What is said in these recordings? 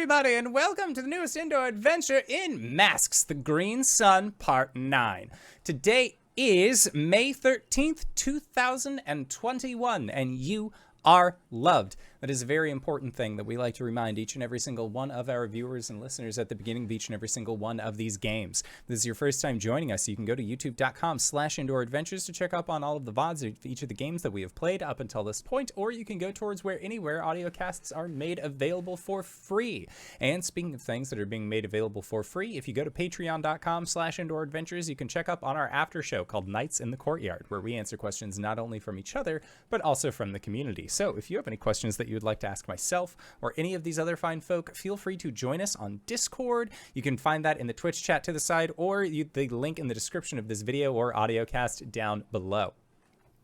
everybody, and welcome to the newest indoor adventure in Masks, the Green Sun, Part 9. Today is May 13th, 2021, and you are loved. That is a very important thing that we like to remind each and every single one of our viewers and listeners at the beginning of each and every single one of these games. If this is your first time joining us, you can go to youtube.com/indooradventures to check up on all of the VODs of each of the games that we have played up until this point, or you can go towards anywhere audio casts are made available for free. And speaking of things that are being made available for free, if you go to patreon.com/indooradventures, you can check up on our after show called Nights in the Courtyard, where we answer questions not only from each other, but also from the community. So if you have any questions that you would like to ask myself or any of these other fine folk, feel free to join us on Discord. You can find that in the Twitch chat to the side, or the link in the description of this video or audio cast down below.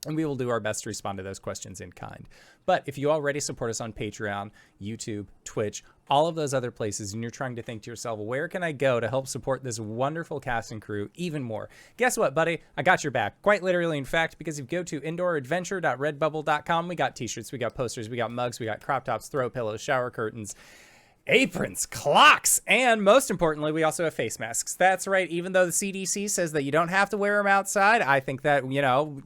And we will do our best to respond to those questions in kind. But if you already support us on Patreon, YouTube, Twitch, all of those other places, and you're trying to think to yourself, where can I go to help support this wonderful cast and crew even more? Guess what, buddy? I got your back. Quite literally, in fact, because if you go to indooradventure.redbubble.com, we got t-shirts, we got posters, we got mugs, we got crop tops, throw pillows, shower curtains, aprons, clocks, and most importantly, we also have face masks. That's right. Even though the CDC says that you don't have to wear them outside, I think that,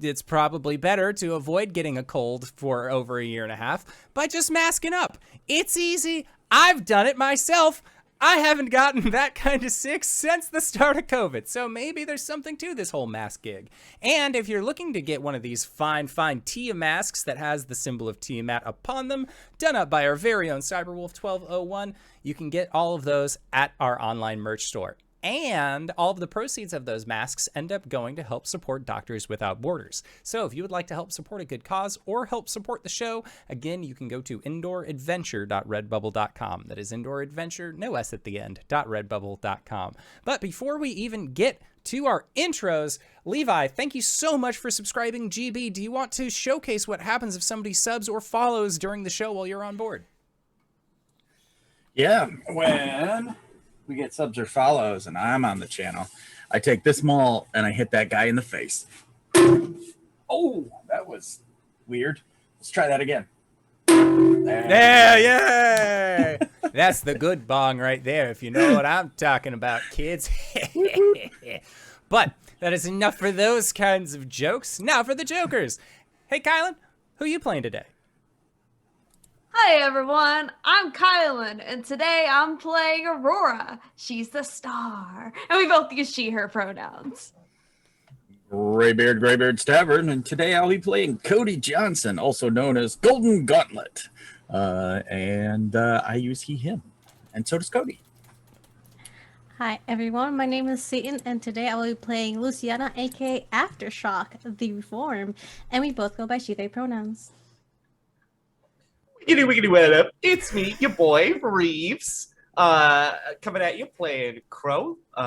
it's probably better to avoid getting a cold for over a year and a half by just masking up. It's easy. I've done it myself. I haven't gotten that kind of sick since the start of COVID, so maybe there's something to this whole mask gig. And if you're looking to get one of these fine Tia masks that has the symbol of Tiamat upon them, done up by our very own Cyberwolf1201, you can get all of those at our online merch store. And all of the proceeds of those masks end up going to help support Doctors Without Borders. So if you would like to help support a good cause or help support the show, again, you can go to indooradventure.redbubble.com. That is indooradventure, no S at the end, .redbubble.com. But before we even get to our intros, Levi, thank you so much for subscribing. GB, do you want to showcase what happens if somebody subs or follows during the show while you're on board? Yeah, when we get subs or follows and I'm on the channel, I take this maul and I hit that guy in the face. Oh, that was weird. Let's try that again. There, yay! That's the good bong right there, if you know what I'm talking about, kids. But that is enough for those kinds of jokes. Now for the jokers. Hey, KyleWithAnN, who are you playing today? Hi everyone, I'm KyleWithAnN, and today I'm playing Aurora. She's the star, and we both use she, her pronouns. Greybeard Tavern, and today I'll be playing Cody Johnson, also known as Golden Gauntlet. I use he, him, and so does Cody. Hi everyone, my name is Satan, and today I will be playing Luciana, aka Aftershock, the Reform, and we both go by she, they pronouns. Wiggity what up? It's me, your boy Reeves, coming at you playing Crow /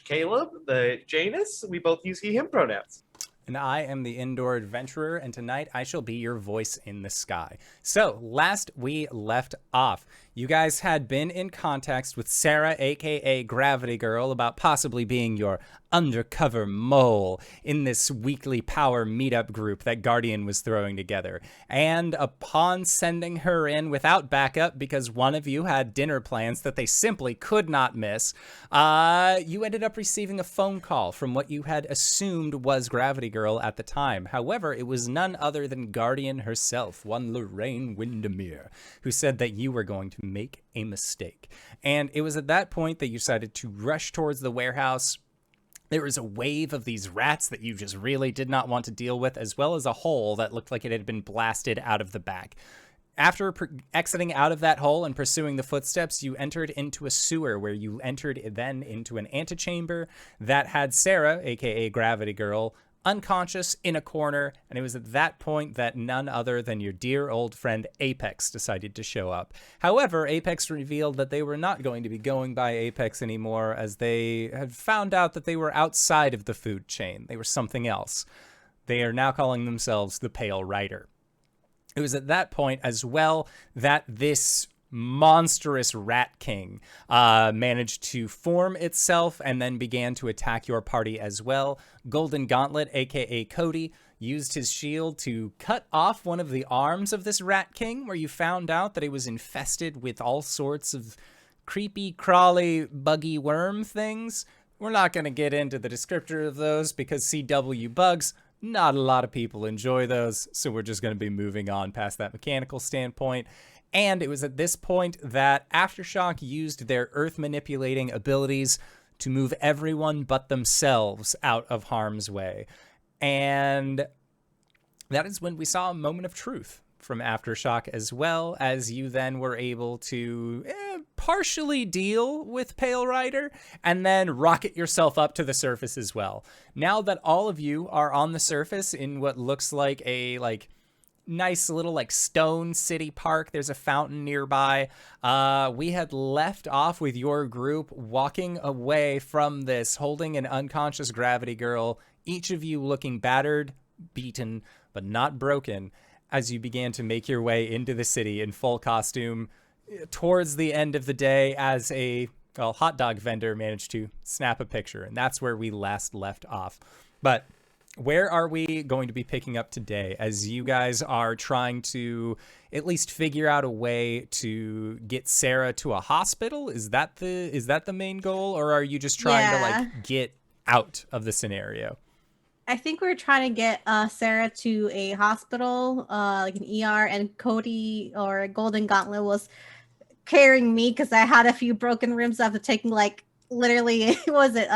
Caleb, the Janus. We both use he him pronouns. And I am the Indoor Adventurer, and tonight I shall be your voice in the sky. So, last we left off, you guys had been in contact with Sarah, aka Gravity Girl, about possibly being your undercover mole in this weekly power meetup group that Guardian was throwing together. And upon sending her in without backup, because one of you had dinner plans that they simply could not miss, you ended up receiving a phone call from what you had assumed was Gravity Girl at the time. However, it was none other than Guardian herself, one Lorraine Windermere, who said that you were going to make a mistake. And it was at that point that you decided to rush towards the warehouse. There was a wave of these rats that you just really did not want to deal with, as well as a hole that looked like it had been blasted out of the back. After exiting out of that hole and pursuing the footsteps, you entered into a sewer where you entered then into an antechamber that had Sarah, aka Gravity Girl, unconscious in a corner, and it was at that point that none other than your dear old friend Apex decided to show up. However, Apex revealed that they were not going to be going by Apex anymore, as they had found out that they were outside of the food chain. They were something else. They are now calling themselves the Pale Rider. It was at that point as well that this monstrous Rat King managed to form itself and then began to attack your party as well. Golden Gauntlet, aka Cody, used his shield to cut off one of the arms of this Rat King, where you found out that it was infested with all sorts of creepy, crawly, buggy worm things. We're not going to get into the descriptor of those because CW bugs, not a lot of people enjoy those, so we're just going to be moving on past that mechanical standpoint. And it was at this point that Aftershock used their earth manipulating abilities to move everyone but themselves out of harm's way. And that is when we saw a moment of truth from Aftershock, as well as you then were able to partially deal with Pale Rider and then rocket yourself up to the surface as well. Now that all of you are on the surface in what looks like a nice little stone city park, there's a fountain nearby. We had left off with your group walking away from this, holding an unconscious Gravity Girl, each of you looking battered, beaten, but not broken, as you began to make your way into the city in full costume towards the end of the day, as a hot dog vendor managed to snap a picture. And that's where we last left off. But where are we going to be picking up today, as you guys are trying to at least figure out a way to get Sarah to a hospital? Is that the main goal, or are you just trying to get out of the scenario? I think we're trying to get Sarah to a hospital, like an ER, and Cody or Golden Gauntlet was carrying me because I had a few broken ribs after taking literally, was it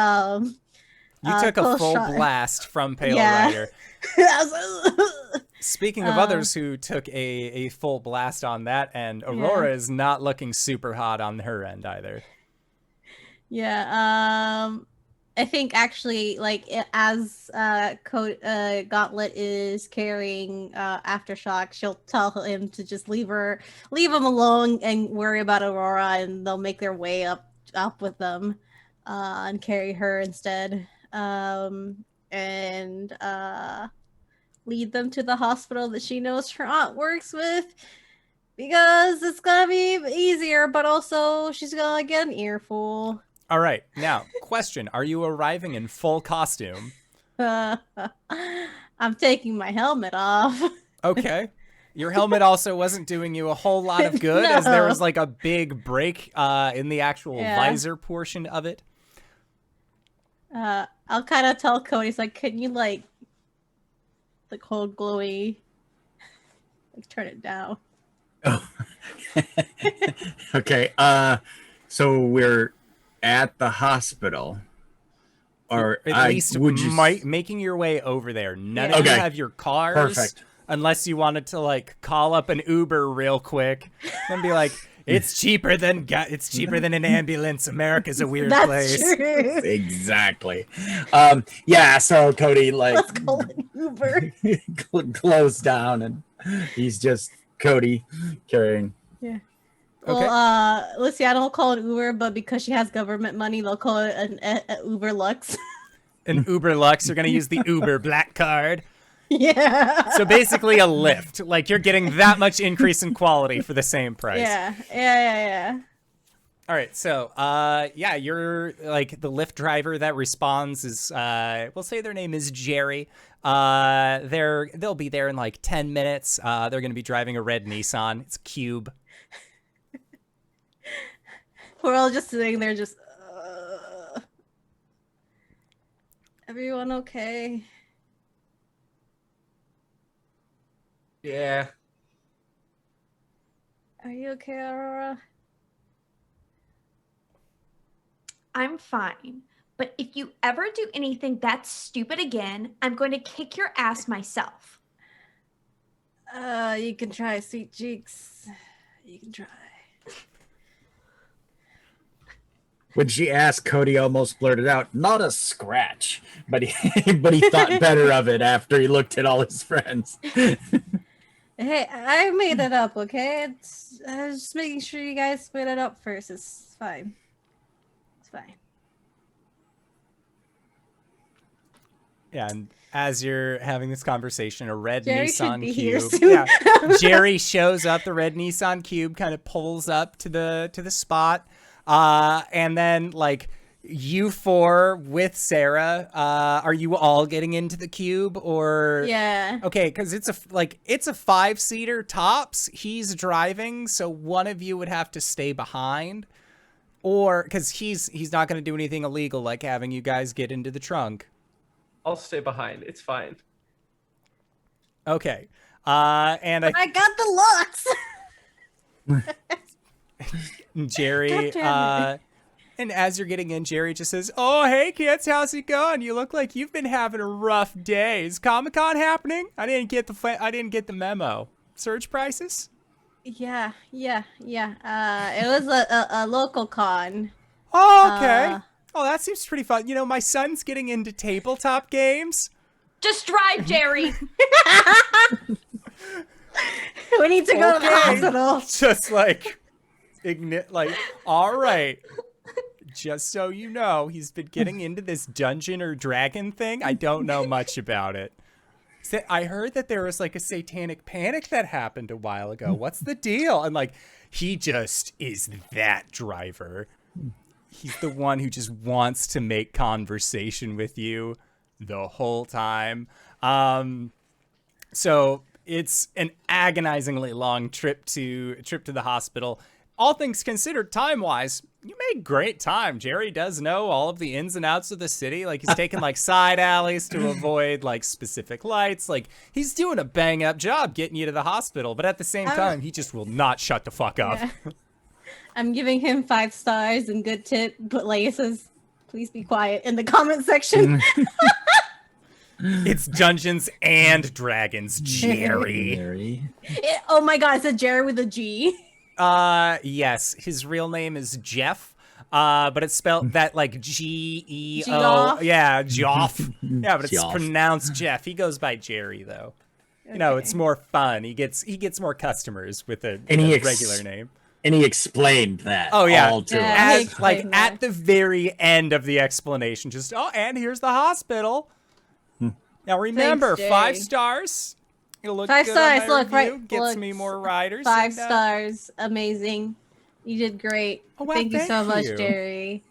You took a full blast from Pale Rider. Speaking of others who took a full blast on that end, Aurora is not looking super hot on her end either. Yeah, I think actually, as Gauntlet is carrying Aftershock, she'll tell him to just leave him alone and worry about Aurora, and they'll make their way up with them and carry her instead, and lead them to the hospital that she knows her aunt works with, because it's gonna be easier, but also she's gonna get an earful. All right. Now, question. Are you arriving in full costume? I'm taking my helmet off. Okay. Your helmet also wasn't doing you a whole lot of good, as there was a big break in the actual visor portion of it. I'll kind of tell Cody, it's can you hold glowy, turn it down. Oh. Okay. So we're at the hospital, or at least making your way over there. None of you have your cars. Perfect. Unless you wanted to call up an Uber real quick and be it's cheaper than an ambulance. America's a weird place. True. Exactly. Yeah. So Cody let's call an Uber. closed down, and he's just Cody carrying. Yeah. Okay. Well, Luciana will call it Uber, but because she has government money, they'll call it an Uber Lux. An Uber Lux. You're going to use the Uber Black Card. Yeah. So basically a Lyft. You're getting that much increase in quality for the same price. Yeah. All right. So, you're the Lyft driver that responds is, we'll say their name is Jerry. They'll be there in 10 minutes. They're going to be driving a red Nissan. It's Cube. We're all just sitting there, just. Everyone okay? Yeah. Are you okay, Aurora? I'm fine. But if you ever do anything that's stupid again, I'm going to kick your ass myself. You can try, sweet cheeks. You can try. When she asked, Cody almost blurted out, "Not a scratch," but he thought better of it after he looked at all his friends. Hey, I made it up, okay? I was just making sure you guys made it up first. It's fine. It's fine. Yeah, and as you're having this conversation, a red Jerry Nissan should be here Cube. soon. Yeah, Jerry shows up. The red Nissan Cube kind of pulls up to the spot, and then you four with Sarah, are you all getting into the cube or? Yeah. Okay, because it's a 5-seater tops. He's driving, so one of you would have to stay behind, or because he's not going to do anything illegal like having you guys get into the trunk. I'll stay behind. It's fine. Okay, and I got the looks. Jerry, God damn it. and as you're getting in, Jerry just says, "Oh, hey kids, how's it going? You look like you've been having a rough day. Is Comic-Con happening? I didn't get the memo. Surge prices? Yeah. It was a local con. Oh, okay. Oh, that seems pretty fun. You know, my son's getting into tabletop games. Just drive, Jerry. We need to go to the Okay. hospital. Just like, all right. Just so you know, he's been getting into this dungeon or dragon thing. I don't know much about it. I heard that there was like a satanic panic that happened a while ago. What's the deal? And like, he just is that driver. He's the one who just wants to make conversation with you the whole time. So it's an agonizingly long trip to the hospital. All things considered, time-wise, you made great time. Jerry does know all of the ins and outs of the city. Like, he's taking, like, side alleys to avoid, like, specific lights. Like, he's doing a bang-up job getting you to the hospital. But at the same time, he just will not shut the fuck up. Yeah. I'm giving him 5 stars and good tip, but like it says, please be quiet in the comment section. It's Dungeons and Dragons, Jerry. Oh my god, it's a Jerry with a G. Yes, his real name is Jeff, but it's spelled that like Geo. Geoff? Yeah, Geoff. Yeah, but it's Geoff. pronounced Jeff. He goes by Jerry though. You know, it's more fun. He gets more customers with a regular name. And he explained that. Oh yeah, all to Yeah. us. as, like at the very end of the explanation, just and here's the hospital. Now remember, Thanks, 5 Jerry. stars. It'll look 5 good stars. on my Look, review. right. Gets look, me more riders. 5 and, stars. Amazing. You did great. Oh, wow, thank you so thank much, you. Jerry.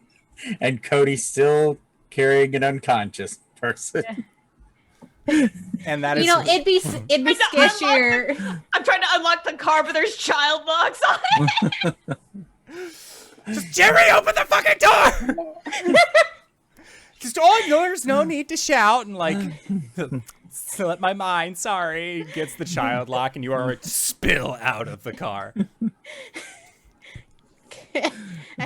And Cody's still carrying an unconscious person. And that is, You know, it'd be sketchier. I'm trying to unlock the car, but there's child locks on it. just Jerry, open the fucking door. Just there's no need to shout and like slip my mind. Sorry, gets the child lock and you are spill out of the car. I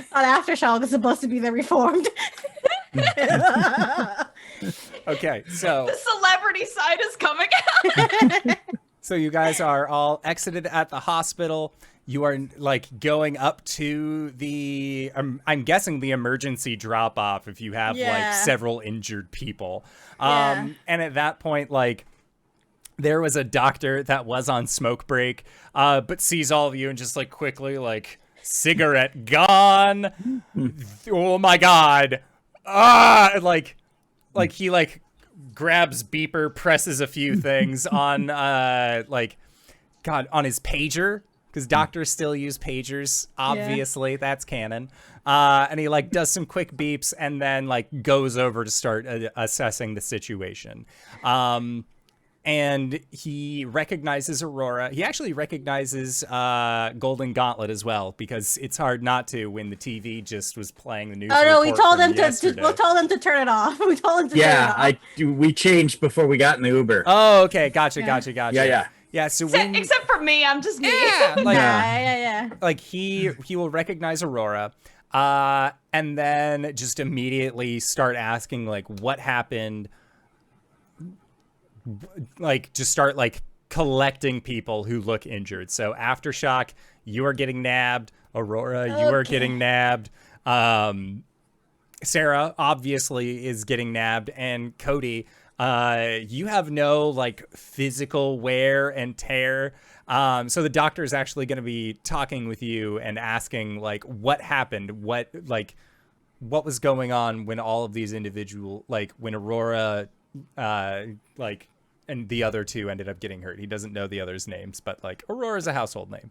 thought Aftershock was supposed to be the reformed. Okay, so The celebrity side is coming out. so you guys are all exited at the hospital. You are like going up to the I'm guessing the emergency drop off if you have like Yeah. several injured people. Yeah. And at that point, like, there was a doctor that was on smoke break, but sees all of you and just like quickly like, cigarette gone. Oh my god. Like he like grabs beeper, presses a few things on on his pager, because doctors still use pagers, obviously. That's canon. And he like does some quick beeps and then like goes over to start assessing the situation. And he recognizes Aurora. He actually recognizes Golden Gauntlet as well, because it's hard not to when the TV just was playing the news. Oh no, we report told from them yesterday. we told them to turn it off. We told them to turn it off. We changed before we got in the Uber. Oh, okay, gotcha. Yeah, so when Except for me, I'm just me. yeah, like Yeah. like he will recognize Aurora, and then just immediately start asking like what happened. Like just start like collecting people who look injured. So Aftershock, you are getting nabbed. Aurora, you are getting nabbed. Sarah obviously is getting nabbed, and Cody, you have no like physical wear and tear. So the doctor is actually going to be talking with you and asking like what happened, what was going on when all of these when Aurora, and the other two ended up getting hurt. He doesn't know the others' names, but like Aurora's a household name.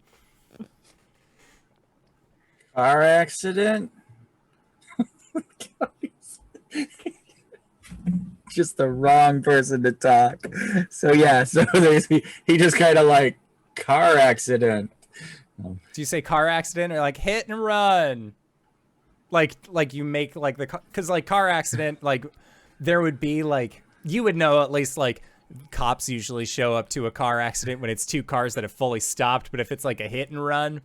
Car accident. Just the wrong person to talk. So yeah, so he just kind of like car accident. Do you say car accident or like hit and run? Like you make like the because like car accident, like there would be like you would know at least like cops usually show up to a car accident when it's two cars that have fully stopped, but if it's like a hit and run,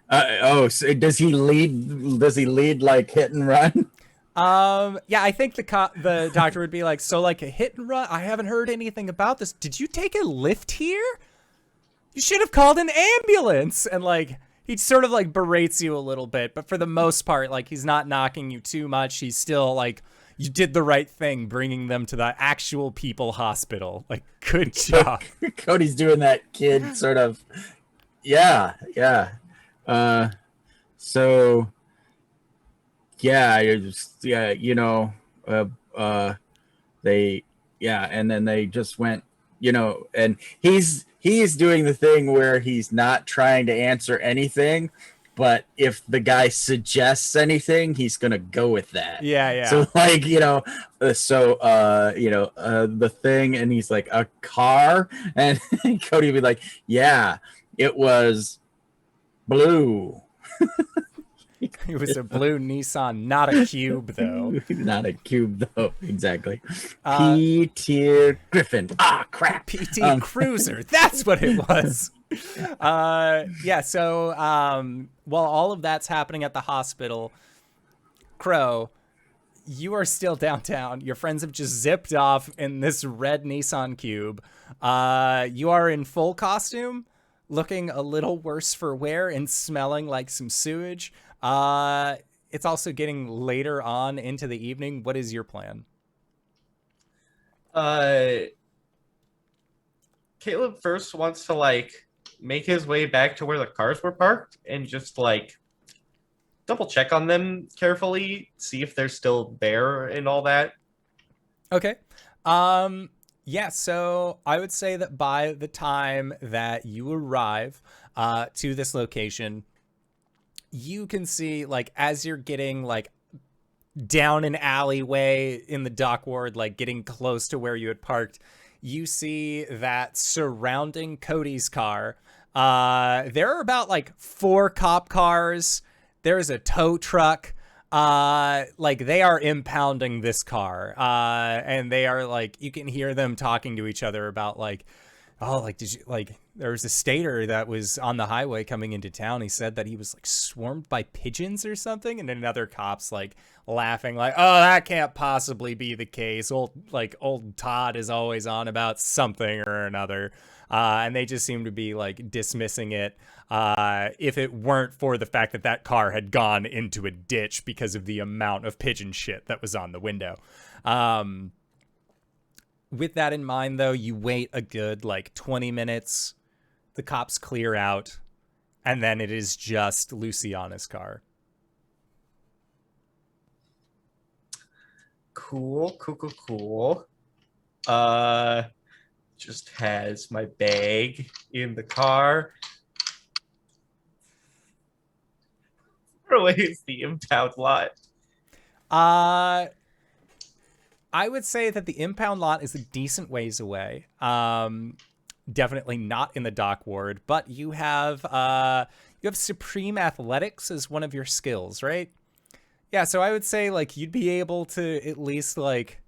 So does he lead? Does he lead like hit and run? yeah, I think the doctor would be like, so like a hit and run. I haven't heard anything about this. Did you take a lift here? You should have called an ambulance. And like he sort of like berates you a little bit, but for the most part, like he's not knocking you too much. He's still like, you did the right thing bringing them to the actual people hospital. Like, good job. Cody's doing that kid sort of. Yeah. So. Yeah, and then they just went, and he's doing the thing where he's not trying to answer anything, but if the guy suggests anything, he's gonna go with that. Yeah. So like, the thing, and he's like, a car, and Cody would be like, yeah, it was blue. It was a blue Nissan, not a cube, though. Not a cube, though. Exactly. P-tier Griffin. Ah, crap. PT Cruiser. That's what it was. Yeah, so while all of that's happening at the hospital, Crow, you are still downtown. Your friends have just zipped off in this red Nissan Cube. You are in full costume, looking a little worse for wear and smelling like some sewage. It's also getting later on into the evening. What is your plan? Caleb first wants to like make his way back to where the cars were parked and just like double check on them carefully, see if they're still there and all that. Okay. Yeah, so I would say that by the time that you arrive to this location, you can see, like, as you're getting, like, down an alleyway in the dock ward, like, getting close to where you had parked, you see that surrounding Cody's car, there are about, like, 4 cop cars. There's a tow truck. Like, they are impounding this car. And they are, like, you can hear them talking to each other about, like, oh, like, did you, like, there was a stater that was on the highway coming into town. He said that he was like swarmed by pigeons or something. And another cop's like laughing, like, oh, that can't possibly be the case. Old Todd is always on about something or another. And they just seem to be like dismissing it. If it weren't for the fact that that car had gone into a ditch because of the amount of pigeon shit that was on the window. With that in mind, though, you wait a good, like, 20 minutes. The cops clear out, and then it is just Luciana's car. Cool. Just has my bag in the car. Where away is the impound lot? I would say that the impound lot is a decent ways away. Definitely not in the dock ward, but you have Supreme Athletics as one of your skills, right? Yeah, so I would say like you'd be able to at least like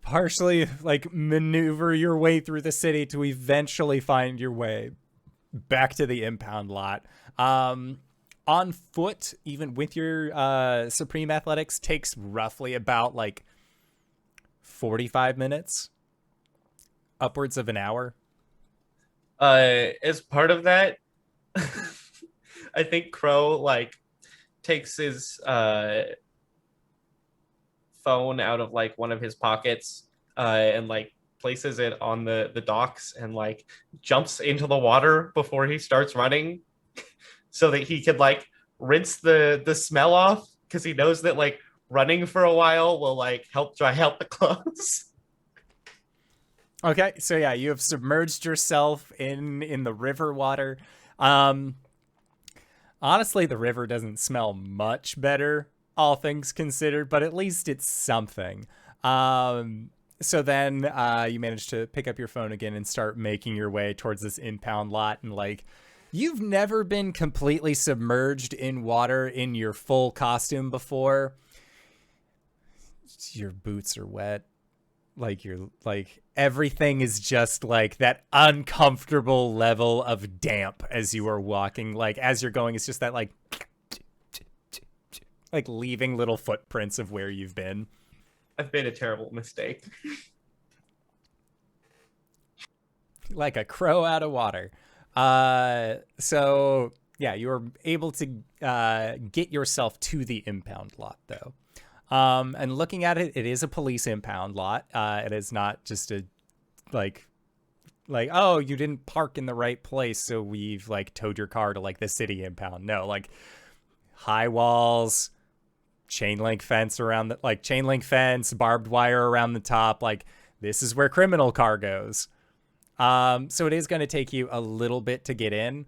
partially like maneuver your way through the city to eventually find your way back to the impound lot. On foot, even with your Supreme Athletics, takes roughly about like 45 minutes, upwards of an hour. As part of that, I think Crow like takes his phone out of like one of his pockets and like places it on the docks and like jumps into the water before he starts running so that he could like rinse the smell off, because he knows that like running for a while will like help dry out the clothes. Okay, so yeah, you have submerged yourself in the river water. Honestly, the river doesn't smell much better all things considered, but at least it's something. So then you manage to pick up your phone again and start making your way towards this impound lot. And like, you've never been completely submerged in water in your full costume before. Your boots are wet. Like, you're like, everything is just like that uncomfortable level of damp as you are walking. Like, as you're going, it's just that like leaving little footprints of where you've been. I've made a terrible mistake. Like a crow out of water. So yeah, you were able to get yourself to the impound lot though. And looking at it, it is a police impound lot. It is not just a like, oh, you didn't park in the right place, so we've like towed your car to like the city impound. No, like high walls, chain link fence, barbed wire around the top. Like, this is where criminal car goes. So it is going to take you a little bit to get in.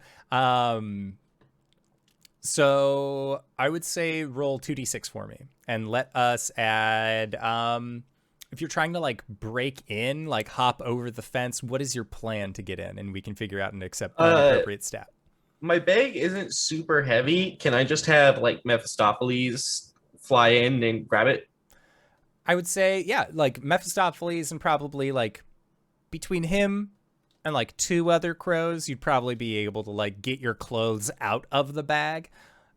So I would say roll 2d6 for me and let us add, if you're trying to like break in, like hop over the fence, what is your plan to get in? And we can figure out and accept an appropriate stat. My bag isn't super heavy. Can I just have like Mephistopheles fly in and grab it? I would say, yeah, like Mephistopheles and probably like between him and like 2 other crows, you'd probably be able to like get your clothes out of the bag.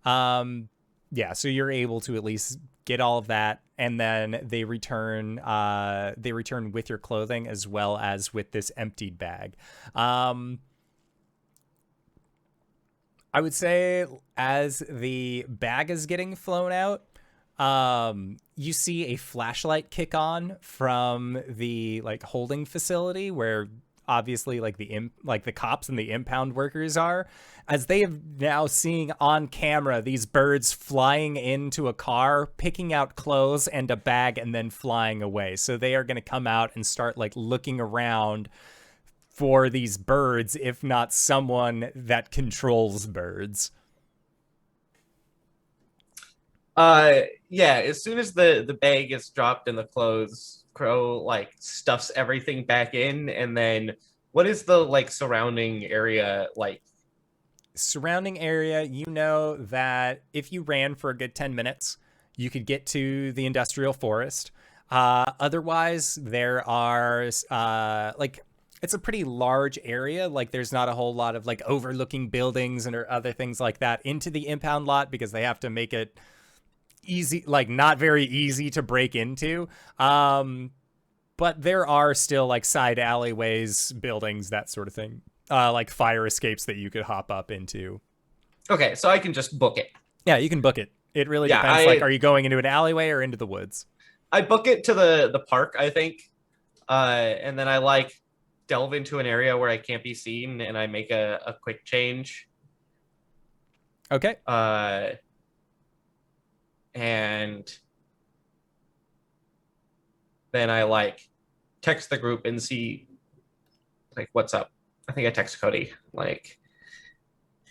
Yeah, so you're able to at least get all of that, and then they return with your clothing as well as with this emptied bag. I would say as the bag is getting flown out, you see a flashlight kick on from the like holding facility where obviously like the cops and the impound workers are, as they have now seeing on camera these birds flying into a car, picking out clothes and a bag, and then flying away. So they are going to come out and start like looking around for these birds, if not someone that controls birds. Yeah, as soon as the bag gets dropped in the clothes, Crow like stuffs everything back in, and then what is the like surrounding area like? Surrounding area, you know that if you ran for a good 10 minutes, you could get to the industrial forest. Otherwise, there are like, it's a pretty large area. Like, there's not a whole lot of like overlooking buildings and or other things like that into the impound lot because they have to make it easy, like not very easy to break into. But there are still like side alleyways, buildings, that sort of thing. Like fire escapes that you could hop up into. Okay, so I can just book it. Yeah, you can book it. It really depends. Like, are you going into an alleyway or into the woods? I book it to the park, I think. And then I like delve into an area where I can't be seen, and I make a quick change. Okay. And then I like text the group and see like, what's up? I think I text Cody like,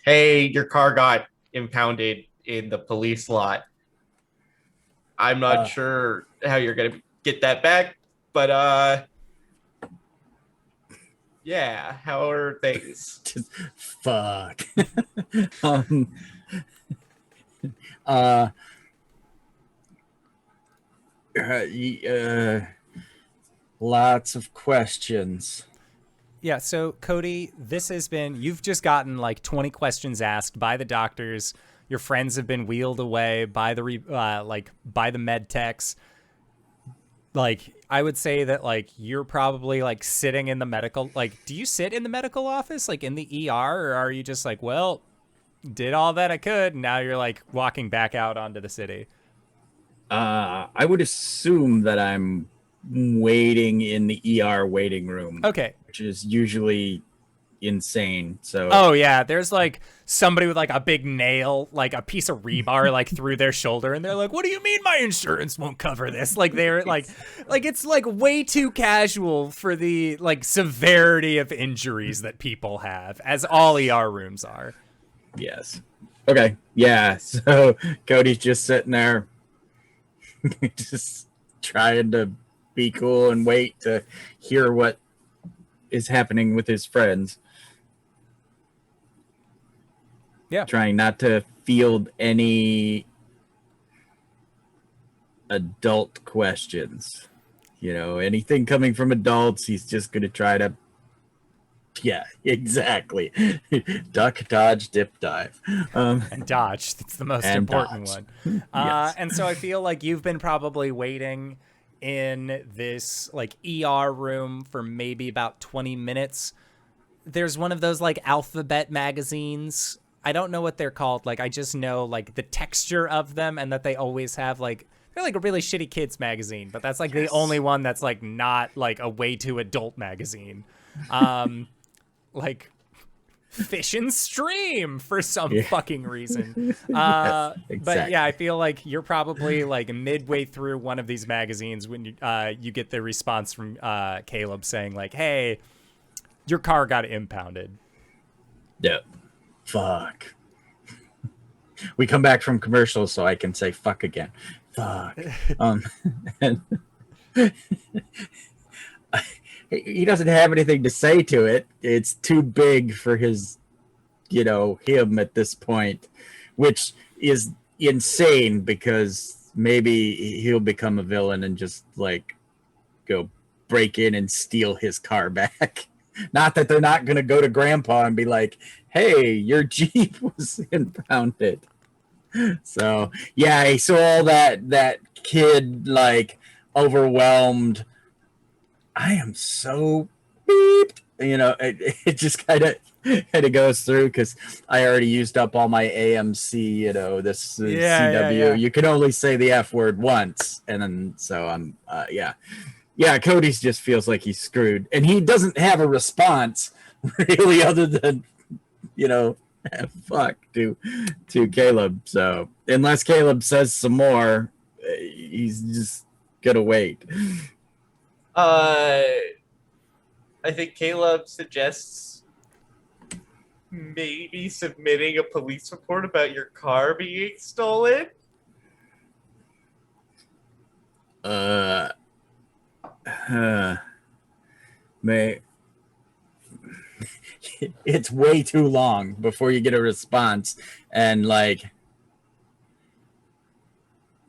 hey, your car got impounded in the police lot. I'm not sure how you're gonna get that back, but yeah, how are things? Just fuck. Lots of questions. Yeah, so Cody, this has been, you've just gotten like 20 questions asked by the doctors. Your friends have been wheeled away by the by the med techs. Like, I would say that like you're probably like sitting in the medical, like, do you sit in the medical office, like in the ER, or are you just like, well, did all that I could, and now you're like walking back out onto the city? I would assume that I'm waiting in the ER waiting room. Okay. Which is usually insane. So oh yeah, there's like somebody with like a big nail, like a piece of rebar like through their shoulder, and they're like, what do you mean my insurance won't cover this? Like, they're like it's like way too casual for the like severity of injuries that people have, as all ER rooms are. Yes. Okay. Yeah. So Cody's just sitting there. just trying to be cool and wait to hear what is happening with his friends. Yeah. Trying not to field any adult questions. You know, anything coming from adults, he's just going to try to. Yeah, exactly. Duck, dodge, dip, dive. And dodge. That's the most And important dodge. one. Yes. And so I feel like you've been probably waiting in this like ER room for maybe about 20 minutes. There's one of those like alphabet magazines. I don't know what they're called. Like, I just know like the texture of them and that they always have like, they're like a really shitty kids magazine, but that's like the only one that's like not like a way too adult magazine. Like Fish and Stream for some fucking reason. Yes, But exactly. yeah, I feel like you're probably like midway through one of these magazines when you get the response from Caleb saying like, "Hey, your car got impounded." Yeah. Fuck. We come back from commercials so I can say fuck again. Fuck. And he doesn't have anything to say to it. It's too big for his, him at this point, which is insane because maybe he'll become a villain and just like go break in and steal his car back. Not that they're not going to go to Grandpa and be like, "Hey, your Jeep was impounded." So yeah, he saw that kid like overwhelmed. I am so beeped. It just kind of goes through because I already used up all my AMC. This CW. Yeah. You can only say the F word once, and then so I'm yeah. Cody's just feels like he's screwed, and he doesn't have a response really other than fuck to Caleb. So unless Caleb says some more, he's just gonna wait. I think Caleb suggests maybe submitting a police report about your car being stolen. May it's way too long before you get a response, and like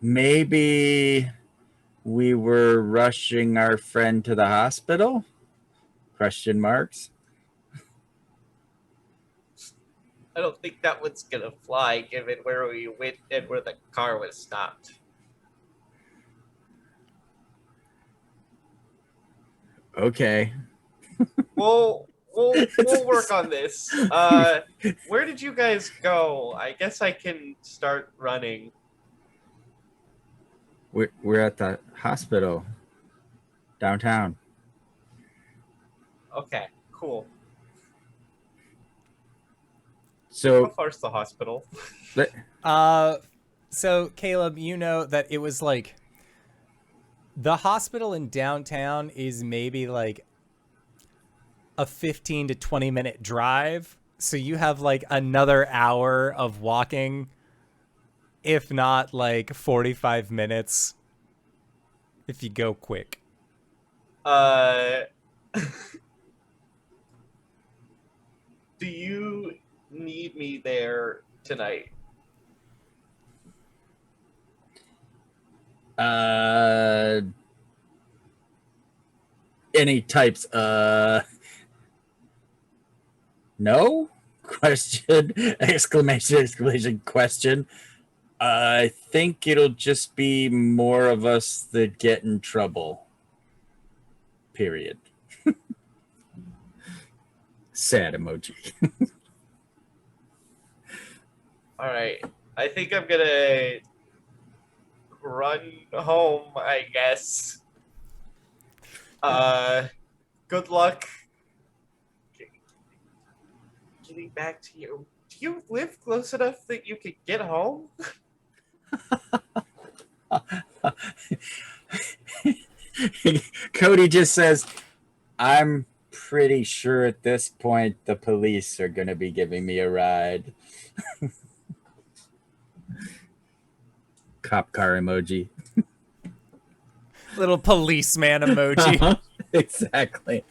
maybe we were rushing our friend to the hospital? Question marks. I don't think that one's gonna fly, given where we went and where the car was stopped. Okay. We'll work on this. Where did you guys go? I guess I can start running. We're at the hospital downtown. Okay, cool. So How far's the hospital? So Caleb, you know that it was like the hospital in downtown is maybe like a 15 to 20 minute drive. So you have like another hour of walking, if not like 45 minutes if you go quick. Do you need me there tonight? Any types no question exclamation question. I think it'll just be more of us that get in trouble. Period. Sad emoji. All right. I think I'm gonna run home, I guess. Good luck getting back to you. Do you live close enough that you could get home? Cody just says, "I'm pretty sure at this point the police are going to be giving me a ride." Cop car emoji. Little policeman emoji. Exactly.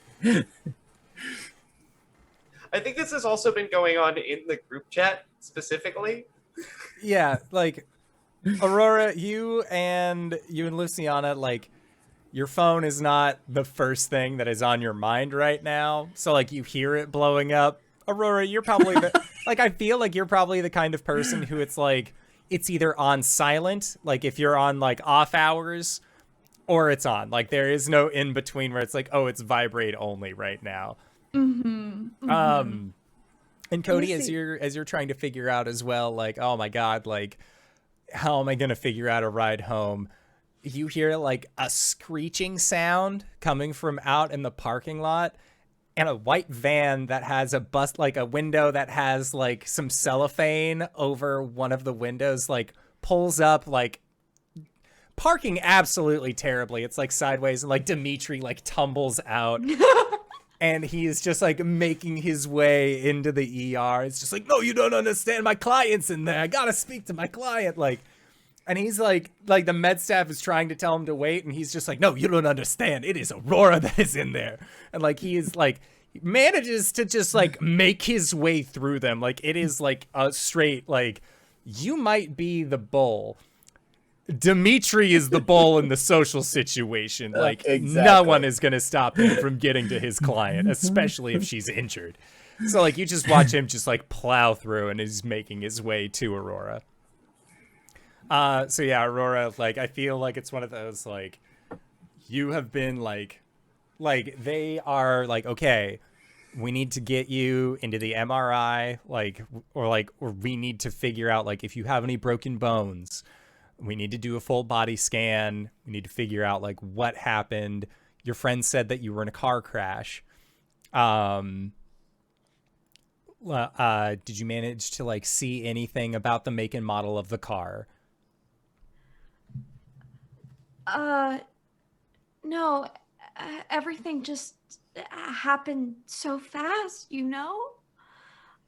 I think this has also been going on in the group chat specifically. Yeah, like Aurora, you and Luciana, like your phone is not the first thing that is on your mind right now. So like you hear it blowing up. Aurora, you're probably like I feel like you're probably the kind of person who it's like it's either on silent, like if you're on like off hours, or it's on. Like there is no in between where it's like, oh, it's vibrate only right now. And Cody, as you're trying to figure out as well, like, oh my God, like, how am I gonna figure out a ride home? You hear like a screeching sound coming from out in the parking lot, and a white van that has like a window that has like some cellophane over one of the windows, like pulls up, like parking absolutely terribly. It's like sideways, and like Dimitri like tumbles out. And he is just like making his way into the ER. It's just like, no, you don't understand. My client's in there. I gotta speak to my client. Like, and he's like the med staff is trying to tell him to wait, and he's just like, no, you don't understand. It is Aurora that is in there. And like he is like manages to just like make his way through them. Like it is like a straight like you might be the bull. Dimitri is the bull in the social situation. Like Exactly. no one is going to stop him from getting to his client, especially if she's injured. So like you just watch him just like plow through, and he's making his way to Aurora. So yeah, Aurora, like I feel like it's one of those like you have been like they are like, okay, we need to get you into the MRI, or we need to figure out like if you have any broken bones. We need to do a full body scan. We need to figure out like what happened. Your friend said that you were in a car crash. Did you manage to like see anything about the make and model of the car? No, everything just happened so fast, you know?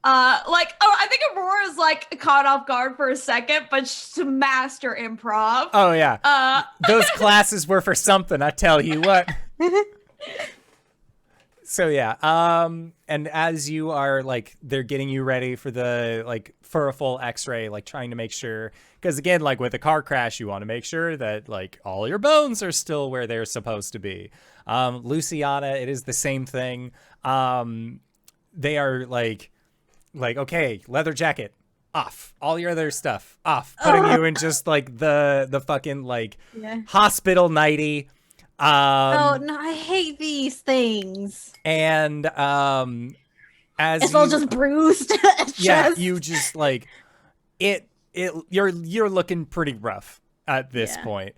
I think Aurora's like caught off guard for a second, but to master improv. Oh yeah. Those classes were for something, I tell you what. So yeah, and as you are like, they're getting you ready for for a full X-ray, like trying to make sure, because again, like with a car crash, you want to make sure that like all your bones are still where they're supposed to be. Luciana, it is the same thing. They are like, okay, leather jacket off, all your other stuff off, putting you in just like the fucking like hospital nighty. Oh no, I hate these things. And as it's all just bruised. Yeah, you just like you're looking pretty rough at this point.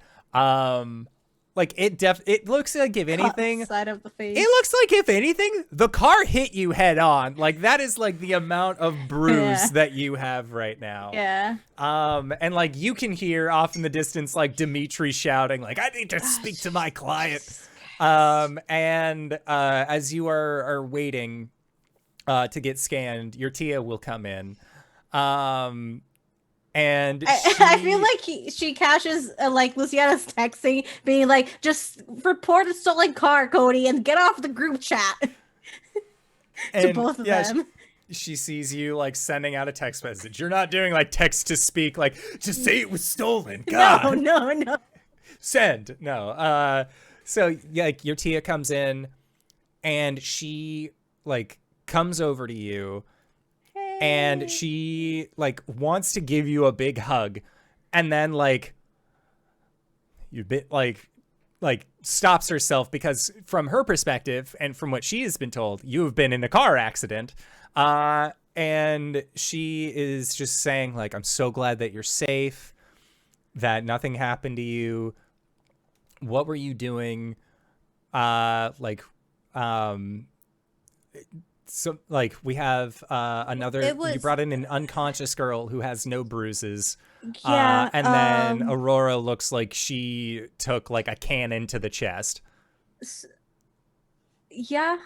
Like it looks like if anything, side of the face. It looks like if anything, the car hit you head on. Like that is like the amount of bruise that you have right now. Yeah. And like you can hear off in the distance like Dimitri shouting like, I need to speak to my client. And as you are waiting to get scanned, your Tia will come in. And I feel like she catches like Luciana's texting, being like, "Just report a stolen car, Cody, and get off the group chat." To both of them. She sees you like sending out a text message. You're not doing like text to speak, like just say it was stolen. God. No. Send. No. So like your Tia comes in, and she like comes over to you. And she like wants to give you a big hug, and then like you bit like stops herself, because from her perspective and from what she has been told, you have been in a car accident. And she is just saying like, I'm so glad that you're safe, that nothing happened to you. What were you doing? So like we have another, you brought in an unconscious girl who has no bruises. Yeah. And then Aurora looks like she took like a cannon to the chest. Yeah.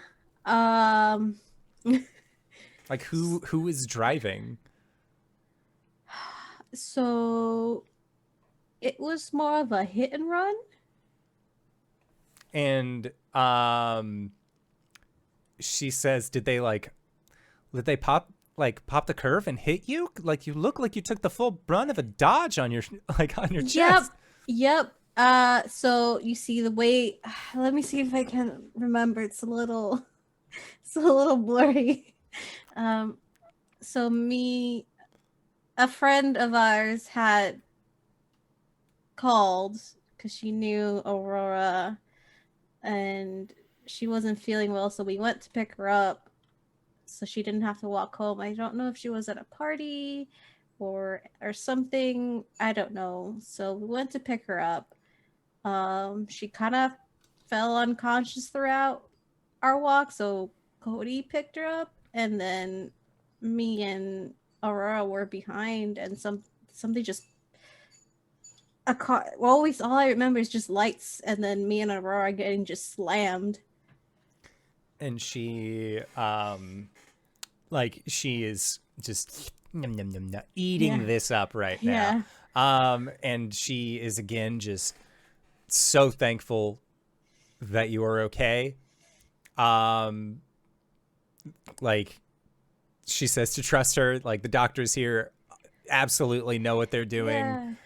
Like who is driving? So it was more of a hit and run. And she says, did they pop the curve and hit you? Like, you look like you took the full brunt of a dodge on your chest. Yep. So you see the way, let me see if I can remember. It's a little blurry. So a friend of ours had called because she knew Aurora and she wasn't feeling well, so we went to pick her up so she didn't have to walk home. I don't know if she was at a party or something. I don't know. So we went to pick her up. She kind of fell unconscious throughout our walk, so Cody picked her up, and then me and Aurora were behind, and something just a car. Well, always all I remember is just lights, and then me and Aurora getting just slammed. And she she is just eating this up right now. And she is again just so thankful that you are okay. Like, she says to trust her. Like, the doctors here absolutely know what they're doing.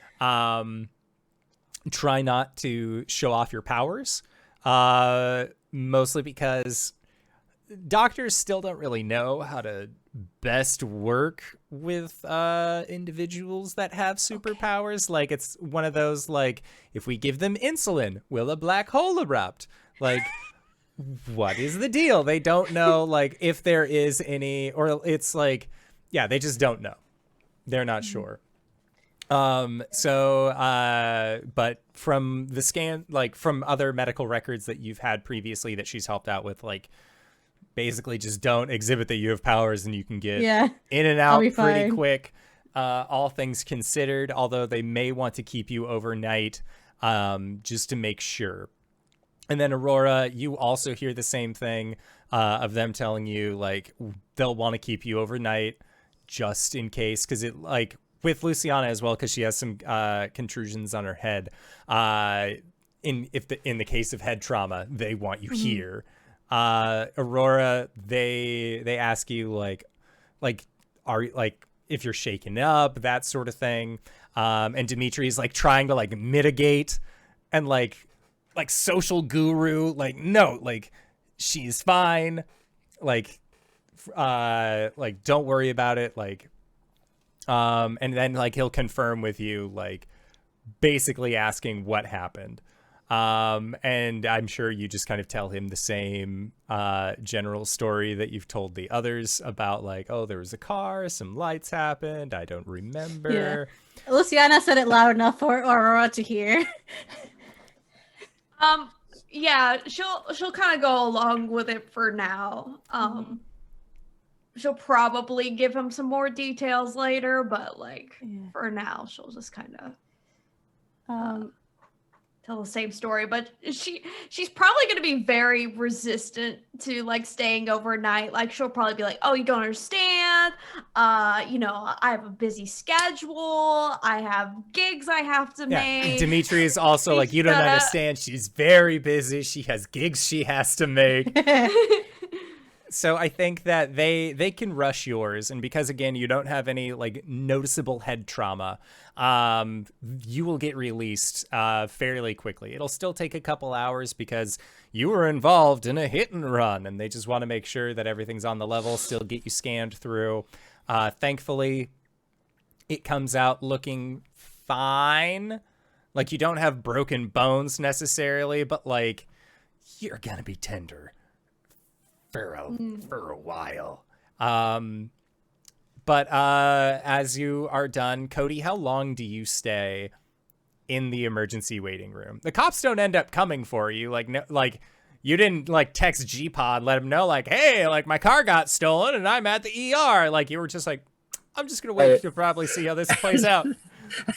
Try not to show off your powers, mostly because doctors still don't really know how to best work with individuals that have superpowers. Like, it's one of those, like, if we give them insulin, will a black hole erupt? Like, what is the deal? They don't know, like, if there is any, or it's like, yeah, they just don't know. They're not sure. But from the scan, like, from other medical records that you've had previously that she's helped out with, like, basically just don't exhibit that you have powers and you can get in and out pretty quick. All things considered, although they may want to keep you overnight, just to make sure. And then Aurora, you also hear the same thing, of them telling you, like, they'll want to keep you overnight just in case, because it, like, with Luciana as well, because she has some contusions on her head. In the case of head trauma, they want you here. Aurora, they ask you like are like if you're shaken up, that sort of thing. And Dimitri's like trying to like mitigate and like social guru, like, no, like, she's fine, like don't worry about it, like, and then like he'll confirm with you, like, basically asking what happened. And I'm sure you just kind of tell him the same general story that you've told the others about, like, oh, there was a car, some lights happened, I don't remember. Yeah. Luciana said it loud enough for Aurora to hear. Yeah, she'll kind of go along with it for now. She'll probably give him some more details later, but like for now, she'll just kind of tell the same story. But she's probably going to be very resistant to like staying overnight. Like, she'll probably be like, "Oh, you don't understand. You know, I have a busy schedule. I have gigs I have to make." Dimitri is also like, "You don't understand. She's very busy. She has gigs she has to make." So I think that they can rush yours, and because again you don't have any like noticeable head trauma, you will get released fairly quickly. It'll still take a couple hours because you were involved in a hit and run, and they just want to make sure that everything's on the level, still get you scanned through. Thankfully, it comes out looking fine. Like, you don't have broken bones necessarily, but like, you're gonna be tender for a while. But as you are done, Cody, how long do you stay in the emergency waiting room? The cops don't end up coming for you. Like, no, like, you didn't like text G-Pod, let him know, like, hey, like, my car got stolen and I'm at the ER. Like, you were just like, I'm just gonna wait to probably see how this plays out.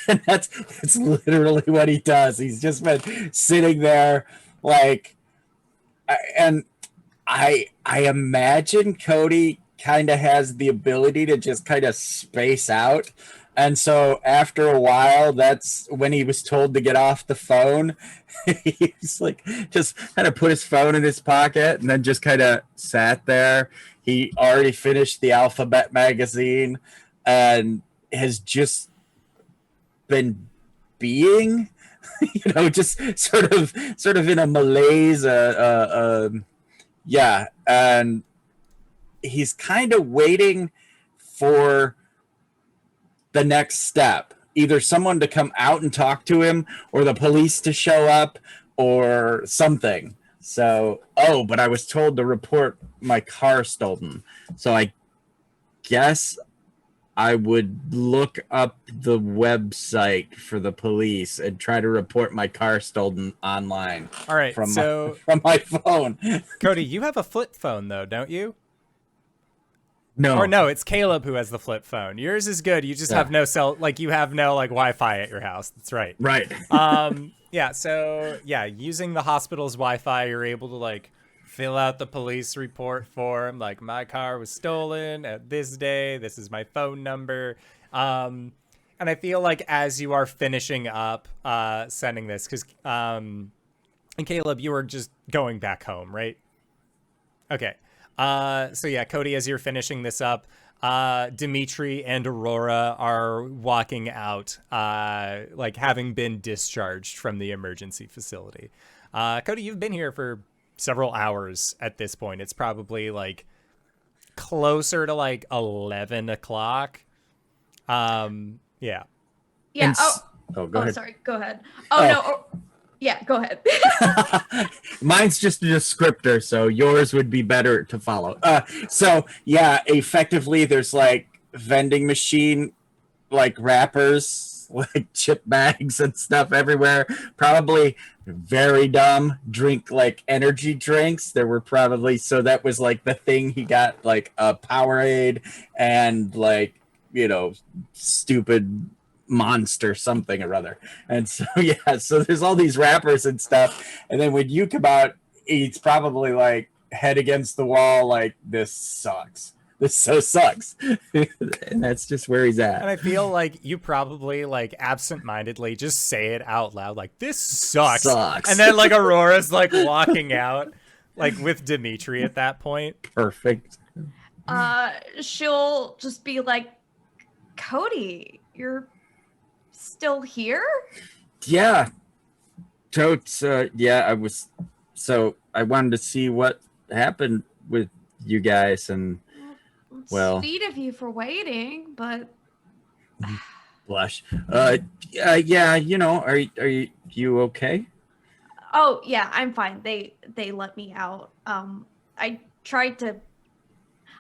And that's literally what he does. He's just been sitting there, like, and I imagine Cody kind of has the ability to just kind of space out And so after a while, that's when he was told to get off the phone. He's like, just kind of put his phone in his pocket and then just kind of sat there. He already finished the Alphabet magazine and has just been being, just sort of in a malaise. Yeah. And he's kind of waiting for the next step, either someone to come out and talk to him or the police to show up or something. So, but I was told to report my car stolen. So I guess I would look up the website for the police and try to report my car stolen online. All right, from so my phone. Cody, you have a flip phone though, don't you? No. Or no, it's Caleb who has the flip phone. Yours is good. You just have no you have no Wi-Fi at your house. That's right. Right. Yeah, so using the hospital's Wi-Fi, you're able to fill out the police report form, my car was stolen at this day, this is my phone number. And I feel like as you are finishing up sending this, because and Caleb, you were just going back home, right? Okay. So yeah, Cody, as you're finishing this up, Dimitri and Aurora are walking out, having been discharged from the emergency facility. Cody, you've been here for several hours at this point. It's probably closer to 11 o'clock. Yeah. Yeah. Go ahead. Sorry. Go ahead. No. Yeah, go ahead. Mine's just a descriptor, so yours would be better to follow. So yeah, effectively there's vending machine wrappers, chip bags and stuff everywhere. Probably very dumb. Drink energy drinks. There were probably, so that was the thing he got, a Powerade and stupid Monster something or other. And so so there's all these wrappers and stuff, and then when you come out, it's probably head against the wall, this sucks, this so sucks. And that's just where he's at. And I feel you probably absentmindedly just say it out loud, this sucks. And then Aurora's walking out with Dimitri at that point. Perfect. She'll just be Cody, you're still here? Yeah. Totes, I was, so I wanted to see what happened with you guys, and well, sweet of you for waiting, but blush. Yeah, are you okay? Oh yeah, I'm fine. They let me out.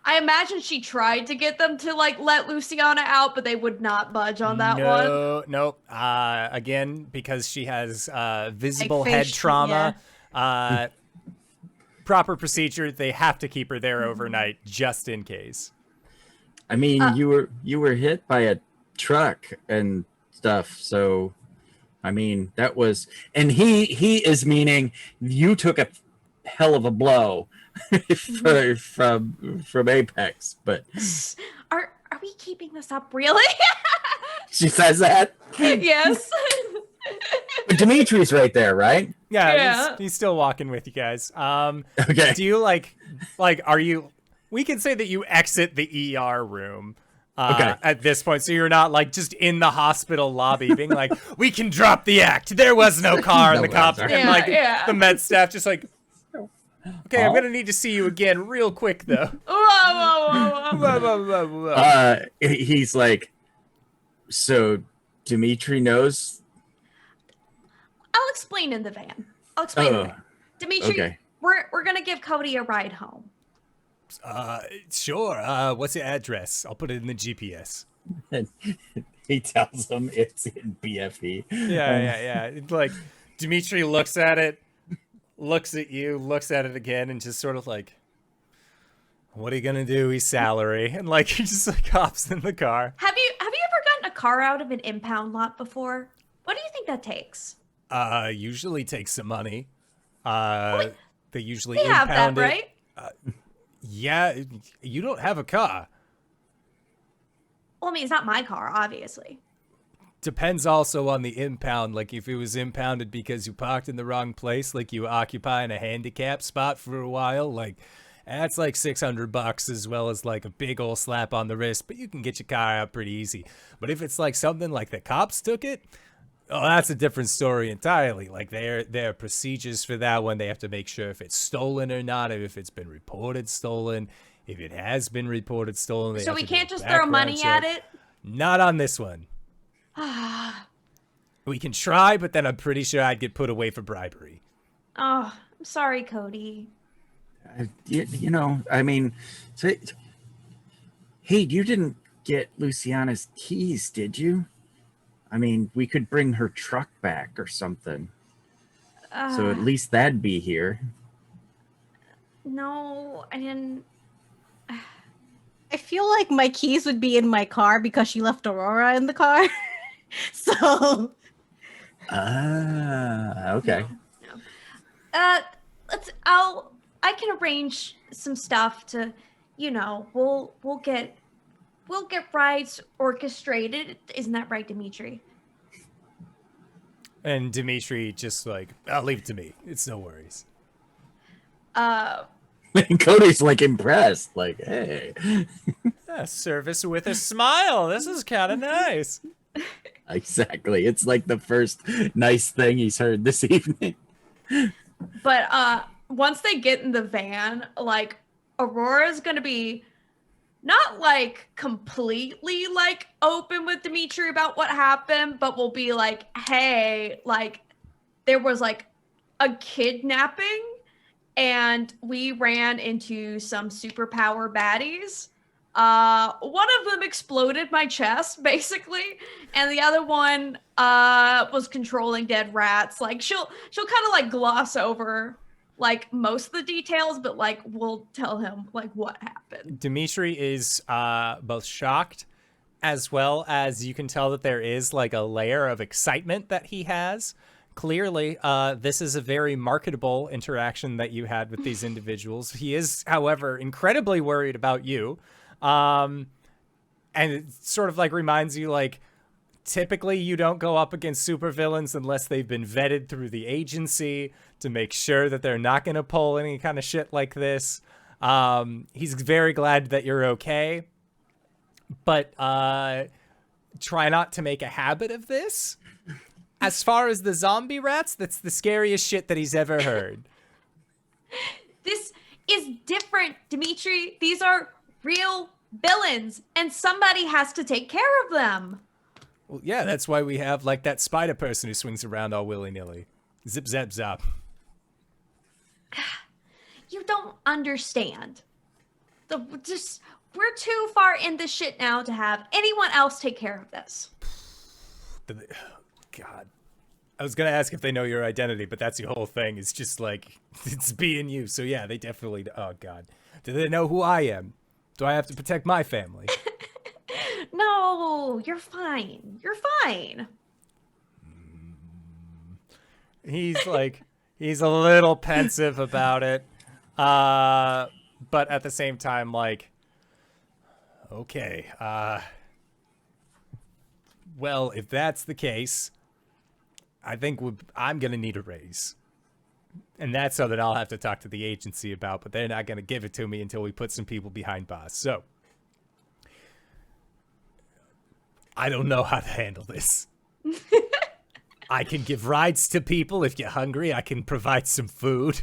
I imagine she tried to get them to let Luciana out, but they would not budge on that one. Nope. Again, because she has visible head trauma, proper procedure. They have to keep her there overnight just in case. I mean, you were hit by a truck and stuff, so I mean that was, and he is meaning you took a hell of a blow. from Apex, but are we keeping this up really? She says that. Yes. But Dimitri's right there, right? Yeah. He's still walking with you guys. Okay. Do you are you? We can say that you exit the ER room. Okay. At this point, so you're not just in the hospital lobby being we can drop the act. There was no car, and the cops and the med staff just okay, I'm gonna need to see you again real quick though. Whoa. He's so Dimitri knows. I'll explain in the van. Dimitri, okay. we're gonna give Cody a ride home. Sure. What's your address? I'll put it in the GPS. And he tells him it's in BFE. Yeah. Dimitri looks at it, looks at you, looks at it again, and just sort of what are you gonna do? He's salary, and he just hops in the car. Have you ever gotten a car out of an impound lot before? What do you think that takes? Usually takes some money. They usually we have that, impound it. Right? Yeah, you don't have a car. Well, I mean, it's not my car, obviously. Depends also on the impound. Like if it was impounded because you parked in the wrong place, like you occupying a handicap spot for a while, like that's like $600 as well as like a big old slap on the wrist, but you can get your car out pretty easy. But if it's like something like the cops took it, oh, that's a different story entirely. Like there are procedures for that one. They have to make sure if it's stolen or not, if it's been reported stolen, if it has been reported stolen. So we can't just throw money at it? Not on this one. We can try, but then I'm pretty sure I'd get put away for bribery. Oh, I'm sorry, Cody. You know, I mean, hey, you didn't get Luciana's keys, did you? I mean, we could bring her truck back or something. So at least that'd be here. No, I didn't. I feel like my keys would be in my car because she left Aurora in the car. So. Okay. No. I can arrange some stuff to, you know, we'll get rides orchestrated. Isn't that right, Dimitri? And Dimitri just like, I'll leave it to me. It's no worries. Cody's like impressed. Like, hey. Service with a smile. This is kind of nice. Exactly. It's like the first nice thing he's heard this evening. But once they get in the van, like Aurora's gonna be not like completely like open with Dimitri about what happened, but will be like, hey, like there was like a kidnapping and we ran into some superpower baddies. One of them exploded my chest, basically, and the other one was controlling dead rats. Like she'll kind of like gloss over like most of the details, but like we'll tell him like what happened. Dimitri is both shocked as well as you can tell that there is like a layer of excitement that he has. Clearly, this is a very marketable interaction that you had with these individuals. He is, however, incredibly worried about you. And it sort of like reminds you like typically you don't go up against supervillains unless they've been vetted through the agency to make sure that they're not going to pull any kind of shit like this. He's very glad that you're okay, but try not to make a habit of this. As far as the zombie rats, that's the scariest shit that he's ever heard. This is different, Dimitri. These are real villains, and somebody has to take care of them. Well, yeah, that's why we have like that spider person who swings around all willy-nilly. Zip, zap, zap. You don't understand. We're too far in this shit now to have anyone else take care of this. God. I was going to ask if they know your identity, but that's your whole thing. It's just like, it's being you. So yeah, they definitely, oh God. Do they know who I am? Do I have to protect my family? No, you're fine. You're fine. He's like, he's a little pensive about it. But at the same time, like, okay. Well, if that's the case, I think I'm going to need a raise. And that's something I'll have to talk to the agency about, but they're not going to give it to me until we put some people behind bars. So, I don't know how to handle this. I can give rides to people if you're hungry. I can provide some food.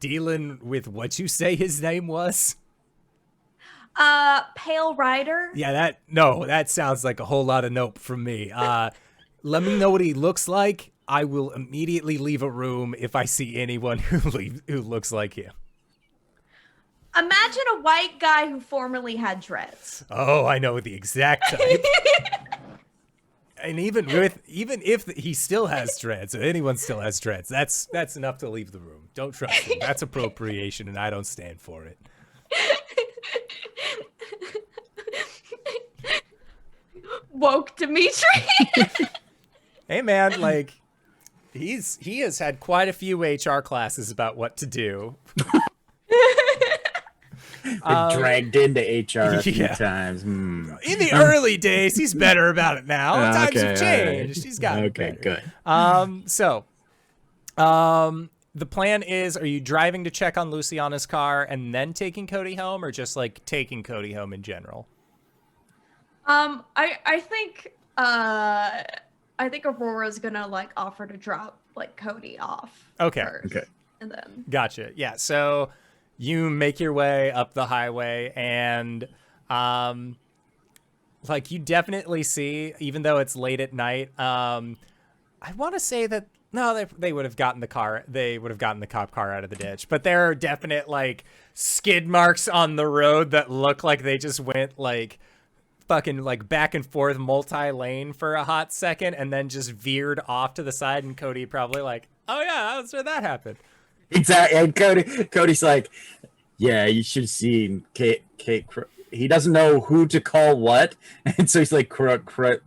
Dealing with what you say his name was? Pale Rider? Yeah, that sounds like a whole lot of nope from me. Let me know what he looks like. I will immediately leave a room if I see anyone who looks like him. Imagine a white guy who formerly had dreads. Oh, I know the exact type. And even if he still has dreads, or anyone still has dreads, that's enough to leave the room. Don't trust him. That's appropriation, and I don't stand for it. Woke Dimitri. Hey man, like he has had quite a few HR classes about what to do. Been dragged into HR a few yeah. times. In the early days, he's better about it now. Times have changed. He's gotten better. Good. The plan is, are you driving to check on Luciana's car and then taking Cody home, or just like taking Cody home in general? I think Aurora's gonna like offer to drop like Cody off. Okay. First, and then Gotcha. Yeah. So you make your way up the highway, and like you definitely see, even though it's late at night, I want to say that no, they would have gotten the car. They would have gotten the cop car out of the ditch. But there are definite like skid marks on the road that look like they just went like fucking like back and forth multi-lane for a hot second and then just veered off to the side. And Cody probably like, oh yeah, that's where that happened. Exactly. And Cody's like, yeah, you should have seen Kate. He doesn't know who to call what, and so he's like, Caleb,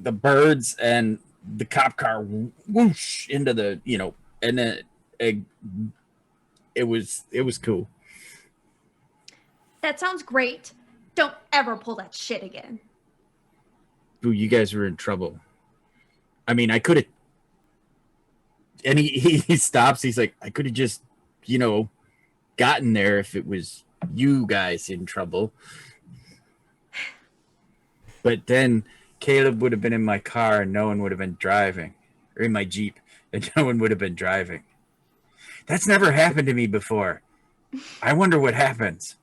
the birds and the cop car whoosh into the, and then it was cool. that sounds great. Don't ever pull that shit again. Boo, you guys were in trouble. I mean, I could have. And he stops. He's like, I could have just, gotten there if it was you guys in trouble. But then Caleb would have been in my car and no one would have been driving. Or in my Jeep and no one would have been driving. That's never happened to me before. I wonder what happens.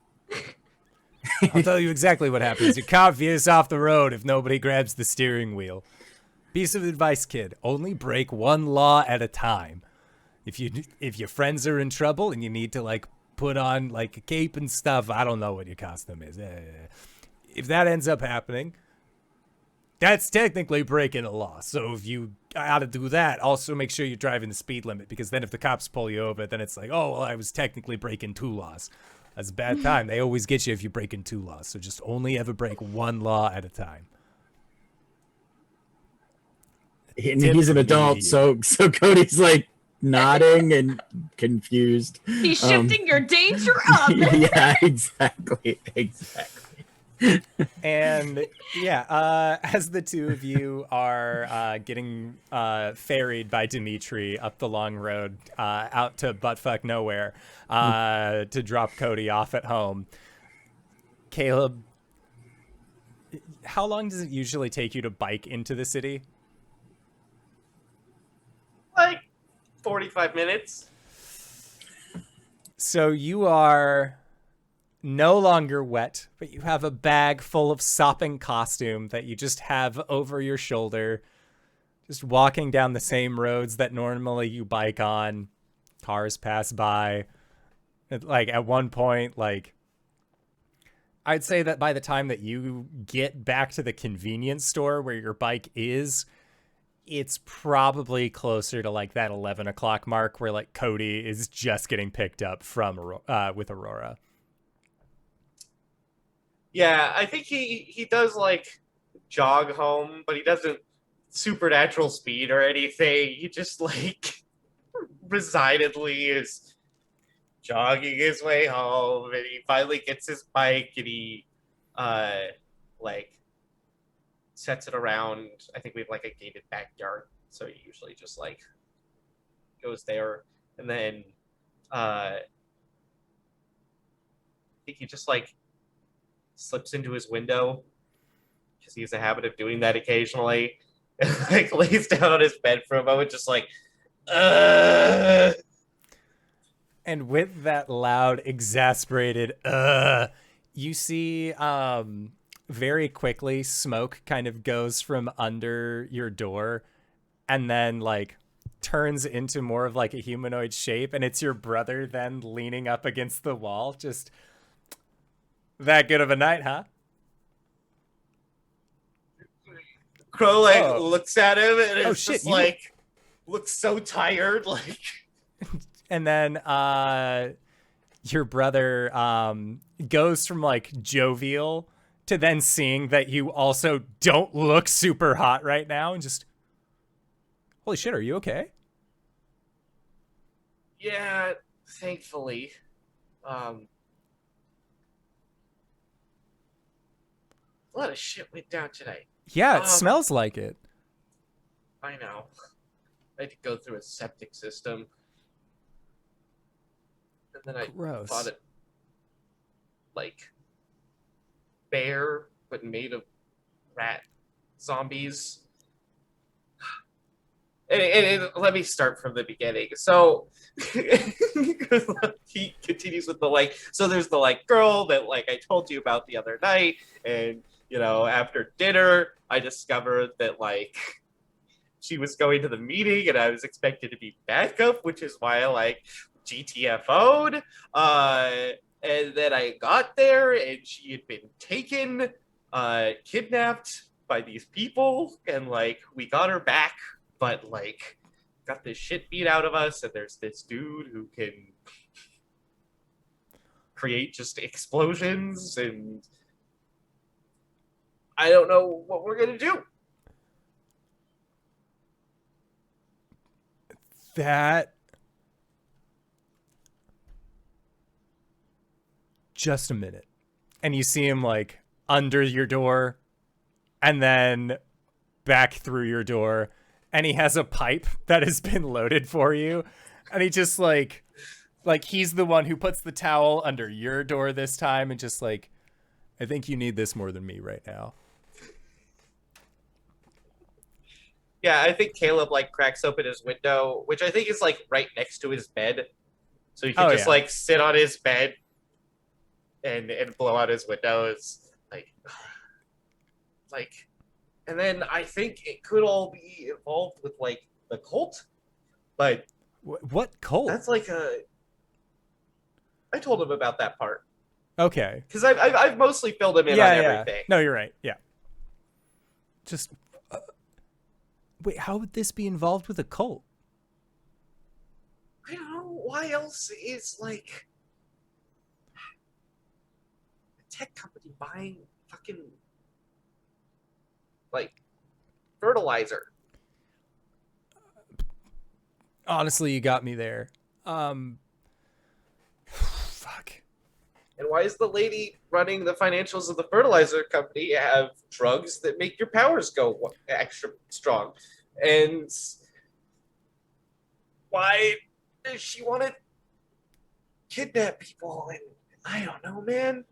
I'll tell you exactly what happens. Your car veers off the road if nobody grabs the steering wheel. Piece of advice, kid. Only break one law at a time. If your friends are in trouble and you need to like put on like a cape and stuff, I don't know what your costume is. If that ends up happening, that's technically breaking a law. So if you gotta do that, also make sure you're driving the speed limit, because then if the cops pull you over, then it's like, oh, well, I was technically breaking 2 laws. That's a bad time. They always get you if you're breaking 2 laws. So just only ever break 1 law at a time. And he's an adult, so Cody's like nodding and confused. He's shifting your danger up. Yeah, exactly. And yeah, as the two of you are getting ferried by Dimitri up the long road out to buttfuck nowhere to drop Cody off at home, Caleb, how long does it usually take you to bike into the city? Like 45 minutes. So you are no longer wet, but you have a bag full of sopping costume that you just have over your shoulder, just walking down the same roads that normally you bike on. Cars pass by. Like at one point, like I'd say that by the time that you get back to the convenience store where your bike is, it's probably closer to like that 11 o'clock mark where like Cody is just getting picked up from with Aurora. Yeah, I think he does like jog home, but he doesn't supernatural speed or anything. He just like resignedly is jogging his way home, and he finally gets his bike and he like sets it around. I think we have like a gated backyard, so he usually just like goes there, and then I think he just like slips into his window because he has a habit of doing that occasionally, and like lays down on his bed for a moment, just like And with that loud, exasperated you see very quickly smoke kind of goes from under your door and then like turns into more of like a humanoid shape, and it's your brother then leaning up against the wall. Just that good of a night, huh? Crow like looks at him and it's shit, just like looks so tired, like. And then your brother goes from like jovial to then seeing that you also don't look super hot right now, and just, holy shit, are you okay? Yeah, thankfully, a lot of shit went down today. Yeah, it smells like it. I know. I had to go through a septic system. And then I Gross. fought it like bear, but made of rat zombies. And let me start from the beginning. So he continues with the like, so there's the like girl that like I told you about the other night, and you know, after dinner, I discovered that like she was going to the meeting and I was expected to be backup, which is why I like GTFO'd. And then I got there and she had been taken, kidnapped by these people, and like we got her back, but like got this shit beat out of us, and there's this dude who can create just explosions, and I don't know what we're gonna do. That just a minute. And you see him like under your door and then back through your door, and he has a pipe that has been loaded for you, and he just like he's the one who puts the towel under your door this time, and just like, I think you need this more than me right now. Yeah, I think Caleb like cracks open his window, which I think is like right next to his bed, so you can just like sit on his bed and blow out his windows, like, and then I think it could all be involved with like the cult, but What cult? that's like I told him about that part. Okay. Because I've mostly filled him in on everything. No, you're right. Yeah. Just wait. How would this be involved with a cult? I don't know why else is like a tech company buying fucking like fertilizer. Honestly, you got me there. Fuck. And why is the lady running the financials of the fertilizer company have drugs that make your powers go extra strong? And why does she want to kidnap people? And I don't know, man.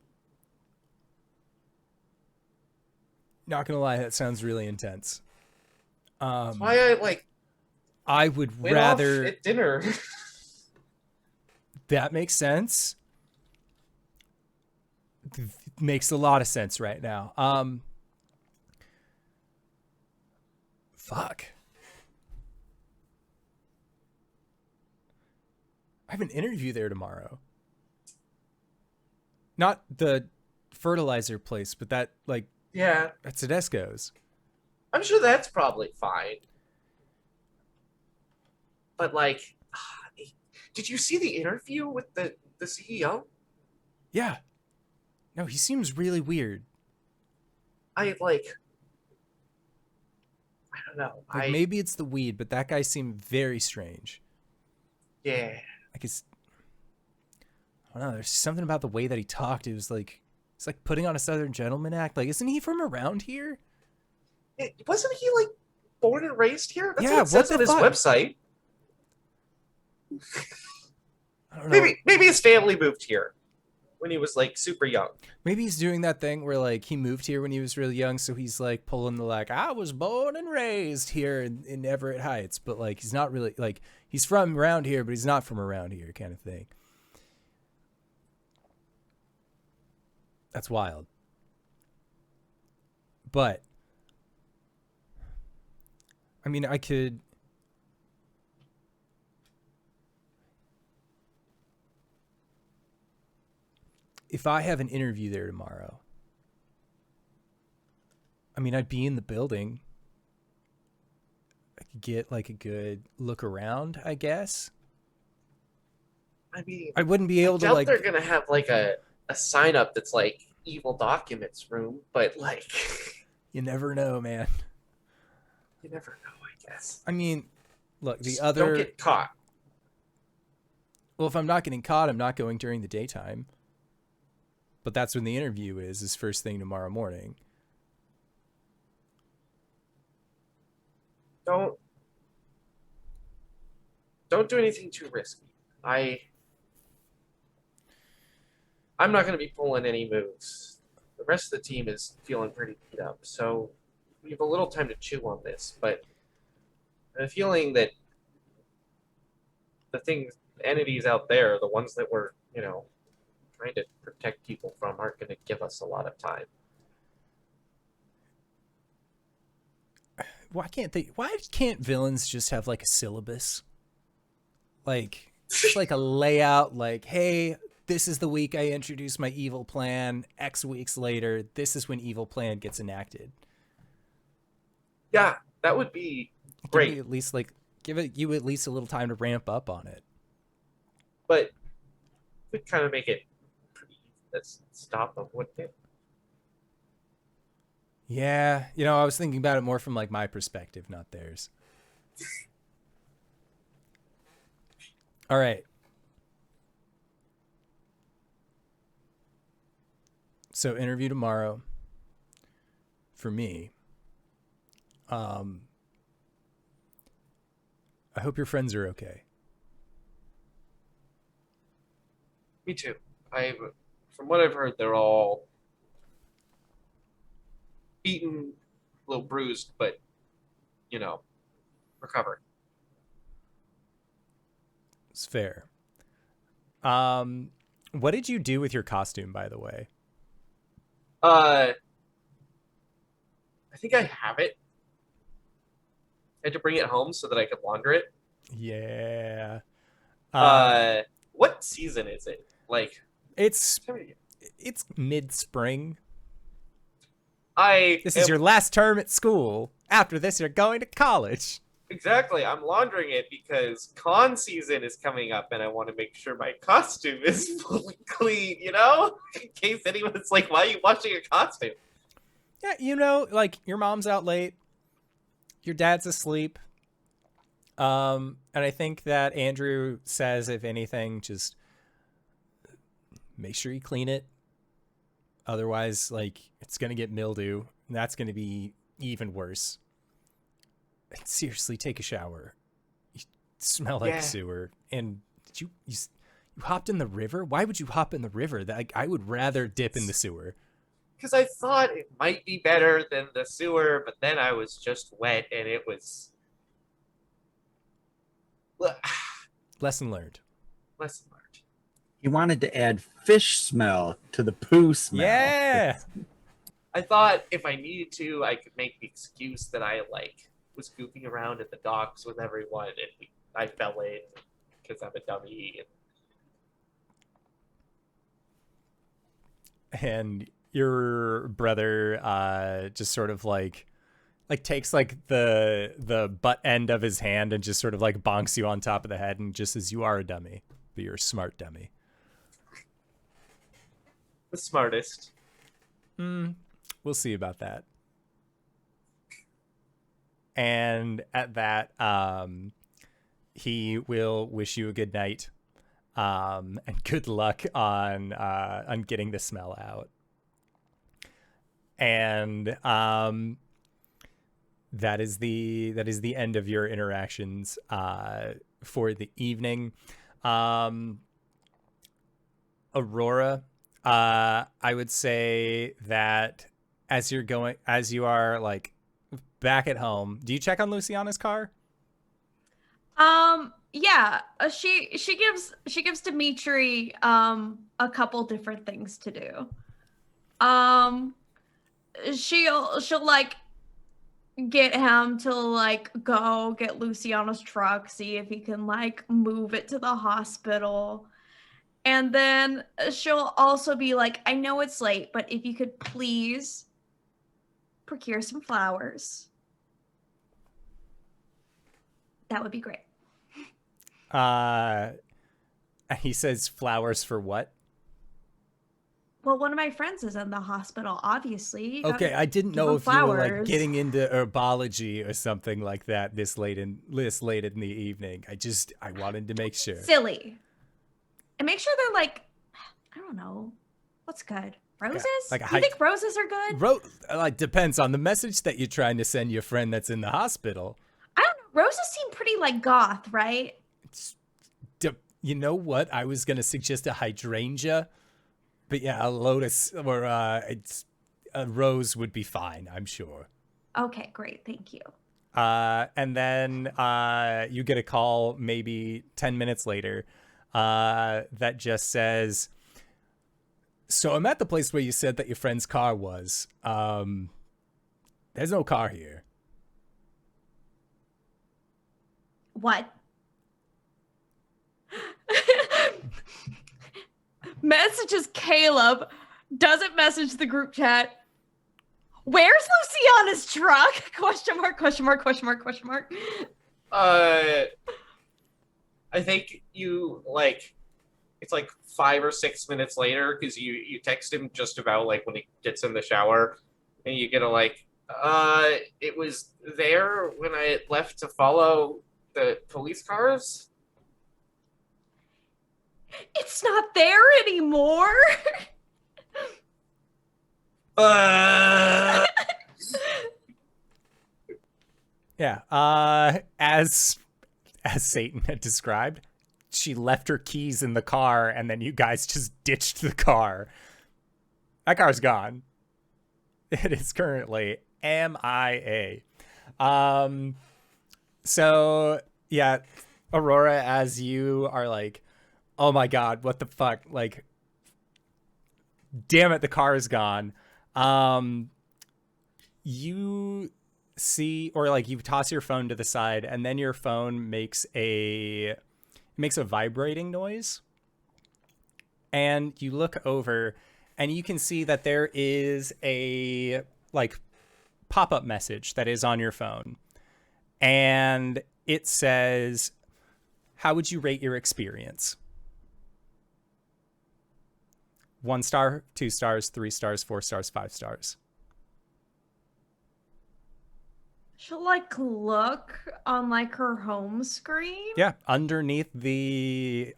Not gonna lie, that sounds really intense. That's why I like I would went rather off at dinner. That makes sense. Makes a lot of sense right now. Fuck. I have an interview there tomorrow. Not the fertilizer place, but that like Yeah, at Tedesco's. I'm sure that's probably fine. But like, did you see the interview with the CEO? Yeah. No, he seems really weird. I don't know. Like maybe it's the weed, but that guy seemed very strange. Yeah. Like I don't know, there's something about the way that he talked. It was like it's like putting on a Southern gentleman act. Like, isn't he from around here? Wasn't he like born and raised here? That's Yeah, what it says what on the his fuck? website. I don't know. Maybe his family moved here when he was like super young. Maybe he's doing that thing where like he moved here when he was really young, so he's like pulling the like I was born and raised here in Everett Heights, but like he's not really like he's from around here, but he's not from around here kind of thing. That's wild. But I mean, I could if I have an interview there tomorrow, I mean, I'd be in the building. I could get like a good look around, I guess. I mean, I wouldn't be able to doubt like. they're gonna have like a sign up that's like evil documents room, but like You never know, man. you never know, I guess. I mean, look, the Just other. don't get caught. Well, if I'm not getting caught, I'm not going during the daytime. But that's when the interview is first thing tomorrow morning. Don't do anything too risky. I'm not going to be pulling any moves. The rest of the team is feeling pretty beat up, so we have a little time to chew on this. But I have a feeling that the entities out there, the ones that we're, trying to protect people from, aren't going to give us a lot of time. Why can't villains just have like a syllabus? Like, just like a layout, like, hey, this is the week I introduce my evil plan. X weeks later, this is when evil plan gets enacted. Yeah, that would be great. Give you at least a little time to ramp up on it. But we'd kind of make it pretty easy to stop them, wouldn't it? Yeah, I was thinking about it more from like my perspective, not theirs. All right. So interview tomorrow for me. I hope your friends are okay. Me too. From what I've heard, they're all beaten, a little bruised, but recovered. It's fair. What did you do with your costume, by the way? I think I have it. I had to bring it home so that I could launder it. Yeah. What season is it? Like, it's mid-spring. This is your last term at school. After this, you're going to college. Exactly. I'm laundering it because con season is coming up, and I want to make sure my costume is fully clean, in case anyone's like, why are you washing your costume? Yeah, like, your mom's out late. Your dad's asleep. And I think that Andrew says, if anything, just make sure you clean it. Otherwise, like, it's going to get mildew. And that's going to be even worse. And seriously, take a shower. You smell like sewer. And did you hopped in the river? Why would you hop in the river? I would rather dip in the sewer. Because I thought it might be better than the sewer, but then I was just wet, and it was... Lesson learned. Lesson learned. He wanted to add fish smell to the poo smell. Yeah. I thought if I needed to, I could make the excuse that I was goofing around at the docks with everyone, and I fell in because I'm a dummy. And your brother just sort of like takes like the butt end of his hand and just sort of like bonks you on top of the head and just says, you are a dummy, but you're a smart dummy. The smartest. We'll see about that. And at that, he will wish you a good night, and good luck on getting the smell out. And that is the end of your interactions for the evening. Aurora, I would say that as you are like back at home, do you check on Luciana's car? Yeah, she gives Dimitri a couple different things to do. She'll like get him to like go get Luciana's truck, see if he can like move it to the hospital. And then she'll also be like, I know it's late, but if you could please procure some flowers, that would be great. He says flowers for what? Well, one of my friends is in the hospital, obviously. Okay, I didn't know if you were like getting into herbology or something like that this late in the evening. I wanted to make sure. Silly. And make sure they're like, I don't know, what's good? Roses? like a Do you think roses are good? Like, depends on the message that you're trying to send your friend that's in the hospital. I don't know. Roses seem pretty like goth, right? You know what? I was going to suggest a hydrangea, but yeah, a lotus or it's a rose would be fine, I'm sure. Okay, great. Thank you. And then you get a call maybe 10 minutes later that just says, so I'm at the place where you said that your friend's car was. There's no car here. What? Messages Caleb, doesn't message the group chat. Where's Luciana's truck? Question mark, question mark, question mark, question mark. I think you like it's like 5 or 6 minutes later because you text him just about like when he gets in the shower, and you get a like, it was there when I left to follow the police cars. It's not there anymore. Yeah. As Satan had described, she left her keys in the car, and then you guys just ditched the car. That car's gone. It is currently MIA. So yeah, Aurora, as you are like, oh my god, what the fuck? Like, damn it, the car is gone. You see, or like you toss your phone to the side, and then your phone makes a vibrating noise. And you look over, and you can see that there is a like pop-up message that is on your phone. And it says, how would you rate your experience? 1 star, 2 stars, 3 stars, 4 stars, 5 stars. She'll like look on like her home screen. Yeah, underneath the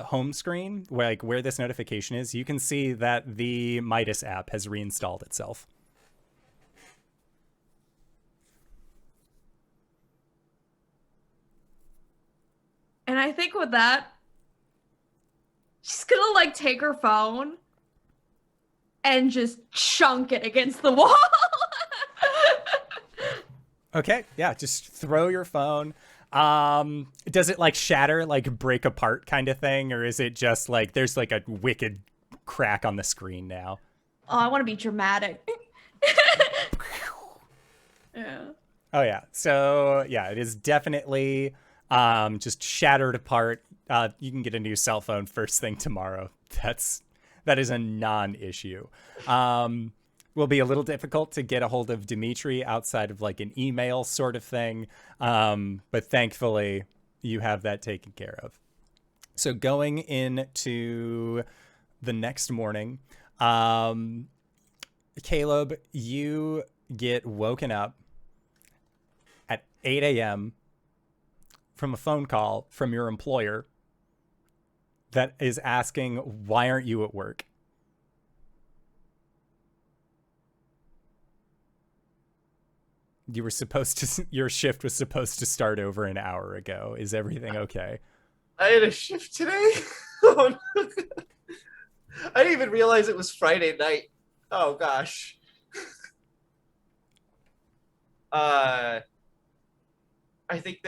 home screen, where this notification is, you can see that the Midas app has reinstalled itself. And I think with that, she's gonna like take her phone and just chunk it against the wall. Okay, yeah, just throw your phone. Does it like shatter, like break apart kind of thing, or is it just like there's like a wicked crack on the screen now? Oh, I want to be dramatic. Yeah. Oh yeah. So yeah, it is definitely just shattered apart. You can get a new cell phone first thing tomorrow. That is a non-issue. Will be a little difficult to get a hold of Dimitri outside of like an email sort of thing. But thankfully you have that taken care of. So going into the next morning, Caleb, you get woken up at 8 a.m. from a phone call from your employer that is asking, why aren't you at work? Your shift was supposed to start over an hour ago. Is everything okay? I had a shift today. Oh, no. I didn't even realize it was Friday night. Oh gosh. I think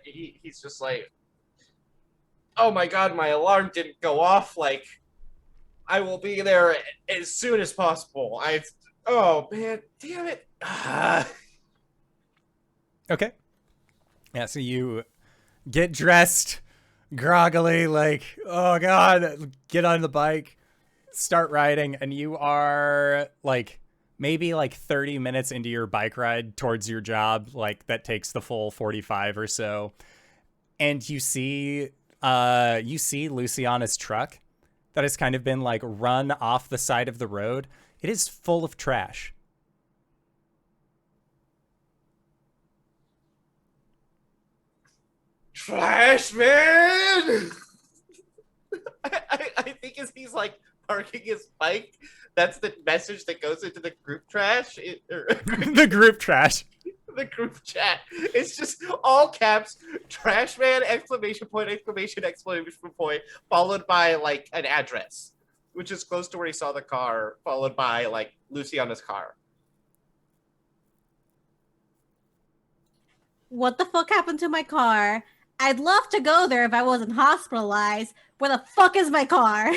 he's just like, oh my god, my alarm didn't go off. Like, I will be there as soon as possible. Oh man, damn it. Okay. Yeah, so you get dressed groggily, like, oh god, get on the bike, start riding, and you are like maybe like 30 minutes into your bike ride towards your job, like that takes the full 45 or so. And you see Luciana's truck that has kind of been like run off the side of the road. It is full of trash. Trash man. I think as he's like parking his bike, that's the message that goes into the group trash. The group trash. The group chat. It's just all caps, trash man, exclamation point, exclamation point, followed by like an address, which is close to where he saw the car, followed by like Luciana's car. What the fuck happened to my car? I'd love to go there if I wasn't hospitalized. Where the fuck is my car?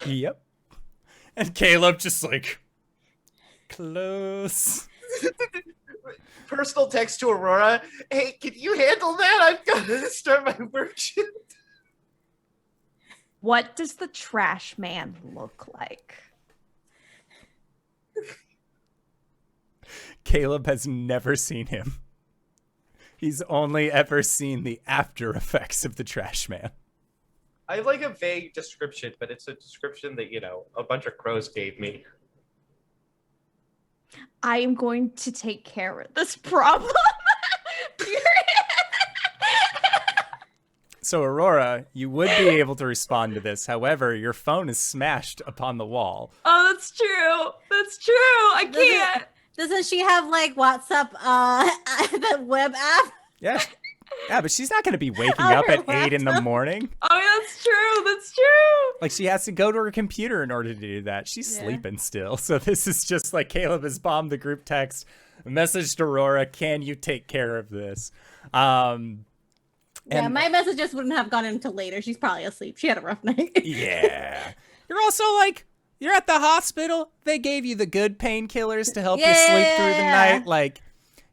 Yep. And Caleb just like close. Personal text to Aurora. Hey, can you handle that? I've got to start my work shift. What does the trash man look like? Caleb has never seen him. He's only ever seen the after effects of the trash man. I have like a vague description, but it's a description that, you know, a bunch of crows gave me. I am going to take care of this problem. Period. So, Aurora, you would be able to respond to this. However, your phone is smashed upon the wall. Oh, that's true. That's true. I can't. Doesn't she have like WhatsApp, the web app? Yeah. Yeah, but she's not going to be waking On up her at 8 in the laptop. morning. Oh, that's true. That's true. Like, she has to go to her computer in order to do that. She's Yeah. sleeping still. So this is just like Caleb has bombed the group text. Messaged Aurora, can you take care of this? Yeah, And- my messages wouldn't have gone until later. She's probably asleep. She had a rough night. Yeah. You're also like, you're at the hospital. They gave you the good painkillers to help you sleep through the Yeah. night. Like,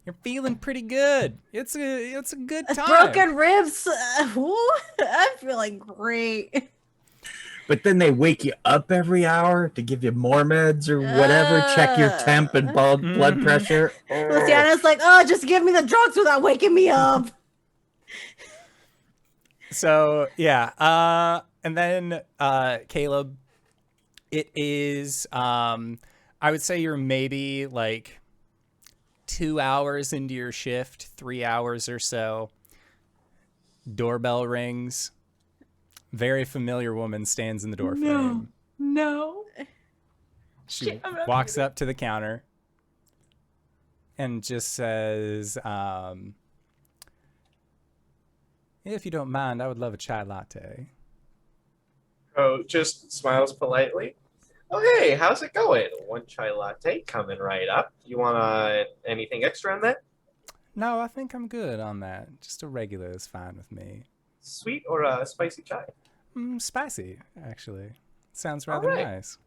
you're feeling pretty good. It's a good time. Broken ribs. Woo, I'm feeling great. But then they wake you up every hour to give you more meds or whatever, check your temp and blood pressure. Luciana's like, oh, just give me the drugs without waking me up. So yeah, and then Caleb, it is I would say you're maybe like 2 hours into your shift, 3 hours or so. Doorbell rings. Very familiar woman stands in the door frame. No. She Shit, I'm not walks up to the counter and just says, if you don't mind, I would love a chai latte. Oh, just smiles politely. Oh, hey, how's it going? One chai latte coming right up. You want anything extra on that? No, I think I'm good on that. Just a regular is fine with me. Sweet or a spicy chai? Spicy, actually. Sounds rather Alright. nice.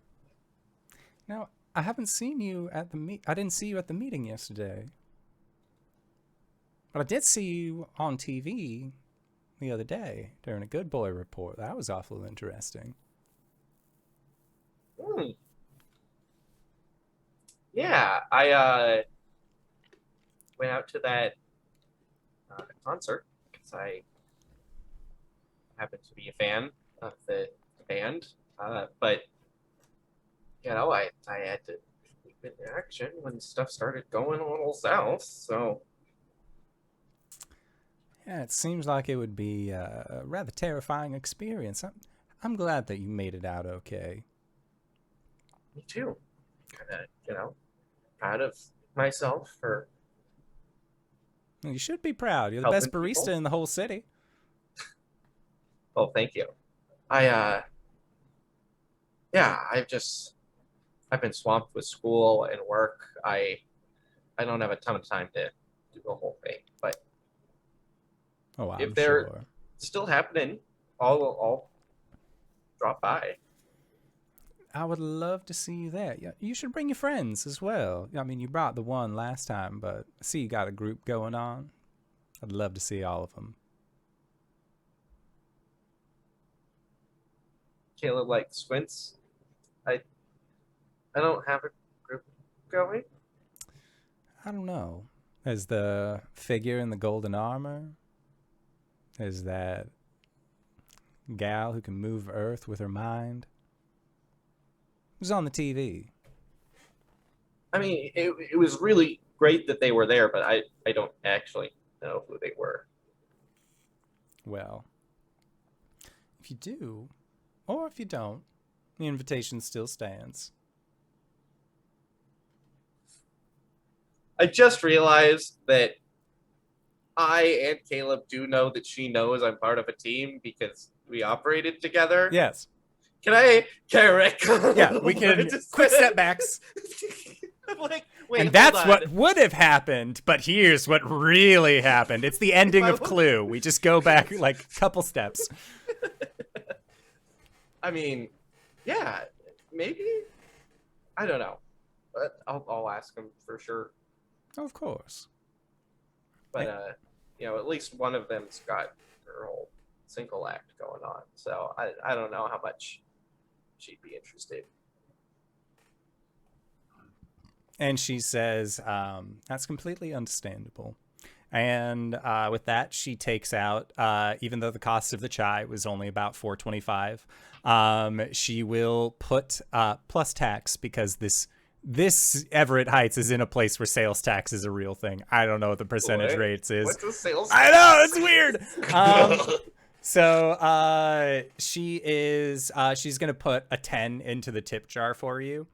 Now, I haven't seen you at the I didn't see you at the meeting yesterday. But I did see you on TV the other day during a Good Boy report. That was awful interesting. Yeah, I went out to that concert because I happen to be a fan of the band, but you know, I had to keep in action when stuff started going a little south. So Yeah, it seems like it would be a rather terrifying experience. I'm glad that you made it out okay. me too, kind of, you know, proud of myself for. Well, you should be proud. You're the best Helping barista people. in the whole city. Oh, thank you. Yeah, I've been swamped with school and work. I don't have a ton of time to do the whole thing, but Oh, I'm If they're- sure. it's still happening. I'll drop by. I would love to see you there. Yeah, you should bring your friends as well. I mean, you brought the one last time, but I see you got a group going on. I'd love to see all of them. Caleb like squints. I don't have a group going. I don't know. There's the figure in the golden armor. There's that gal who can move Earth with her mind. It was on the TV. I mean, it was really great that they were there, but I don't actually know who they were. Well, if you do, or if you don't, the invitation still stands. I just realized that I and Caleb do know that she knows I'm part of a team because we operated together. Yes. Can I Rick? Yeah, we can. Quick setbacks. Like, wait, And that's hold what on. would have happened, but here's what really happened. It's the ending of Clue. We just go back like a couple steps. I mean, yeah, maybe. I don't know, but I'll ask him for sure. Of course. But at least one of them's got her whole single act going on. So I don't know how much she'd be interested. And she says, that's completely understandable. And with that, she takes out, even though the cost of the chai was only about $4.25, she will put plus tax, because this Everett Heights is in a place where sales tax is a real thing. I don't know what the percentage What? rates is. What's the sales? I know, it's weird. So she's going to put a 10 into the tip jar for you.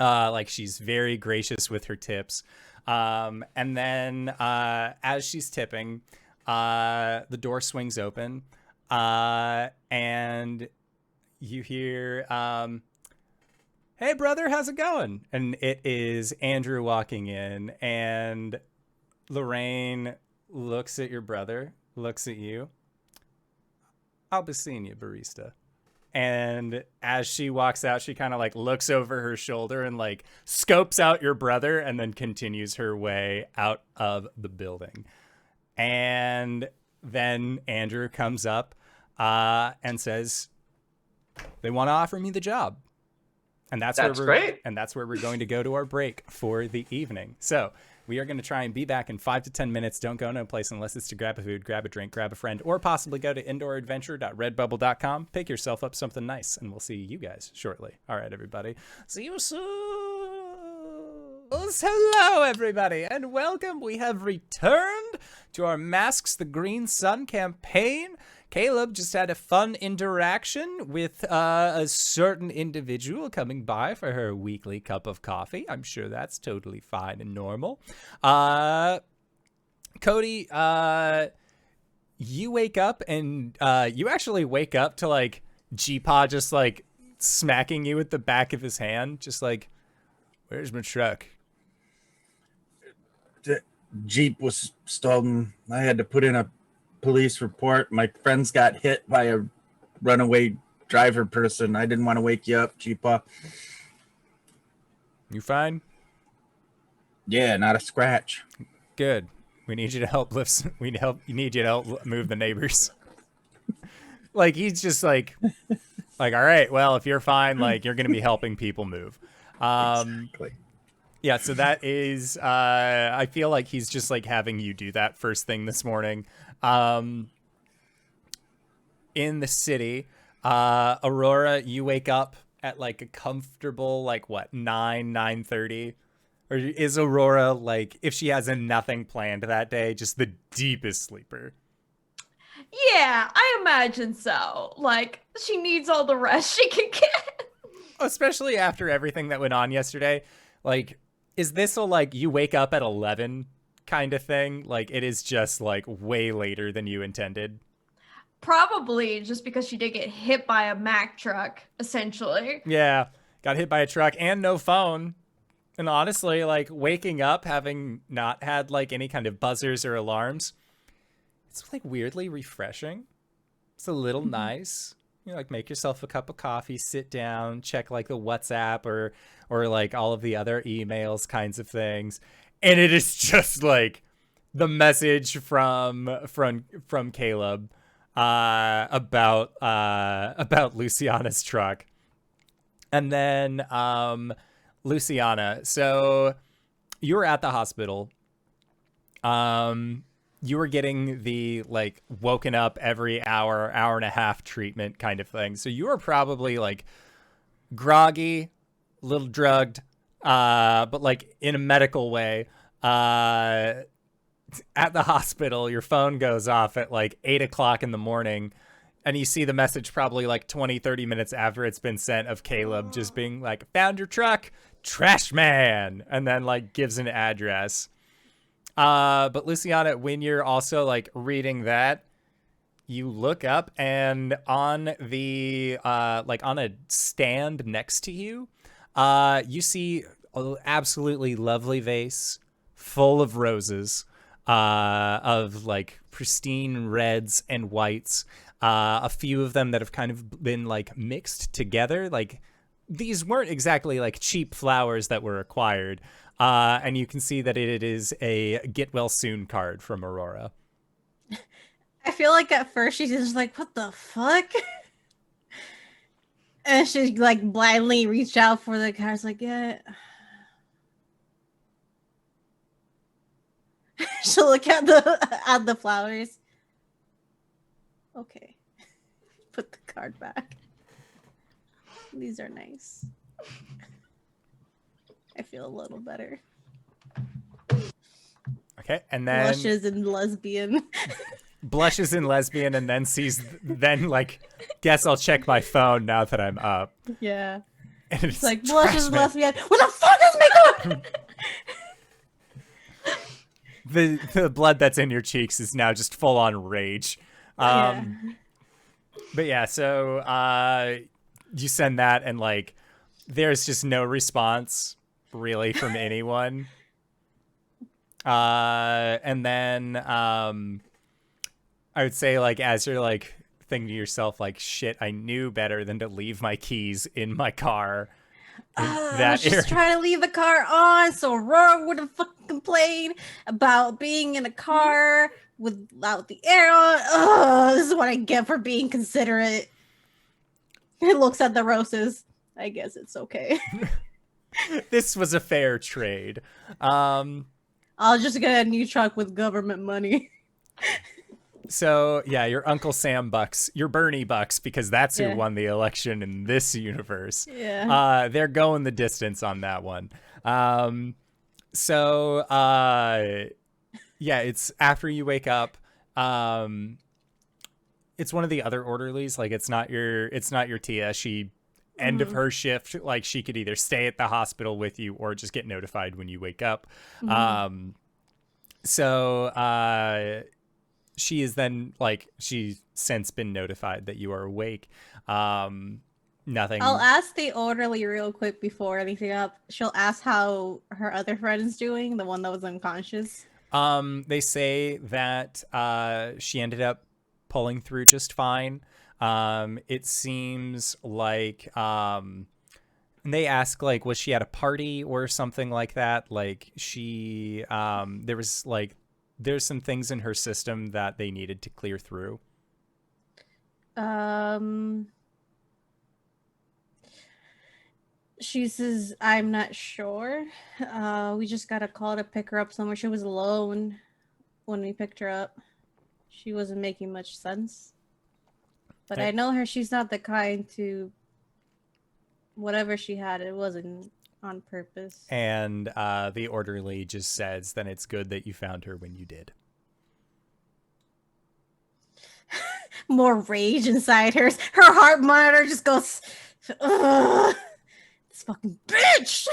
Like, she's very gracious with her tips. And then as she's tipping, the door swings open, and you hear, hey, brother, how's it going? And it is Andrew walking in, and Lorraine looks at your brother, looks at you. I'll be seeing you, barista. And as she walks out, she kind of like looks over her shoulder and like scopes out your brother, and then continues her way out of the building. And then Andrew comes up and says, they want to offer me the job. And that's great. And that's where we're going to go to our break for the evening. So we are going to try and be back in 5 to 10 minutes. Don't go no place unless it's to grab a food, grab a drink, grab a friend, or possibly go to indooradventure.redbubble.com. Pick yourself up something nice, and we'll see you guys shortly. All right, everybody. See you soon. Hello, everybody, and welcome. We have returned to our Masks the Green Sun campaign. Caleb just had a fun interaction with a certain individual coming by for her weekly cup of coffee. I'm sure that's totally fine and normal. Cody, you wake up, and you actually wake up to like G-Paw just like smacking you with the back of his hand, just like, where's my truck? The Jeep was stolen. I had to put in a police report. My friends got hit by a runaway driver person. I didn't want to wake you up, Jeepa. You fine? Yeah, not a scratch. Good. We need you to help lift. We need you to help move the neighbors. Like, he's just like, all right. Well, if you're fine, like, you're gonna be helping people move. Exactly. Yeah. So that is. I feel like he's just like having you do that first thing this morning. In the city, Aurora, you wake up at like a comfortable, like what, 9:30? Or is Aurora, like, if she has nothing planned that day, just the deepest sleeper? Yeah, I imagine so. Like, she needs all the rest she can get. Especially after everything that went on yesterday. Like, is this a, like, you wake up at 11 kind of thing? Like, it is just, like, way later than you intended? Probably just because she did get hit by a Mack truck, essentially. Yeah, got hit by a truck and no phone. And honestly, like, waking up having not had, like, any kind of buzzers or alarms, it's, like, weirdly refreshing. It's a little nice. You know, like, make yourself a cup of coffee, sit down, check, like, the WhatsApp or like, all of the other emails kinds of things. And it is just, like, the message from Caleb about Luciana's truck. And then Luciana, so you were at the hospital. You were getting the, like, woken up every hour and a half treatment kind of thing. So you were probably, like, groggy, a little drugged, but, like, in a medical way. at the hospital, your phone goes off at like 8 o'clock in the morning, and you see the message probably like 20, 30 minutes after it's been sent of Caleb just being like, found your truck, trash man, and then like gives an address. But Luciana, when you're also like reading that, you look up, and on the like on a stand next to you, you see an absolutely lovely vase full of roses, of like pristine reds and whites. A few of them that have kind of been like mixed together. Like these weren't exactly like cheap flowers that were acquired. And you can see that it is a get well soon card from Aurora. I feel like at first she's just like, what the fuck? And she like blindly reached out for the cards, like, yeah. She'll look at the flowers. Okay. Put the card back. These are nice. I feel a little better. Okay, and then Blushes and lesbian. blushes in lesbian, and then like, guess I'll check my phone now that I'm up. Yeah. And It's like blushes and trash man. lesbian. What the fuck is makeup? The blood that's in your cheeks is now just full on rage. Yeah. But yeah, so you send that, and like there's just no response really from anyone. And then I would say, like, as you're like thinking to yourself, like, shit, I knew better than to leave my keys in my car. I was just trying to leave the car on so Aurora wouldn't fucking complain about being in a car without the air on. Ugh, this is what I get for being considerate. It looks at the roses. I guess it's okay. This was a fair trade. I'll just get a new truck with government money. So yeah, your Uncle Sam bucks, your Bernie bucks, because that's who Yeah. won the election in this universe. Yeah. They're going the distance on that one. Yeah, it's after you wake up. It's one of the other orderlies. Like it's not your Tia. She end of her shift, like she could either stay at the hospital with you or just get notified when you wake up. She is then like, she's since been notified that you are awake. Nothing. I'll ask the orderly real quick before anything up. She'll ask how her other friend's doing, the one that was unconscious. They say that she ended up pulling through just fine. It seems like and they ask, like, was she at a party or something like that? Like she there's some things in her system that they needed to clear through. She says, I'm not sure. We just got a call to pick her up somewhere. She was alone when we picked her up. She wasn't making much sense. But I know her, she's not the kind to... Whatever she had, it wasn't on purpose. And the orderly just says, then it's good that you found her when you did. More rage inside her. Her heart monitor just goes, ugh, this fucking bitch.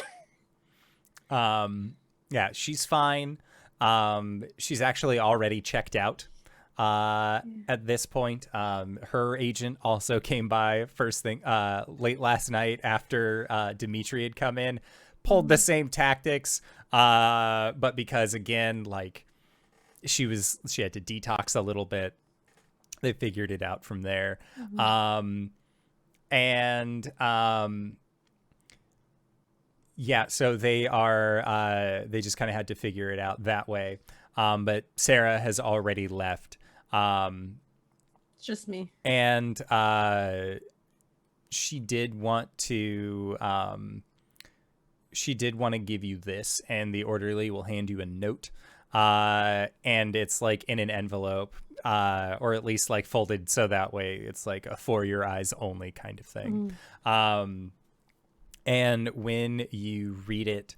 Yeah, she's fine. She's actually already checked out. At this point, her agent also came by first thing late last night after Dimitri had come in, pulled the same tactics, but because again, like she had to detox a little bit, they figured it out from there. Yeah, so they just kind of had to figure it out that way. But Sarah has already left. It's just me. And she did want to give you this, and the orderly will hand you a note. And it's like in an envelope, or at least like folded so that way it's like a for your eyes only kind of thing. And when you read it,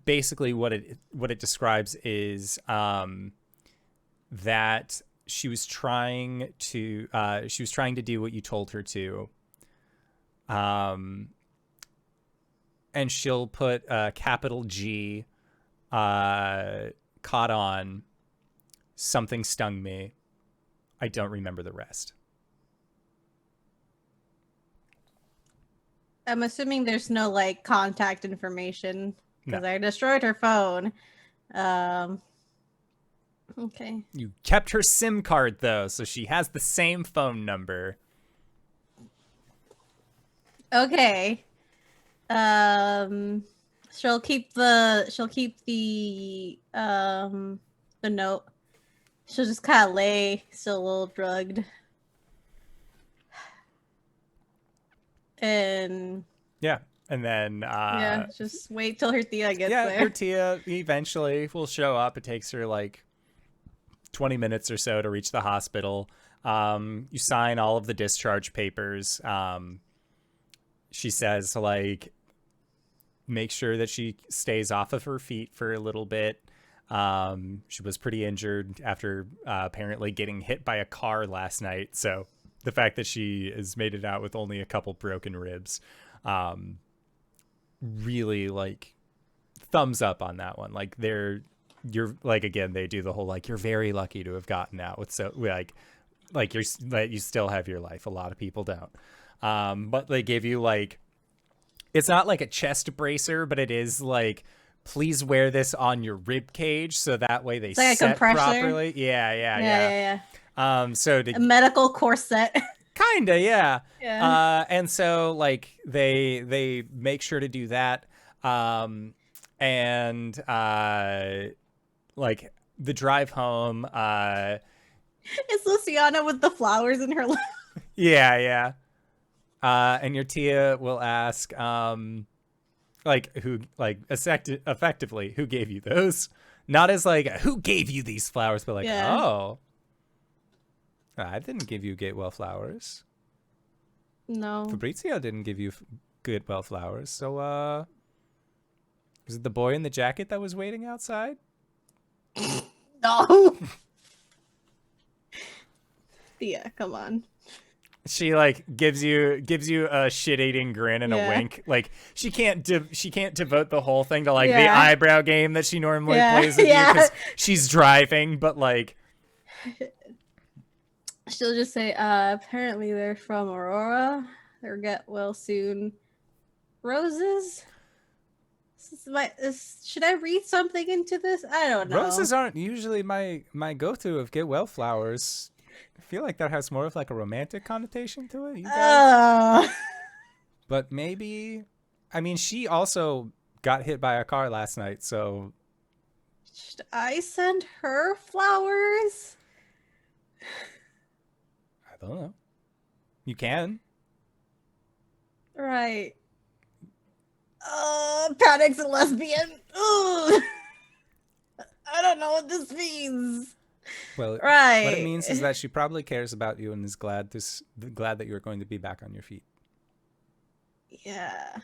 basically what it describes is that she was trying to do what you told her to, and she'll put a capital G, caught on, something stung me. I don't remember the rest. I'm assuming there's no like contact information because No. I destroyed her phone. Okay. You kept her SIM card though, so she has the same phone number. Okay. She'll keep the note. She'll just kind of lay still a little drugged. And Yeah. And then yeah, just wait till her Thea gets there. her Tia eventually will show up. It takes her like 20 minutes or so to reach the hospital. You sign all of the discharge papers. She says to like make sure that she stays off of her feet for a little bit. She was pretty injured after apparently getting hit by a car last night. So the fact that she has made it out with only a couple broken ribs, really like thumbs up on that one. Like you're like, again, they do the whole, like, you're very lucky to have gotten out with, so like you still have your life. A lot of people don't. But they give you like, it's not like a chest bracer, but it is like, please wear this on your rib cage so that way they like set compressor? properly. Yeah. So to A medical corset. kinda, yeah. Yeah. And so like they make sure to do that. And like the drive home, It's Luciana with the flowers in her lap. yeah. And your Tia will ask, like, who, like, effectively, who gave you those? Not as like, who gave you these flowers, but like, Yeah. oh, I didn't give you Gatewell flowers. No. Fabrizio didn't give you Gatewell flowers. So, was it the boy in the jacket that was waiting outside? No. Thea, come on. She like gives you a shit-eating grin and a Yeah. wink. Like she can't devote the whole thing to like the Yeah. eyebrow game that she normally Yeah. plays with you Yeah. because she's driving. But like, She'll just say, apparently they're from Aurora. They'll get well soon. Roses? Should I read something into this? I don't know. roses aren't usually my go-to of get well flowers. I feel like that has more of like a romantic connotation to it. You guys? But maybe, I mean, she also got hit by a car last night, so Should I send her flowers? I don't know. You can. Right. Panic's a lesbian. Ugh. I don't know what this means. Well, Right. what it means is that she probably cares about you and is glad that you're going to be back on your feet. Yeah.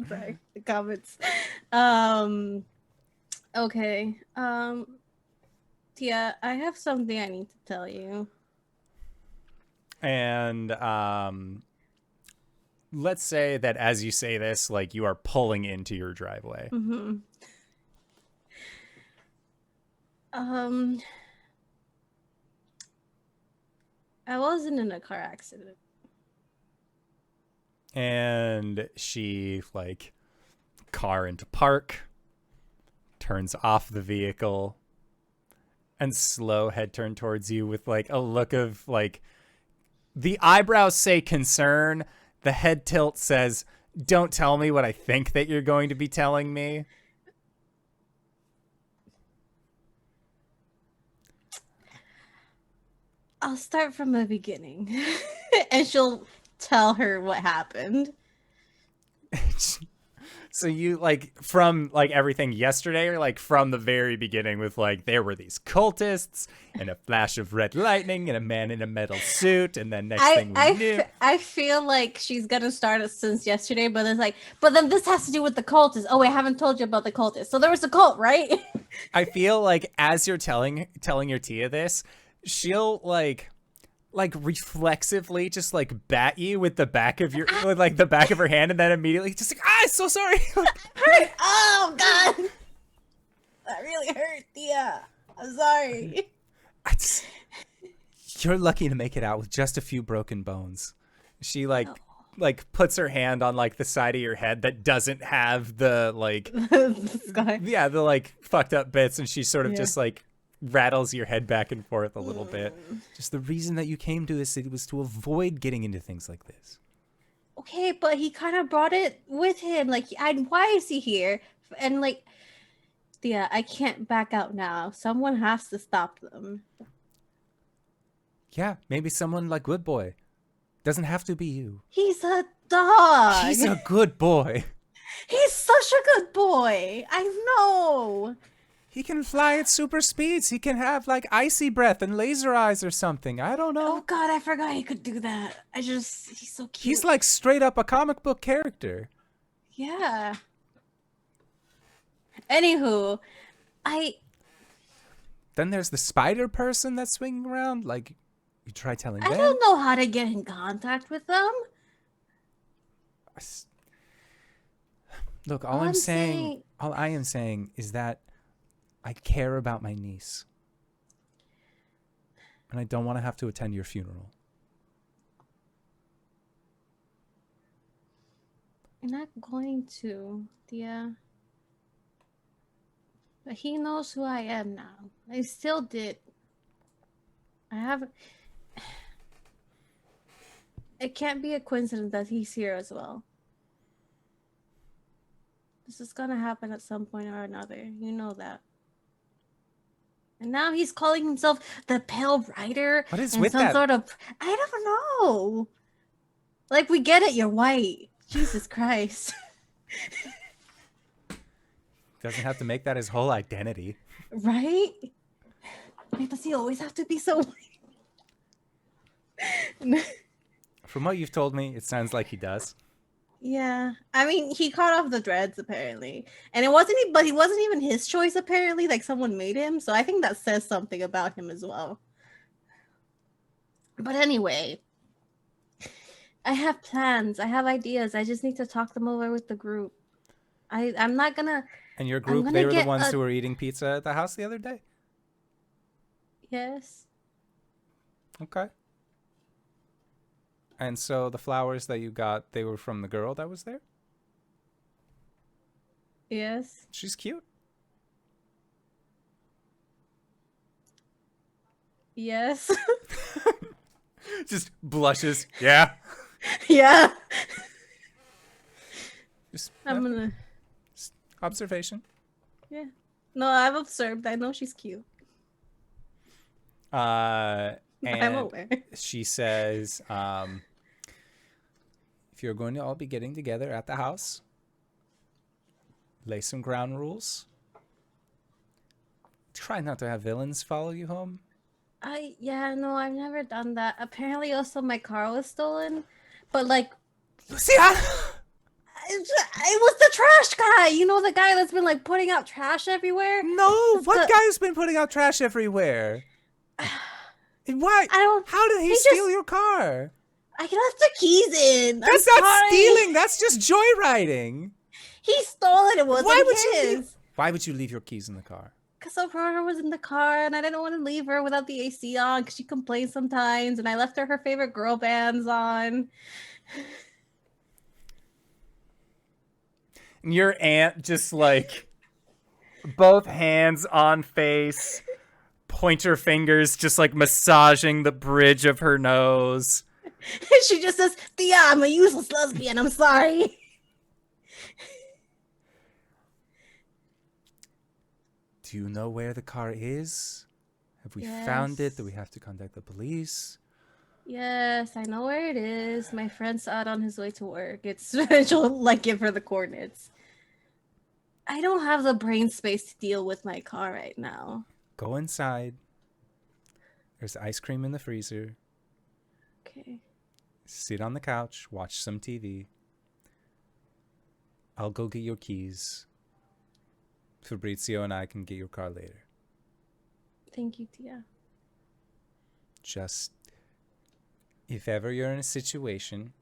Sorry, the comments. Okay. Tia, I have something I need to tell you. And let's say that as you say this, like you are pulling into your driveway. Mm-hmm. I wasn't in a car accident. And she like car into park, turns off the vehicle, and slow head turn towards you with like a look of like, the eyebrows say concern, the head tilt says, don't tell me what I think that you're going to be telling me. I'll start from the beginning. And she'll tell her what happened. So you like from like everything yesterday, or like from the very beginning with like there were these cultists and a flash of red lightning and a man in a metal suit, and then next thing we knew. I feel like she's gonna start it since yesterday, but it's like, but then this has to do with the cultists. Oh, wait, I haven't told you about the cultists. So there was a cult, right? I feel like as you're telling your Tia this, she'll like reflexively just like bat you with the back of your with like the back of her hand, and then immediately just like, so sorry. Hurt. Oh God, that really hurt, Tia. I'm sorry. You're lucky to make it out with just a few broken bones. She like puts her hand on like the side of your head that doesn't have the like the like fucked up bits, and she sort of just like rattles your head back and forth a little bit. Just the reason that you came to this city was to avoid getting into things like this. Okay, but he kind of brought it with him. Like, why is he here? And like, yeah, I can't back out now. Someone has to stop them. Yeah, maybe someone like Good Boy. Doesn't have to be you. He's a dog. He's a good boy. He's such a good boy. I know. He can fly at super speeds. He can have like icy breath and laser eyes or something. I don't know. Oh God, I forgot he could do that. He's so cute. He's like straight up a comic book character. Yeah. Anywho, Then there's the spider person that's swinging around. Like, you try telling them. I don't know how to get in contact with them. Look, all I am saying is that I care about my niece. And I don't want to have to attend your funeral. I'm not going to, yeah. But he knows who I am now. I still did. I haven't. It can't be a coincidence that he's here as well. This is gonna happen at some point or another. You know that. And now he's calling himself the Pale Rider. What is and with some that? sort of, I don't know. Like, we get it, you're white. Jesus Christ. Doesn't have to make that his whole identity. Right? Why does he always have to be so white? From what you've told me, it sounds like he does. Yeah, I mean, he cut off the dreads apparently, and it wasn't. But he wasn't even his choice apparently. Like, someone made him, so I think that says something about him as well. But anyway, I have plans. I have ideas. I just need to talk them over with the group. I'm not gonna. And your group, they were the ones who were eating pizza at the house the other day? Yes. Okay. And so the flowers that you got, they were from the girl that was there? Yes. She's cute. Yes. Just blushes. Yeah. Yeah. Just observation. Yeah. No, I've observed. I know she's cute. And I'm aware. she says, if you're going to all be getting together at the house, lay some ground rules. Try not to have villains follow you home. No, I've never done that. Apparently, also my car was stolen, but like, Lucia! it was the trash guy. You know, the guy that's been like putting out trash everywhere. No, what guy has been putting out trash everywhere? Why? How did he steal your car? I left the keys in. That's not stealing. That's just joyriding. He stole it. It wasn't his. Why would you leave your keys in the car? Because Aurora was in the car, and I didn't want to leave her without the AC on, because she complains sometimes, and I left her favorite girl bands on. And your aunt just like both hands on face, pointer fingers just like massaging the bridge of her nose. She just says, "Thea, I'm a useless lesbian. I'm sorry." Do you know where the car is? Have we found it? Do we have to contact the police? Yes, I know where it is. My friend saw it on his way to work. She'll like give her the coordinates. I don't have the brain space to deal with my car right now. Go inside. There's ice cream in the freezer. Okay. Sit on the couch, watch some TV. I'll go get your keys. Fabrizio and I can get your car later. Thank you, Tia. Just, if ever you're in a situation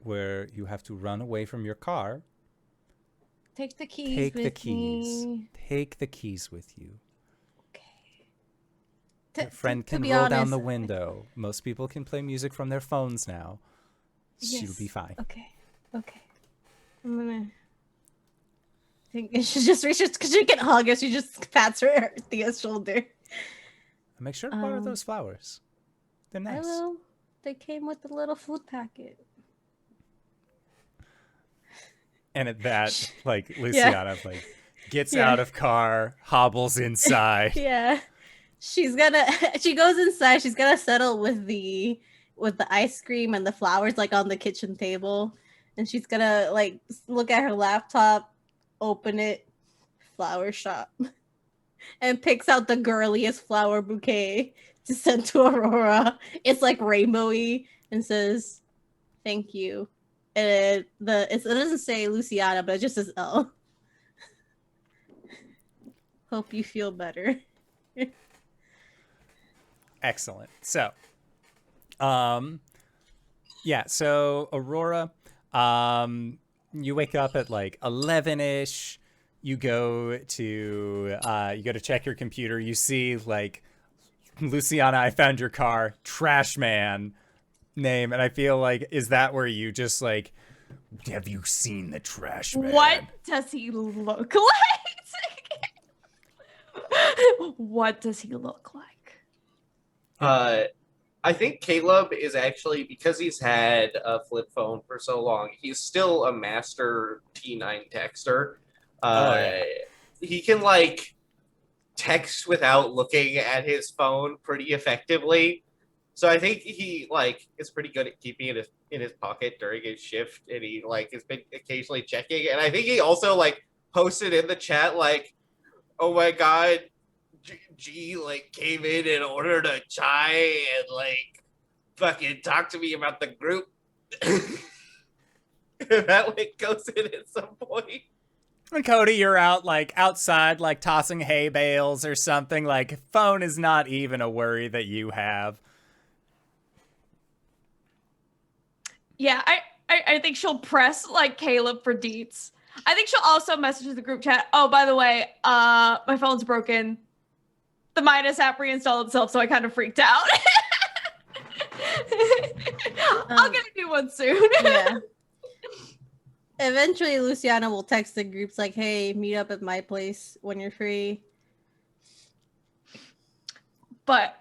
where you have to run away from your car, Take the keys take with the keys. me. Take the keys with you. Okay. Your friend To can be roll down honest, the window. Most people can play music from their phones now. She'll Yes. be fine. Okay. Okay. I'm gonna. I think she just reaches because she can hug her. She just pats her Tia's shoulder. Make sure to water those flowers. They're nice. I will. They came with a little food packet. And at that, like, Luciana gets Yeah. out of car, hobbles inside. Yeah. She goes inside. She's gonna settle with the ice cream and the flowers like on the kitchen table. And she's gonna like look at her laptop, open it, flower shop, and picks out the girliest flower bouquet to send to Aurora. It's like rainbowy and says, "Thank you." And it doesn't say Luciana, but it just says L. Hope you feel better. Excellent. So, yeah, so Aurora, you wake up at like 11ish. You go to check your computer. You see like, Luciana, I found your car, Trash Man name. And I feel like, is that where you just like, have you seen the Trash Man? What does he look like? What does he look like? I think Caleb is actually, because he's had a flip phone for so long, he's still a master T9 texter. Yeah. He can like text without looking at his phone pretty effectively. So I think he like is pretty good at keeping it in his pocket during his shift, and he like has been occasionally checking. And I think he also like posted in the chat like, "Oh my god, G like came in and ordered a chai and like fucking talked to me about the group." That like goes in at some point. And Cody, you're out like outside, like tossing hay bales or something. Like, phone is not even a worry that you have. Yeah, I think she'll press like Caleb for deets. I think she'll also message the group chat. Oh, by the way, my phone's broken. The Midas app reinstalled itself, so I kind of freaked out. I'll get a new one soon. Yeah. Eventually, Luciana will text the groups like, "Hey, meet up at my place when you're free." But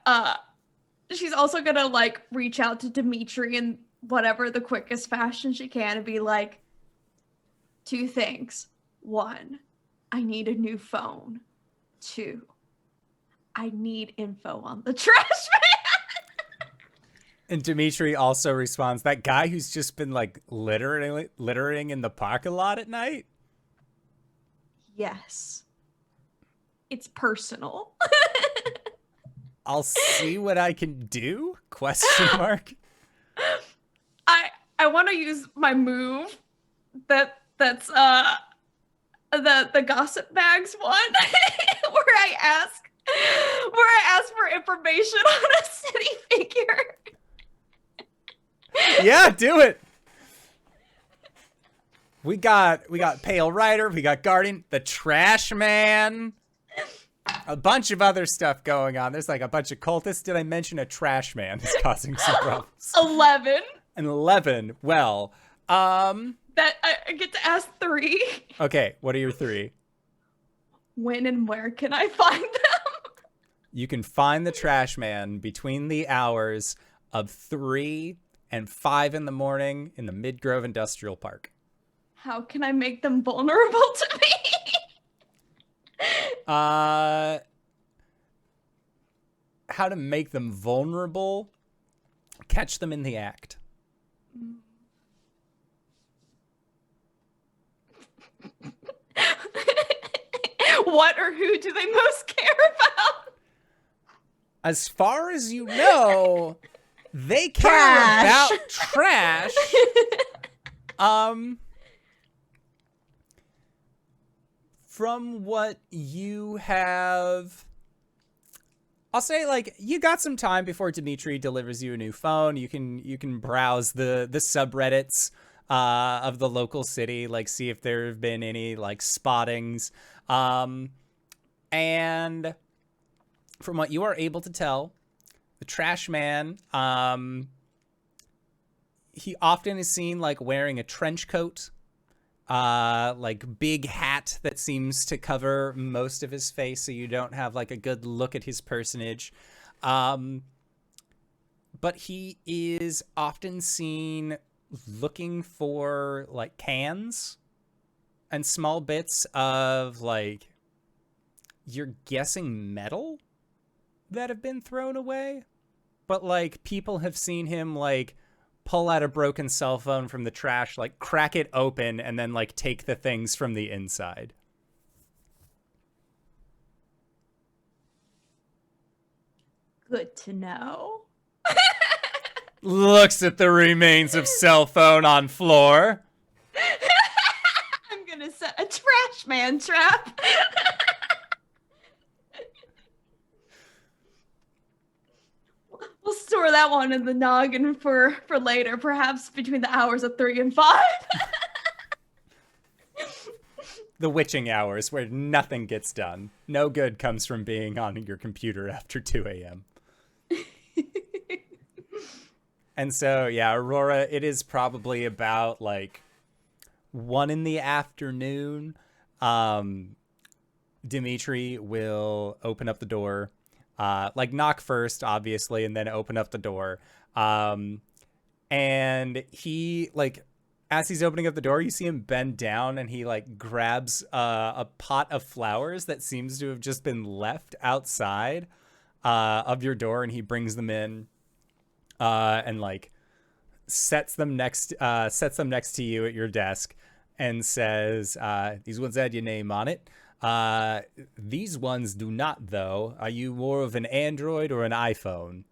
she's also gonna like reach out to Dimitri in whatever the quickest fashion she can and be like, 2 things. 1, I need a new phone. 2, I need info on the trash man. And Dimitri also responds, that guy who's just been like littering in the parking lot at night? Yes. It's personal. I'll see what I can do? Question mark. I want to use my move that's the gossip bags one where I ask for information on a city figure. Yeah, do it. We got Pale Rider, we got Guardian, the Trash Man, a bunch of other stuff going on. There's like a bunch of cultists. Did I mention a Trash Man is causing some problems? 11. An 11. Well, That I get to ask 3. okay, what are your 3? When and where can I find them? You can find the Trash Man between the hours of 3 and 5 in the morning in the Midgrove Industrial Park. How can I make them vulnerable to me? How to make them vulnerable? Catch them in the act. what or who do they most care about? As far as you know, they care Trash. about trash. From what you have, I'll say, like, you got some time before Dimitri delivers you a new phone. You can browse the subreddits of the local city, like see if there have been any like spottings. And from what you are able to tell, the trash man, he often is seen like wearing a trench coat, like big hat that seems to cover most of his face, so you don't have like a good look at his personage. But he is often seen looking for like cans and small bits of like, you're guessing metal that have been thrown away. But like people have seen him like pull out a broken cell phone from the trash, like crack it open, and then like take the things from the inside. Good to know. Looks at the remains of cell phone on floor. I'm gonna set a trash man trap. We'll store that one in the noggin for later, perhaps between the hours of 3 and 5. The witching hours where nothing gets done. No good comes from being on your computer after 2 a.m. And so, yeah, Aurora, it is probably about like 1 in the afternoon. Dimitri will open up the door, like knock first, obviously, and then open up the door. And he, like, as he's opening up the door, you see him bend down and he like grabs a pot of flowers that seems to have just been left outside of your door, and he brings them in and like sets them next to you at your desk and says, these ones had your name on it. These ones do not, though. Are you more of an Android or an iPhone?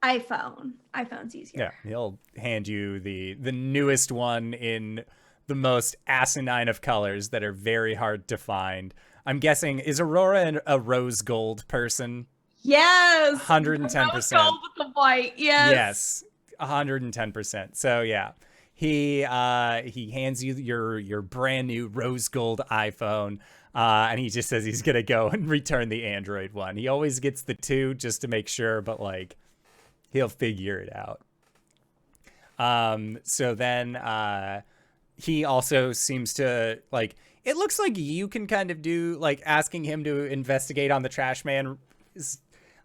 iPhone. iPhone's easier. Yeah, he'll hand you the newest one in the most asinine of colors that are very hard to find. I'm guessing, is Aurora a rose gold person? Yes. 110%. Rose gold with the white. Yes. Yes, 110%. So yeah, he hands you your brand new rose gold iPhone, and he just says he's gonna go and return the Android one. He always gets the 2 just to make sure, but like he'll figure it out. So then he also seems to like. It looks like you can kind of do like asking him to investigate on the trash man is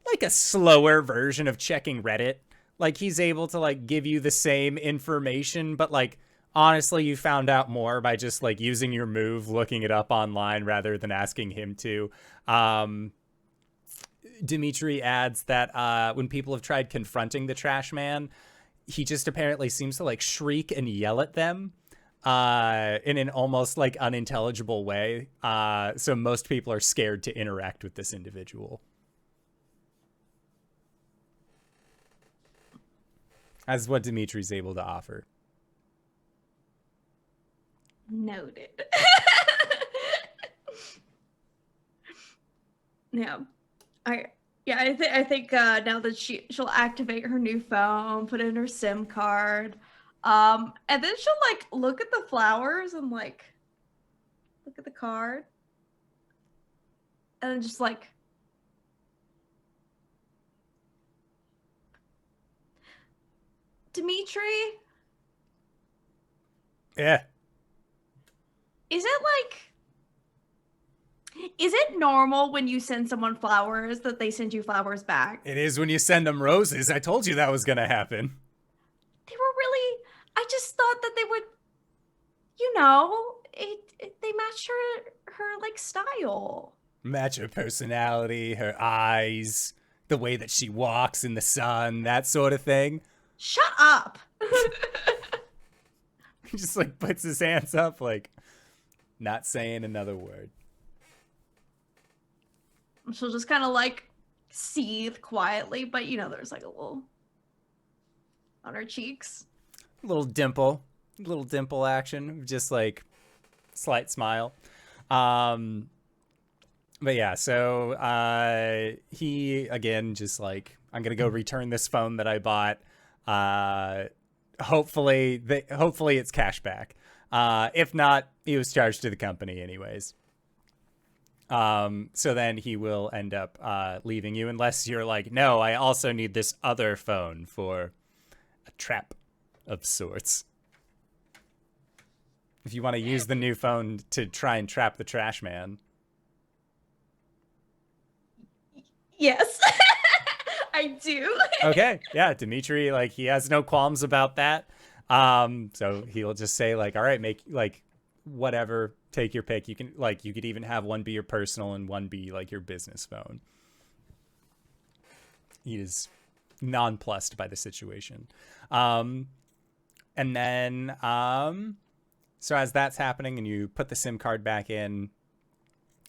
like a slower version of checking Reddit. Like he's able to like give you the same information, but like honestly you found out more by just like using your move, looking it up online rather than asking him to. Dimitri adds that when people have tried confronting the trash man, he just apparently seems to like shriek and yell at them in an almost like unintelligible way. So most people are scared to interact with this individual. That's what Dimitri's able to offer. Noted. Yeah. I think now that she'll activate her new phone, put in her SIM card, and then she'll like look at the flowers and like look at the card, and then just like Dimitri, Yeah. is it normal when you send someone flowers that they send you flowers back? It is when you send them roses. I told you that was going to happen. They were really, I just thought that they would, you know, they matched her like style. Match her personality, her eyes, the way that she walks in the sun, that sort of thing. Shut up. He just like puts his hands up, like not saying another word. She'll just kind of like seethe quietly, but you know, there's like a little on her cheeks. Little dimple action, just like slight smile. But yeah, so he again just like, I'm gonna go return this phone that I bought. Hopefully it's cash back. If not, he was charged to the company anyways. So then he will end up leaving you, unless you're like, no, I also need this other phone for a trap of sorts. If you want to use the new phone to try and trap the trash man. Yes, I do. Okay, yeah, Dimitri, like, he has no qualms about that. So he'll just say like, all right, make like whatever, take your pick. You can like, you could even have one be your personal and one be like your business phone. He is nonplussed by the situation. And then so as that's happening and you put the SIM card back in,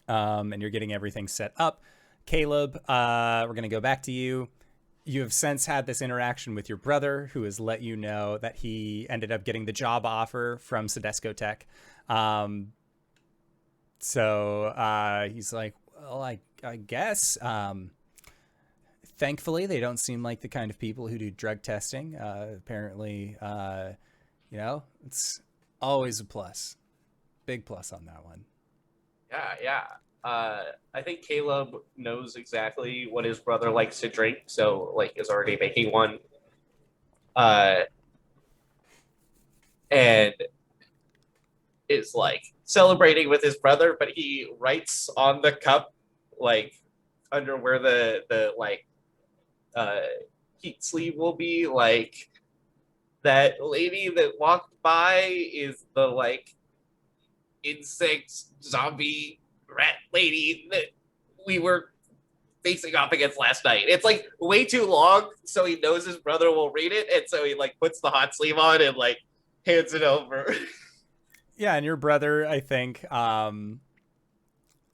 and you're getting everything set up, Caleb, we're going to go back to you. You have since had this interaction with your brother, who has let you know that he ended up getting the job offer from Sedesco Tech. So he's like, well, I guess. Thankfully, they don't seem like the kind of people who do drug testing. Apparently, you know, it's always a plus. Big plus on that one. Yeah. I think Caleb knows exactly what his brother likes to drink, so like is already making one. And is like celebrating with his brother, but he writes on the cup, like under where the like heat sleeve will be, like, that lady that walked by is the like insect zombie rat lady that we were facing off against last night. It's like way too long, so he knows his brother will read it, and so he like puts the hot sleeve on and like hands it over. Yeah, and your brother, I think,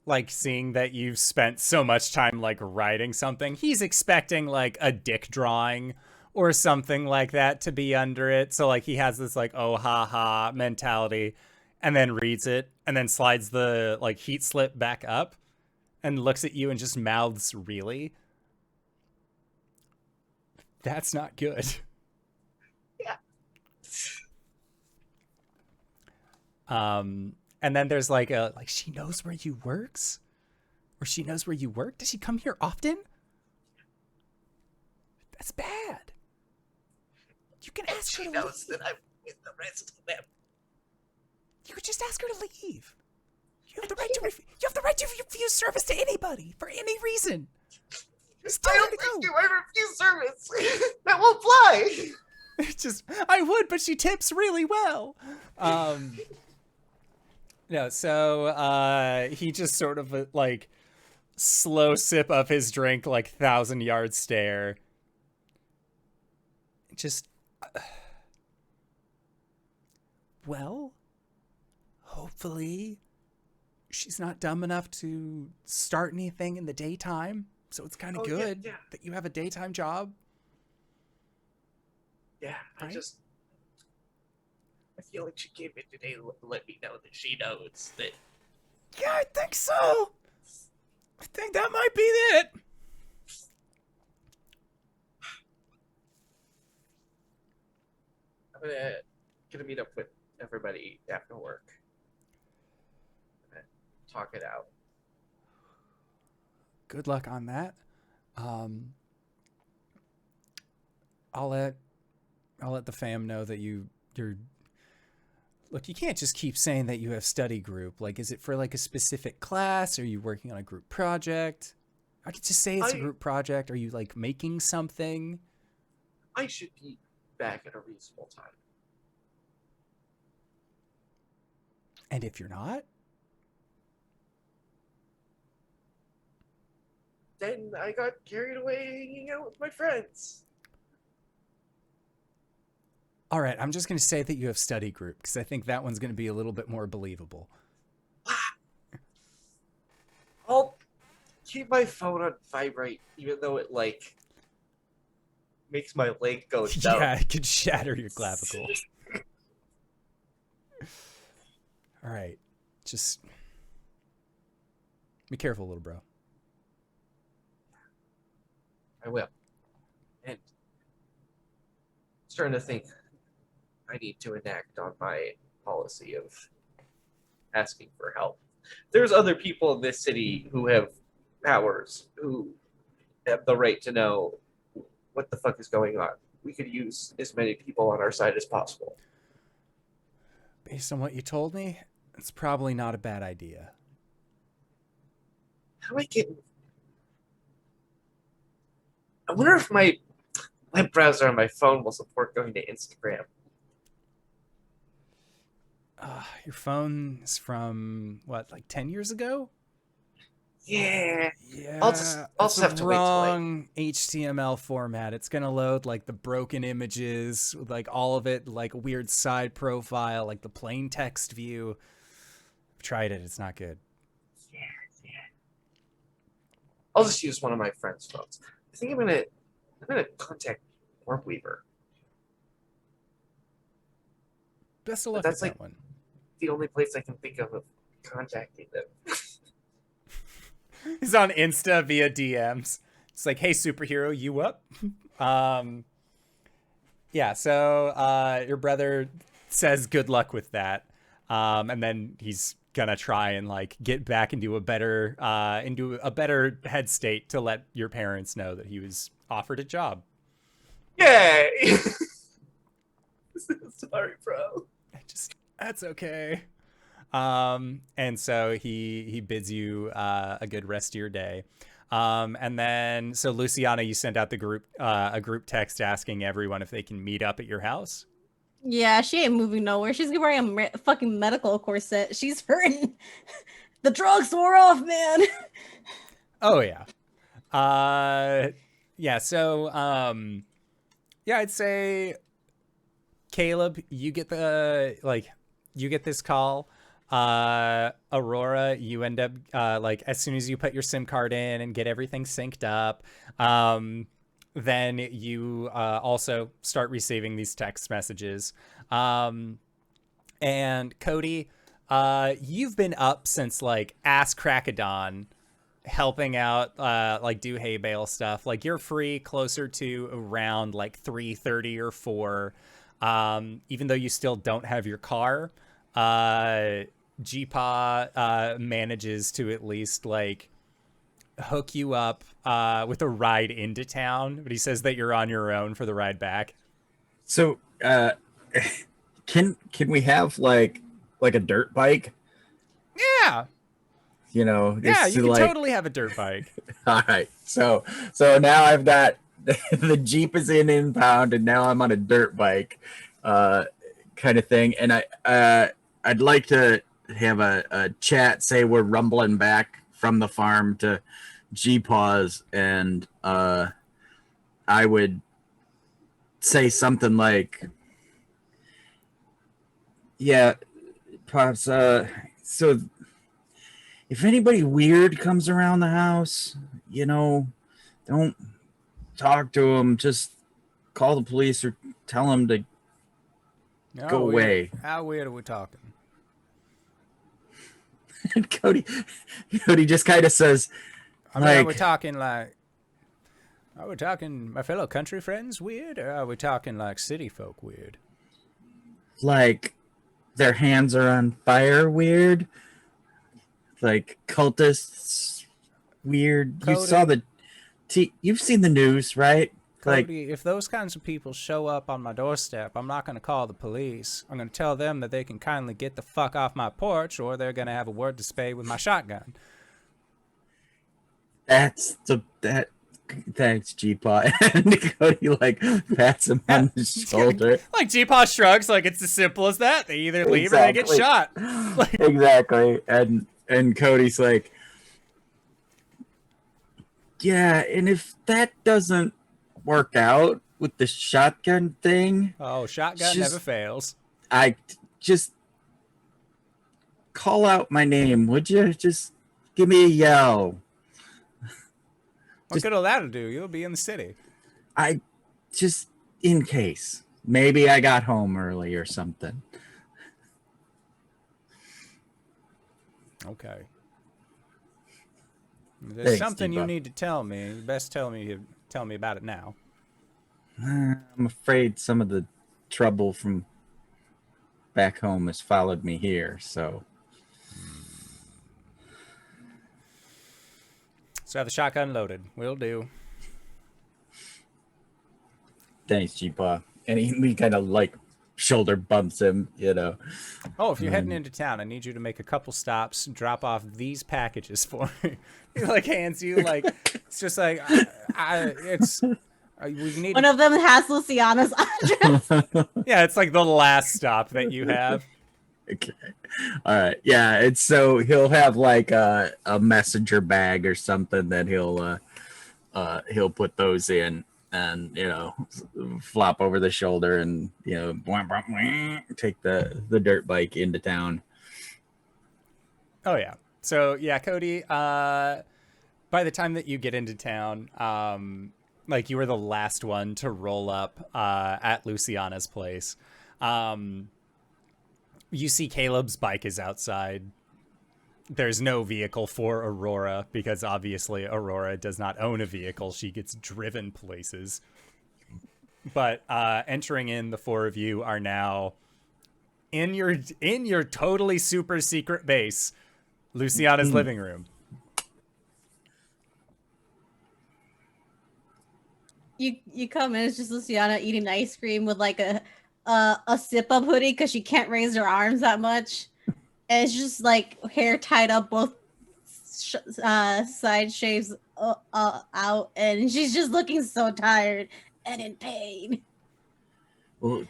like seeing that you've spent so much time like writing something, he's expecting like a dick drawing or something like that to be under it. So like he has this like, oh ha ha mentality, and then reads it and then slides the like heat slip back up and looks at you and just mouths, really? That's not good. Yeah. And then there's like a, like, she knows where you works? Or she knows where you work? Does she come here often? That's bad. You can ask her to knows leave. that I'm with the rest of them. You could just ask her to leave. You have the right to you have the right to refuse service to anybody for any reason. Just tell I her don't to think go. I refuse service. That won't fly. It's just, I would, but she tips really well. No, so he just sort of like slow sip of his drink, like 1,000-yard stare. Just, well, hopefully she's not dumb enough to start anything in the daytime. So it's kind of good Yeah. that you have a daytime job. Yeah, Right? I feel like she came in today to let me know that she knows that. Yeah, I think so. I think that might be it. I'm gonna meet up with everybody after work. Talk it out. Good luck on that. I'll let the fam know that you're. Look, you can't just keep saying that you have study group. Like, is it for like a specific class? Are you working on a group project? I could just say it's a group project. Are you like making something? I should be back at a reasonable time. And if you're not, Then I got carried away hanging out with my friends. All right, I'm just going to say that you have study group because I think that one's going to be a little bit more believable. I'll keep my phone on vibrate, even though it like makes my leg go down. Yeah, it could shatter your clavicle. All right, just be careful, little bro. I will. And I'm starting to think I need to enact on my policy of asking for help. There's other people in this city who have powers, who have the right to know what the fuck is going on. We could use as many people on our side as possible. Based on what you told me, it's probably not a bad idea. How do I get... I wonder if my web browser on my phone will support going to Instagram. Your phone is from, what, like 10 years ago? Yeah. Yeah, I'll just have to wait till wrong HTML format. It's gonna load like the broken images, like all of it, like a weird side profile, like the plain text view. I've tried it. It's not good. Yeah. I'll just use one of my friend's phones. I think I'm gonna contact Warpweaver. Best of luck That's with like that one. the only place I can think of contacting them. He's on Insta via DMs. It's like, hey, superhero, you up? Yeah, so your brother says good luck with that. And then he's gonna try and like get back into a better head state to let your parents know that he was offered a job. Yay! Sorry, bro. That's okay. And so he bids you a good rest of your day. And then so Luciana, you sent out the group a group text asking everyone if they can meet up at your house. Yeah, she ain't moving nowhere. She's wearing a fucking medical corset. She's hurting. The drugs wore off, man. Oh yeah. Yeah, so yeah, I'd say Caleb, you get this call. Aurora, you end up like as soon as you put your SIM card in and get everything synced up, then you also start receiving these text messages. And Cody, you've been up since like ass crack of dawn, helping out like do hay bale stuff. Like you're free closer to around like 3:30 or 4. Even though you still don't have your car, G-Paw manages to at least like hook you up with a ride into town, but he says that you're on your own for the ride back. So can we have like a dirt bike? Yeah. You know, Yeah, just you to, can like... totally have a dirt bike. All right. So now I've got the Jeep is in impound and now I'm on a dirt bike kind of thing. And I'd like to have a chat, say we're rumbling back from the farm to G-Paws, and I would say something like, yeah, Pops, so if anybody weird comes around the house, you know, don't talk to them. Just call the police or tell them to go away. How weird are we talking? And Cody just kind of says, I mean, like, are we talking my fellow country friends weird, or are we talking like city folk weird? like their hands are on fire weird, like cultists weird. Cody, You saw you've seen the news, right? Cody, if those kinds of people show up on my doorstep, I'm not going to call the police. I'm going to tell them that they can kindly get the fuck off my porch, or they're going to have a word to say with my shotgun. Thanks, G-Paw. And Cody like pats him on the shoulder. Like G-Paw shrugs, like it's as simple as that. They either leave or they get shot. Like, Exactly. And Cody's like, yeah, and if that doesn't work out, with the shotgun thing. Oh, shotgun Just- never fails. I just call out my name, would you? Just give me a yell. What good'll that do? You'll be in the city. I just in case. Maybe I got home early or something. Okay. If there's Thanks, something you Deepa. need to tell me, you best tell me about it now. I'm afraid some of the trouble from back home has followed me here, so So have the shotgun loaded. Will do. thanks, Jeepa. And he kind of like shoulder bumps him, you know. Oh, if you're heading into town, I need you to make a couple stops, drop off these packages for me. He like hands you like it's just like we need. One of them has Luciana's address. Yeah, it's like the last stop that you have. Okay. All right. Yeah, it's so he'll have like a messenger bag or something that he'll put those in and, you know, flop over the shoulder and, you know, take the dirt bike into town. Oh yeah. So yeah, Cody, by the time that you get into town, like you were the last one to roll up at Luciana's place. You see Caleb's bike is outside. There's no vehicle for Aurora because obviously Aurora does not own a vehicle. She gets driven places. But entering in, the four of you are now in your totally super secret base, Luciana's living room. You come in, it's just Luciana eating ice cream with like a zip up hoodie because she can't raise her arms that much, and it's just like hair tied up both side shaves out, and she's just looking so tired and in pain. Well,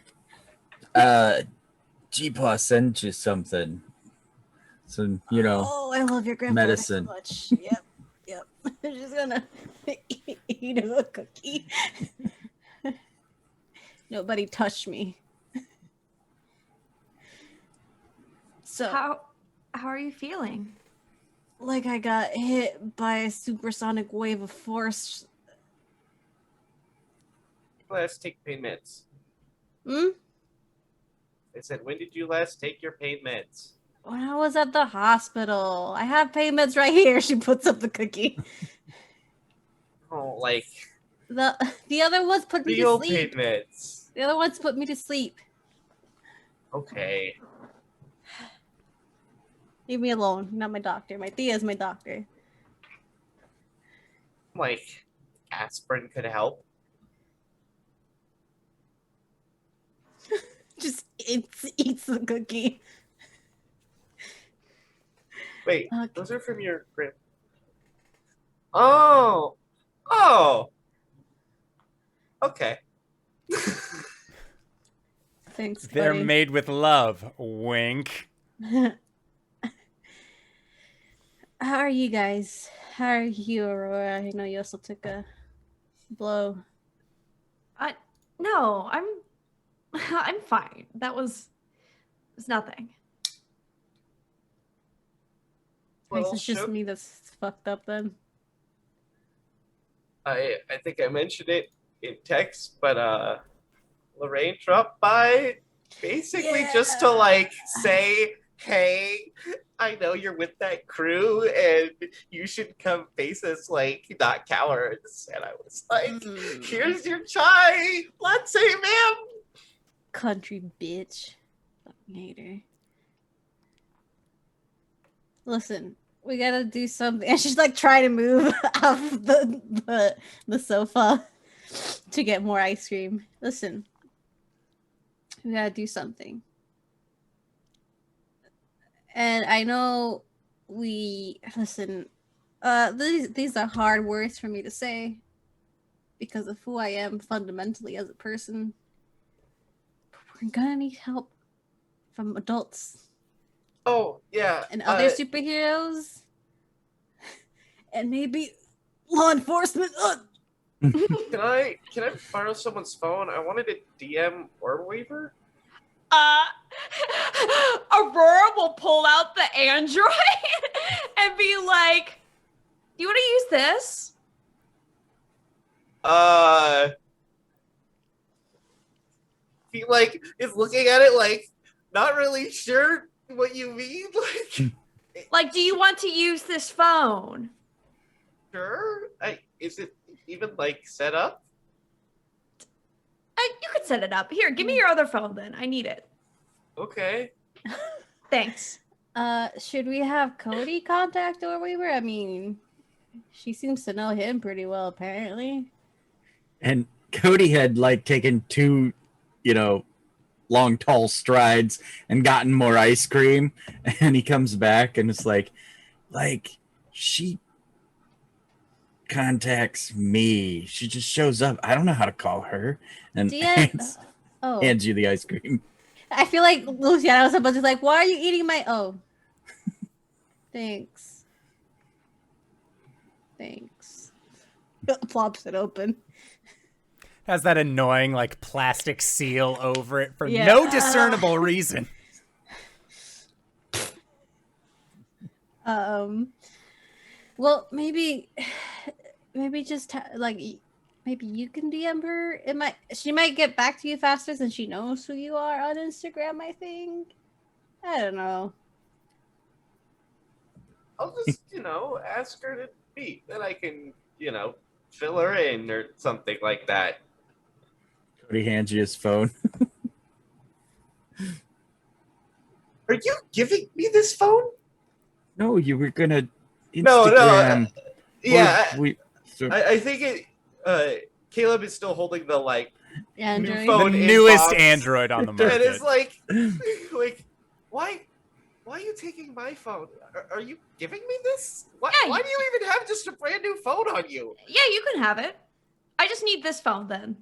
G-Paw sent you something. Some, you know, Oh, I love your grandfather medicine. so much. Yep. I'm just gonna eat a cookie. Nobody touched me. So, How are you feeling? like I got hit by a supersonic wave of force. Last take pain meds. Hmm? I said, when did you last take your pain meds? When I was at the hospital. I have pain meds right here. She puts up the cookie. Oh, like The other ones put me to real pain sleep. meds. The other ones put me to sleep. Okay. Leave me alone. Not my doctor. My Thea is my doctor. Like aspirin could help. Just eats the cookie. Wait, Okay. those are from your grip. Oh. Okay. Thanks, They're buddy. made with love. Wink. How are you guys? How are you, Aurora? I know you also took a blow. No, I'm fine. That was nothing. I guess Well, it's just shoot. me that's fucked up then. I think I mentioned it in text, but Lorraine dropped by basically just to like say, hey, I know you're with that crew and you should come face us like not cowards. And I was like, here's your chai. Let's say, ma'am. Country bitch. Fucking hater. Listen, we gotta do something. And she's like trying to move off the sofa to get more ice cream. Listen, we gotta do something. And I know listen, these are hard words for me to say because of who I am fundamentally as a person. But we're gonna need help from adults Oh, yeah. and other superheroes and maybe law enforcement. Can I borrow someone's phone? I wanted to DM Weaver. Aurora will pull out the Android and be like, "Do you want to use this?" He like is looking at it like not really sure what you mean. Like, do you want to use this phone? Sure. Is it even like set up? You could set it up. Here, give me your other phone then. I need it. Okay. Thanks. Should we have Cody contact Weaver? I mean, she seems to know him pretty well, apparently. And Cody had like taken 2, long, tall strides and gotten more ice cream. And he comes back and it's like she contacts me. She just shows up. I don't know how to call her. And hands you the ice cream. I feel like Luciana was supposed to be like, why are you eating my... Oh. Thanks. Plops it open. Has that annoying like plastic seal over it for no discernible reason. Well, maybe just maybe you can DM her. She might get back to you faster since she knows who you are on Instagram, I think. I don't know. I'll just, ask her to meet. Then I can, fill her in or something like that. Cody hands you his phone. Are you giving me this phone? No, you were gonna Instagram. No. I think Caleb is still holding the like Android. new phone The newest inbox. Android on the market. And it's like, why are you taking my phone? Are you giving me this? Why do you even have just a brand new phone on you? Yeah, you can have it. I just need this phone then.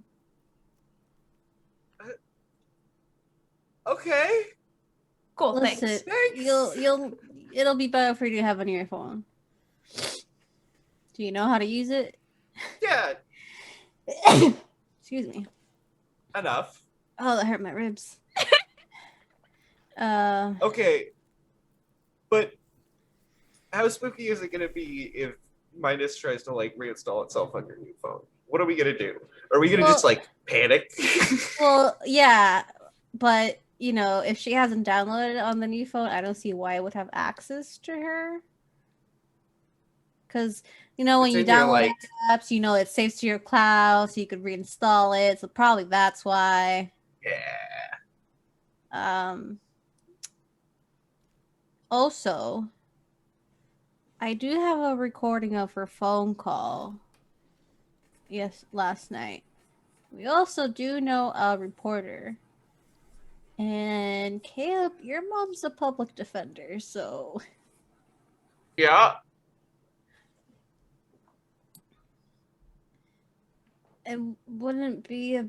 Okay. Cool, Listen, thanks. it'll be better for you to have on your phone. Do you know how to use it? Yeah. Excuse me. Enough. Oh, that hurt my ribs. Okay. But how spooky is it going to be if Minus tries to like reinstall itself on your new phone? What are we going to do? Are we going to just like panic? Well, yeah, but if she hasn't downloaded it on the new phone, I don't see why it would have access to her. Because when you download apps, it saves to your cloud, so you could reinstall it. So probably that's why. Yeah. Also, I do have a recording of her phone call. Yes, last night. We also do know a reporter. And Caleb, your mom's a public defender, so... Yeah. It wouldn't be a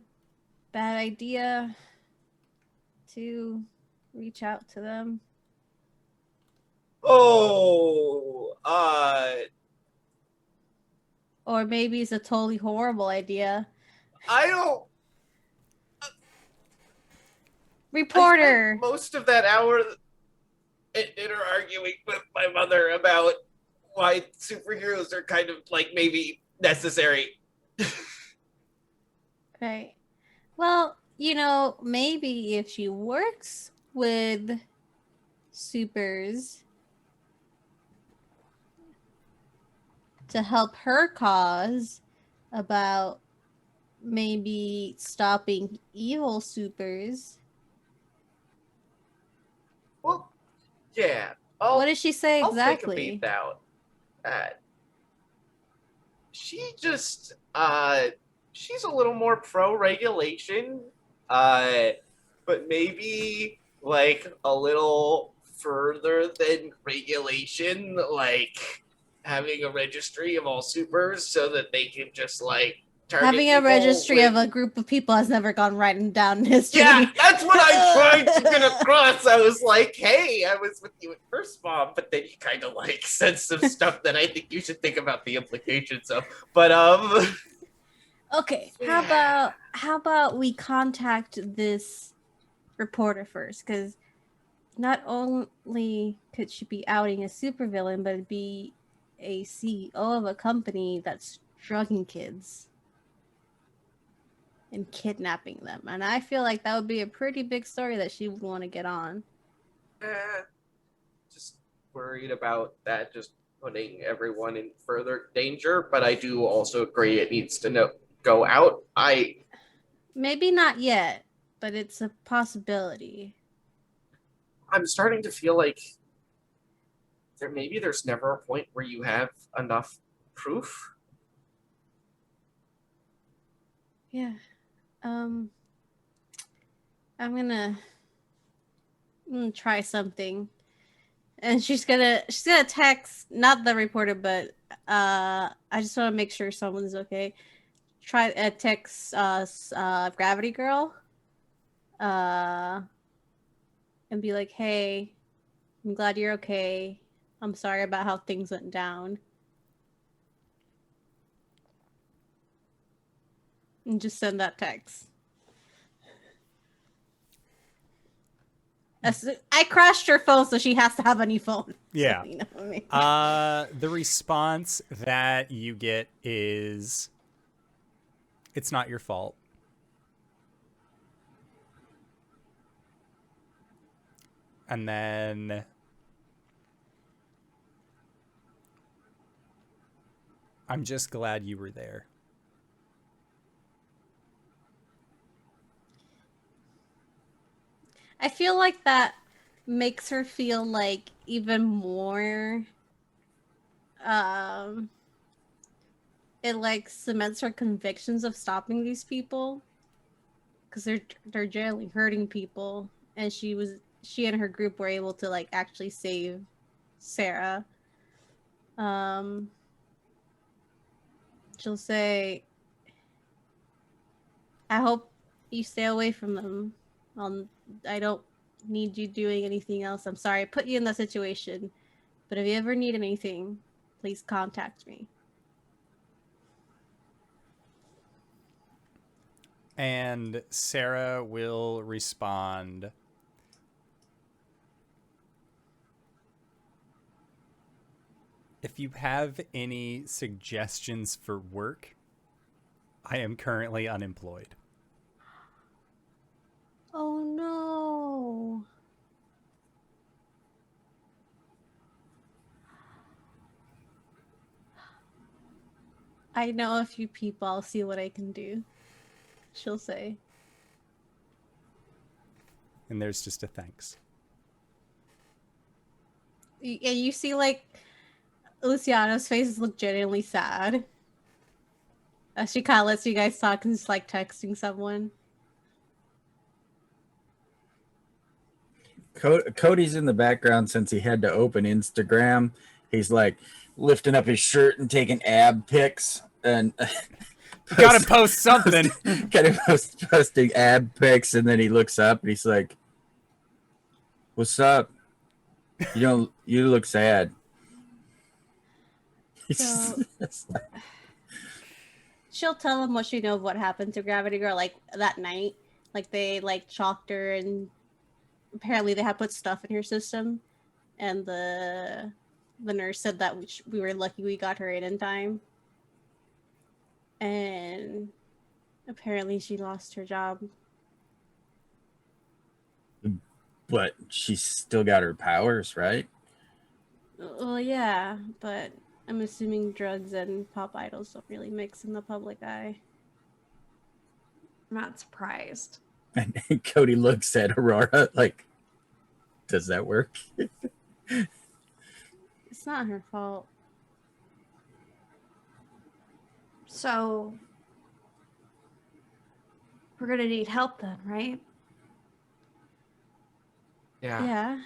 bad idea to reach out to them. Oh, Or maybe it's a totally horrible idea. I don't... Reporter! Most of that hour in her arguing with my mother about why superheroes are kind of like maybe necessary. Right. Well, maybe if she works with supers to help her cause about maybe stopping evil supers. Well, yeah. What did she say exactly? I'll think about that. She just, she's a little more pro-regulation, but maybe like a little further than regulation, like having a registry of all supers so that they can just like target having a people registry with... of a group of people has never gone right down in history. Yeah, that's what I tried to get across. I was like, hey, I was with you at first, Mom, but then you kind of like said some stuff that I think you should think about the implications of. But Okay, how about we contact this reporter first? Because not only could she be outing a supervillain, but it'd be a CEO of a company that's drugging kids and kidnapping them. And I feel like that would be a pretty big story that she would want to get on. Just worried about that just putting everyone in further danger, but I do also agree it needs to go out. Maybe not yet, but it's a possibility. I'm starting to feel like there's never a point where you have enough proof. Yeah. I'm gonna try something. And she's gonna text not the reporter, but I just want to make sure someone's okay. Try text Gravity Girl, and be like, "Hey, I'm glad you're okay. I'm sorry about how things went down." And just send that text. I crashed her phone, so she has to have a new phone. Yeah. You know what I mean? The response that you get is, "It's not your fault." And then "I'm just glad you were there." I feel like that makes her feel like even more it like cements her convictions of stopping these people, because they're generally hurting people, and she and her group were able to like actually save Sarah. She'll say, "I hope you stay away from them. I don't need you doing anything else. I'm sorry I put you in that situation, but if you ever need anything, please contact me." And Sarah will respond, "If you have any suggestions for work, I am currently unemployed." Oh no. "I know a few people. I'll see what I can do," she'll say. And there's just a thanks. And you see like Luciano's face look genuinely sad. She kind of lets you guys talk and just like texting someone. Cody's in the background since he had to open Instagram. He's like lifting up his shirt and taking ab pics and Gotta post something. posting ab pics, and then he looks up and he's like, "What's up? You look sad." So she'll tell him what she knows of what happened to Gravity Girl like that night. Like they like chalked her, and apparently they had put stuff in her system, and the nurse said that we were lucky we got her in time, and apparently she lost her job. But she's still got her powers, right? Well, yeah, but I'm assuming drugs and pop idols don't really mix in the public eye. I'm not surprised. And Cody looks at Aurora like, "Does that work?" It's not her fault. So we're gonna need help then, right? Yeah.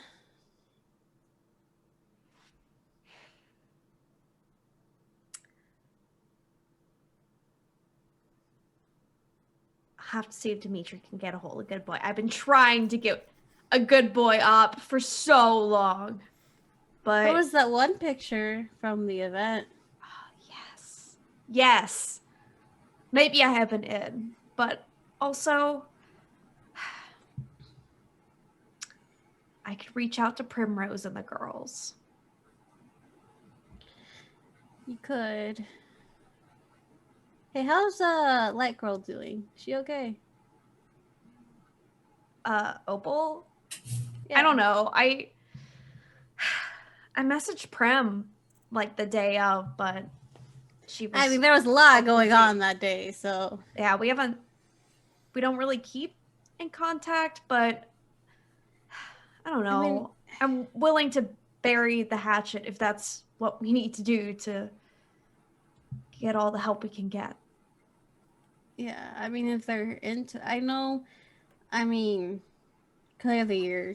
I have to see if Dimitri can get a hold of Good Boy. I've been trying to get a Good Boy up for so long. But What was that one picture from the event? yes. Yes. maybe I have an in, but also I could reach out to Primrose and the girls. You could. Hey, how's Light Girl doing? She okay? Opal? Yeah. I don't know. I messaged Prim like the day of, but she was. I mean, there was a lot so going busy. on that day, so Yeah, we don't really keep in contact, but I don't know. I mean- I'm willing to bury the hatchet if that's what we need to do to get all the help we can get. yeah. I mean, if they're into, I mean, clearly you're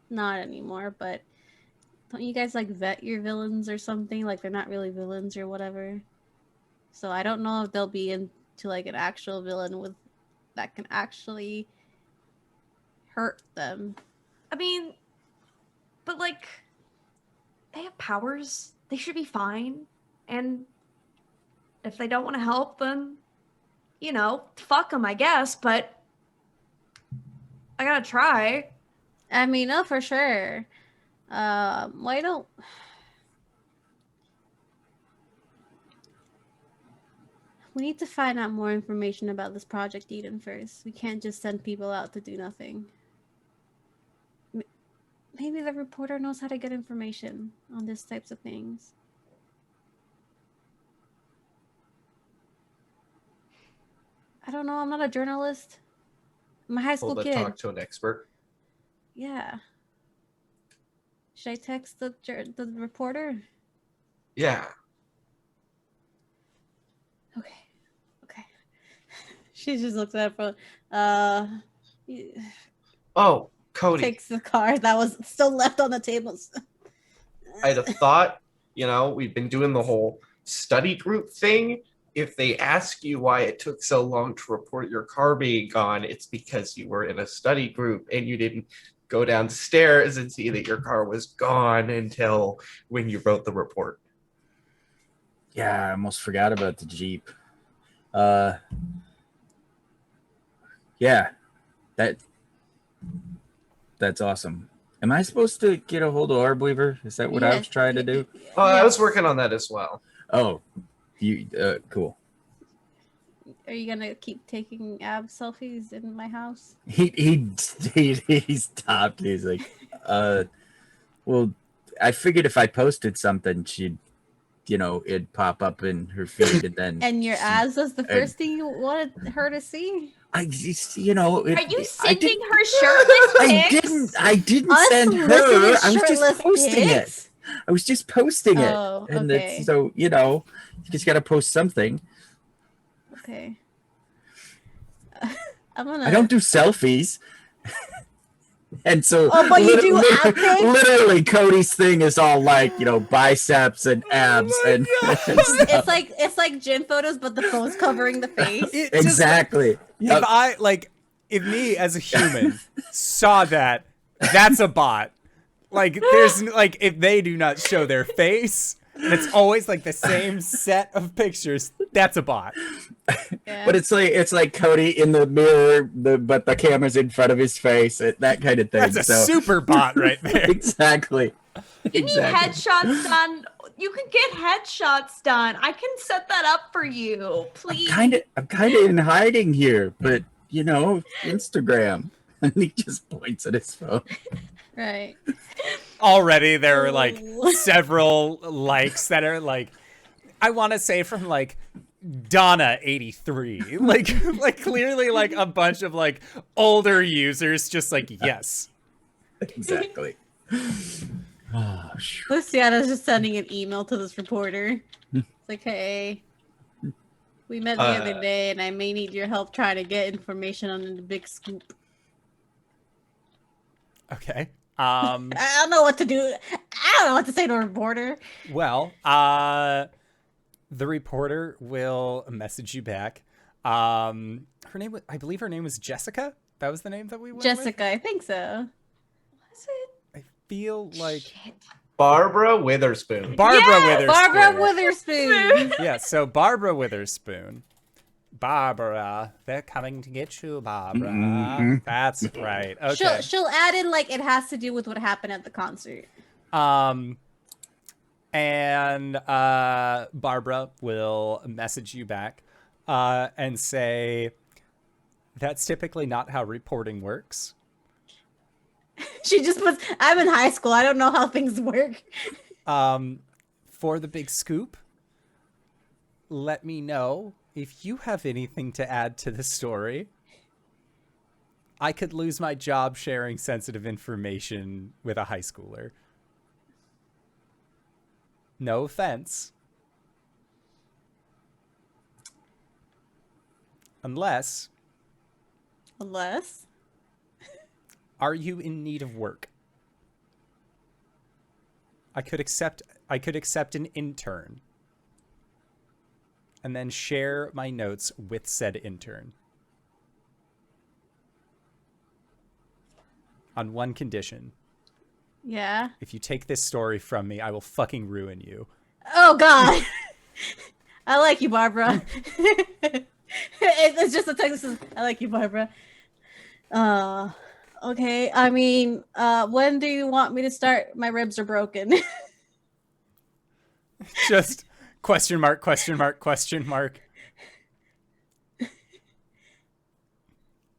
not anymore, but don't you guys like vet your villains or something? Like they're not really villains or whatever. So I don't know if they'll be into like an actual villain with that can actually hurt them. I mean, but like, they have powers. They should be fine. And if they don't want to help, then, fuck them, I guess. But I gotta try. I mean, no, for sure. Why don't we need to find out more information about this Project Eden first? We can't just send people out to do nothing. Maybe the reporter knows how to get information on these types of things. I don't know. I'm not a journalist. I'm a high school Able to kid. talk to an expert. Yeah. Should I text the reporter? Yeah. Okay. She just looks at her phone. Oh, Cody. Takes the card that was still left on the table. I'd have thought, we've been doing the whole study group thing. If they ask you why it took so long to report your car being gone, it's because you were in a study group and you didn't go downstairs and see that your car was gone until when you wrote the report. Yeah, I almost forgot about the Jeep. Yeah, that's awesome. Am I supposed to get a hold of Arbweaver? Is that what I was trying to do? Oh, I was working on that as well. Oh, you cool. Are you gonna keep taking ab selfies in my house? He stopped. He's like, well, I figured if I posted something, she'd, it'd pop up in her feed, and then And your abs was the first thing you wanted her to see? Are you sending her shirtless pics? I didn't send her. I was just posting it. I was just posting it. Oh, And okay. so, you just got to post something. Okay. I don't do selfies. And so but you do ab pics? literally Cody's thing is all like, biceps and abs and it's like gym photos, but the phone's covering the face. exactly. If me as a human saw that, that's a bot. If they do not show their face, and it's always like the same set of pictures, that's a bot. Yeah. But it's like Cody in the mirror, but the camera's in front of his face, that kind of thing. That's a super bot right there. Exactly. You need headshots done. You can get headshots done. I can set that up for you, please. I'm kind of in hiding here, but Instagram. And he just points at his phone. Right. Already there are several likes that are I want to say from Donna 83, clearly a bunch of older users just yes. Exactly. Oh, Luciana's just sending an email to this reporter. It's like, hey, we met the other day, and I may need your help trying to get information on the big scoop. Okay. I don't know what to do. I don't know what to say to a reporter. Well, the reporter will message you back. I believe her name was Jessica. That was the name that we went with? Jessica, I think so. Was it? I feel like Shit. Barbara Witherspoon. Barbara Witherspoon. Barbara Witherspoon. Yeah, so Barbara Witherspoon Barbara, they're coming to get you, Barbara. Mhm. That's right. Okay. She'll add in like it has to do with what happened at the concert. And Barbara will message you back and say, that's typically not how reporting works. She just puts, I'm in high school. I don't know how things work. For the big scoop, let me know if you have anything to add to the story. I could lose my job sharing sensitive information with a high schooler. No offense. Unless, are you in need of work? I could accept an intern and then share my notes with said intern. On one condition. Yeah. If you take this story from me, I will fucking ruin you. Oh God. I like you, Barbara. It's just a text that says, I like you, Barbara. Okay. I mean, when do you want me to start? My ribs are broken. Just question mark, question mark, question mark.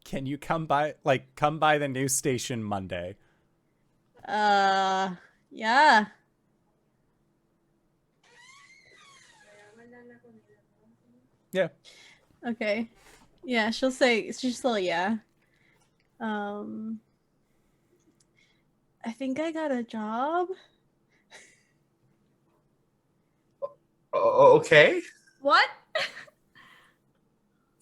Can you come by the news station Monday? Yeah. Yeah. Okay. Yeah, she'll say yeah. I think I got a job. Okay. What?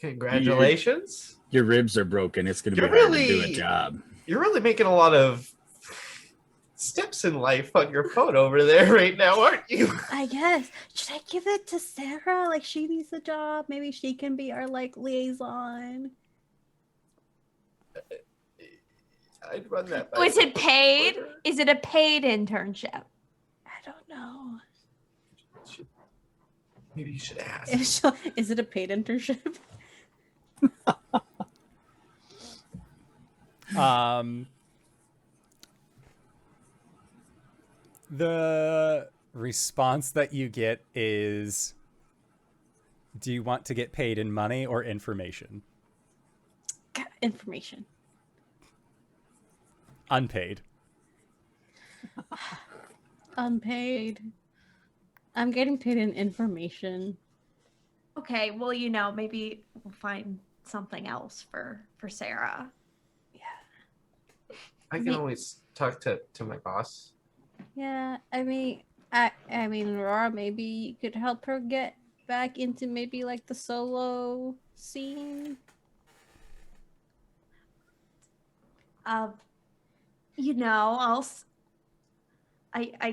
Congratulations. Your ribs are broken. It's going to be You're hard to do a really- job. You're really making a lot of steps in life on your phone over there right now, aren't you? I guess. Should I give it to Sarah? Like she needs a job. Maybe she can be our like liaison. I'd run that. Oh, is it paid? Is it a paid internship? I don't know. Maybe you should ask. Is it a paid internship? The response that you get is, do you want to get paid in money or information? Information. Unpaid. Unpaid. I'm getting paid in information. Okay, well, maybe we'll find something else for Sarah. I can always talk to my boss. Yeah, I mean, Aurora, maybe you could help her get back into maybe like the solo scene. I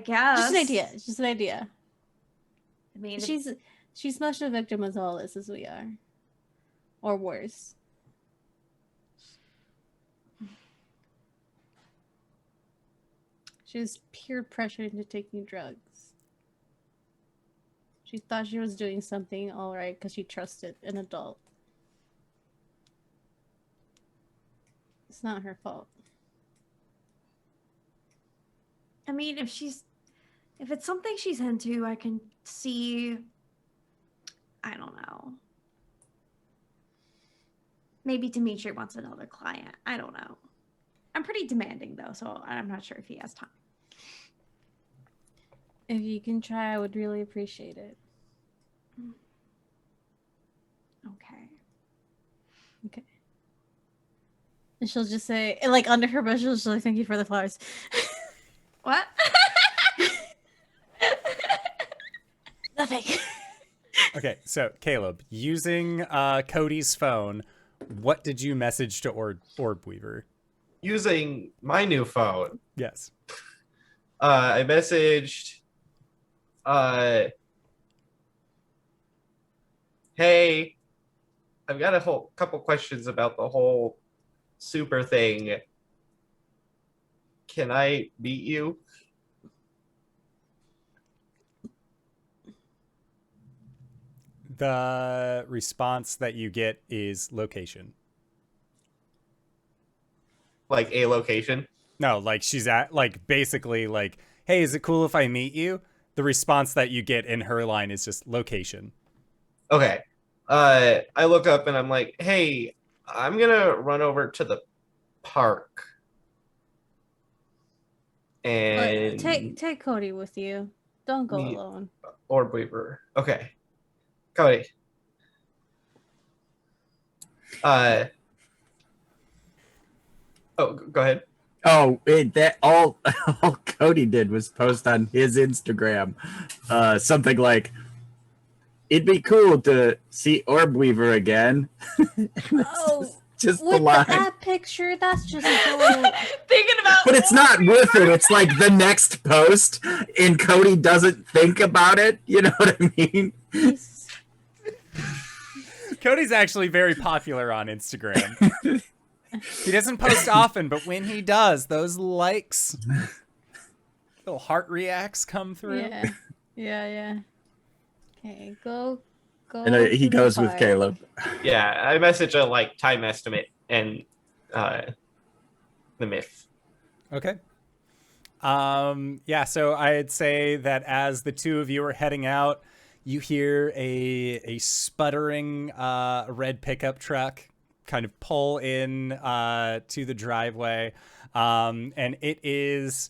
guess. Just an idea. It's just an idea. I mean, She's much a victim as all this as we are, or worse. She was peer pressured into taking drugs. She thought she was doing something all right because she trusted an adult. It's not her fault. I mean, if it's something she's into, I can see, I don't know. Maybe Dimitri wants another client. I don't know. I'm pretty demanding though, so I'm not sure if he has time. If you can try, I would really appreciate it. Okay. Okay. And she'll just say, like under her breath, she'll just like, thank you for the flowers. What? Nothing. Okay, so Caleb, using Cody's phone, what did you message to Orb Weaver? Using my new phone, Yes. I messaged, hey, I've got a whole couple questions about the whole super thing. Can I meet you? The response that you get is location. Like a location. No, like she's at like basically like, hey, is it cool if I meet you? The response that you get in her line is just location. Okay. I look up and I'm like, hey, I'm gonna run over to the park. And Take Cody with you. Don't go Me- alone. Orb Weaver. Okay. Cody. Oh, go ahead. Oh, that all Cody did was post on his Instagram something like, "It'd be cool to see Orb Weaver again." Oh, just the with line. that picture, that's just so. Thinking about But it's not worth it. It's like the next post, and Cody doesn't think about it. You know what I mean? Cody's actually very popular on Instagram. He doesn't post often, but when he does, those likes, little heart reacts come through. Yeah. Okay, go. And to he the goes with park. Caleb. Yeah, I message a like time estimate and the myth. Okay. Yeah, so I'd say that as the two of you are heading out, you hear a sputtering red pickup truck kind of pull in to the driveway. And it is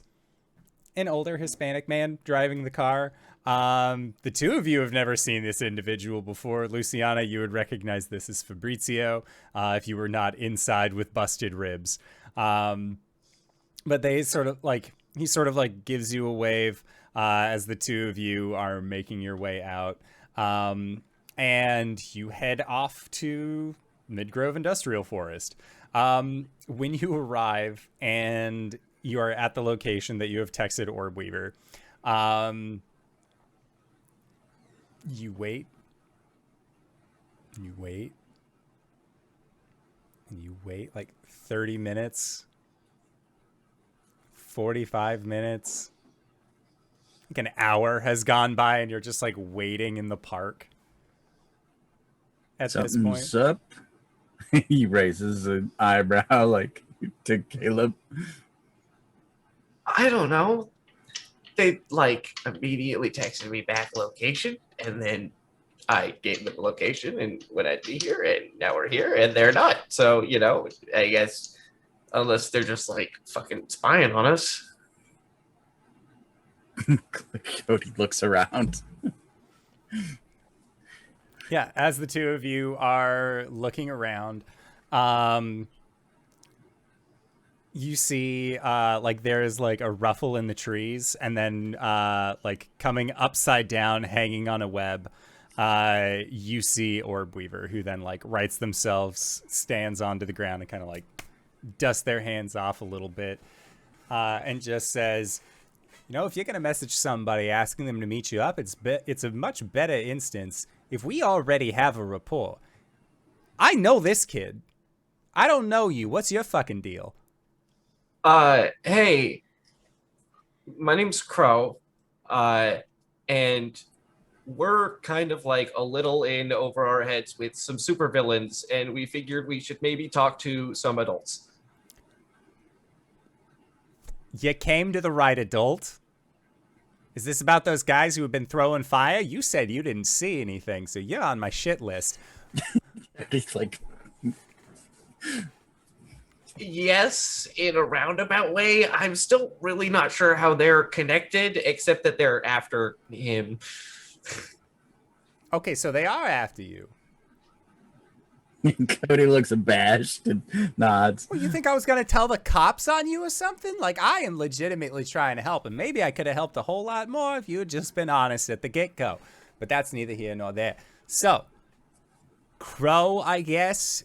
an older Hispanic man driving the car. The two of you have never seen this individual before. Luciana, you would recognize this as Fabrizio if you were not inside with busted ribs. But they sort of like, he sort of like gives you a wave as the two of you are making your way out. And you head off to Midgrove Industrial Forest. When you arrive and you are at the location that you have texted Orb Weaver, you wait. You wait. And you wait like 30 minutes. 45 minutes. Like an hour has gone by and you're just like waiting in the park. At this point. Something's up. He raises an eyebrow like to Caleb. I don't know. They like immediately texted me back location, and then I gave them the location and when I'd be here, and now we're here, and they're not. So, you know, I guess unless they're just like fucking spying on us. Cody looks around. Yeah, as the two of you are looking around, you see like there's like a ruffle in the trees, and then like coming upside down, hanging on a web, you see Orb Weaver, who then like rights themselves, stands onto the ground and kind of like dusts their hands off a little bit, and just says, you know, if you're gonna message somebody asking them to meet you up, it's a much better instance if we already have a rapport. I know this kid. I don't know you. What's your fucking deal? Hey, my name's Crow, and we're kind of like a little in over our heads with some supervillains, and we figured we should maybe talk to some adults. You came to the right adult. Is this about those guys who have been throwing fire? You said you didn't see anything, so you're on my shit list. He's like, Yes, in a roundabout way. I'm still really not sure how they're connected, except that they're after him. Okay, so they are after you. Cody looks abashed and nods. Well, you think I was going to tell the cops on you or something? Like, I am legitimately trying to help, and maybe I could have helped a whole lot more if you had just been honest at the get-go. But that's neither here nor there. So, Crow, I guess,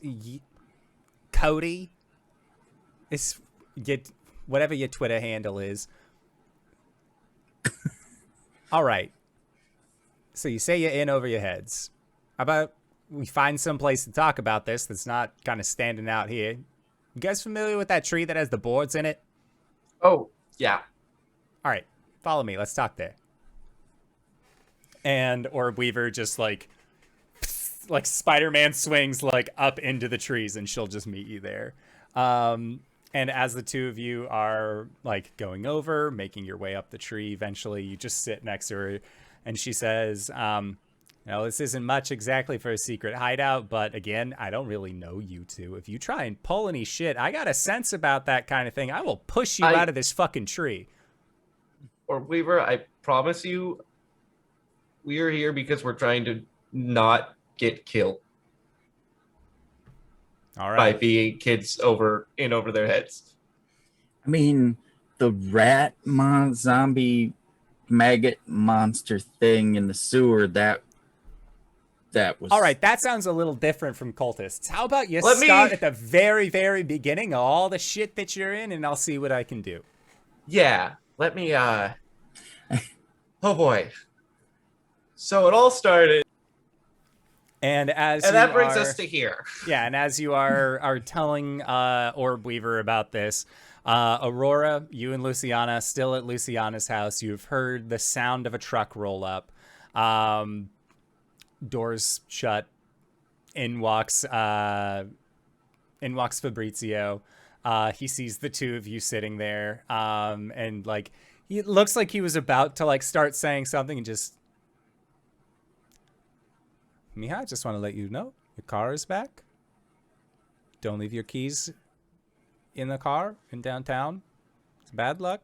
Cody, is whatever your Twitter handle is. All right. So you say you're in over your heads. How about we find some place to talk about this that's not kind of standing out here? You guys familiar with that tree that has the boards in it? Oh, yeah. All right, follow me. Let's talk there. And Orb Weaver just like like Spider-Man swings like up into the trees, and she'll just meet you there. And as the two of you are like going over, making your way up the tree, eventually you just sit next to her, and she says, "No, this isn't much exactly for a secret hideout, but again, I don't really know you two. If you try and pull any shit, I got a sense about that kind of thing. I will push you out of this fucking tree." Or Weaver, I promise you, we are here because we're trying to not get killed All by right. being kids over their heads. I mean, the zombie maggot monster thing in the sewer, that was... All right, that sounds a little different from cultists. How about you Let start me- at the very, very beginning of all the shit that you're in, and I'll see what I can do. Yeah, let me, oh boy. So it all started, And as and you that brings are, us to here. yeah, and as you are telling Orb Weaver about this, Aurora, you and Luciana, still at Luciana's house, you've heard the sound of a truck roll up. Doors shut. In walks Fabrizio. He sees the two of you sitting there, and like it looks like he was about to like start saying something, and just, Mija, I just want to let you know your car is back. Don't leave your keys in the car in downtown. It's bad luck.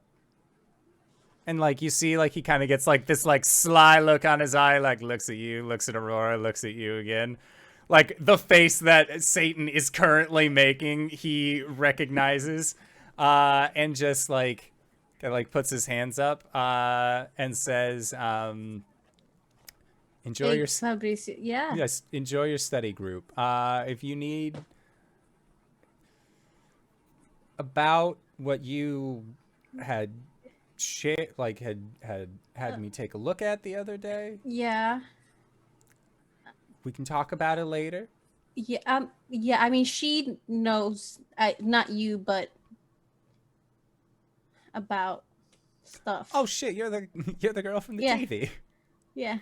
And like you see, like he kind of gets like this like sly look on his eye, like looks at you, looks at Aurora, looks at you again. Like the face that Satan is currently making, he recognizes, and just like puts his hands up, and says, "Enjoy your Fabrizio. Yeah. yes, enjoy your study group. If you need about what you had had me take a look at the other day, Yeah. we can talk about it later." Yeah. Yeah. I mean, she knows. Not you, but about stuff. Oh shit, you're the girl from the Yeah. TV. Yeah.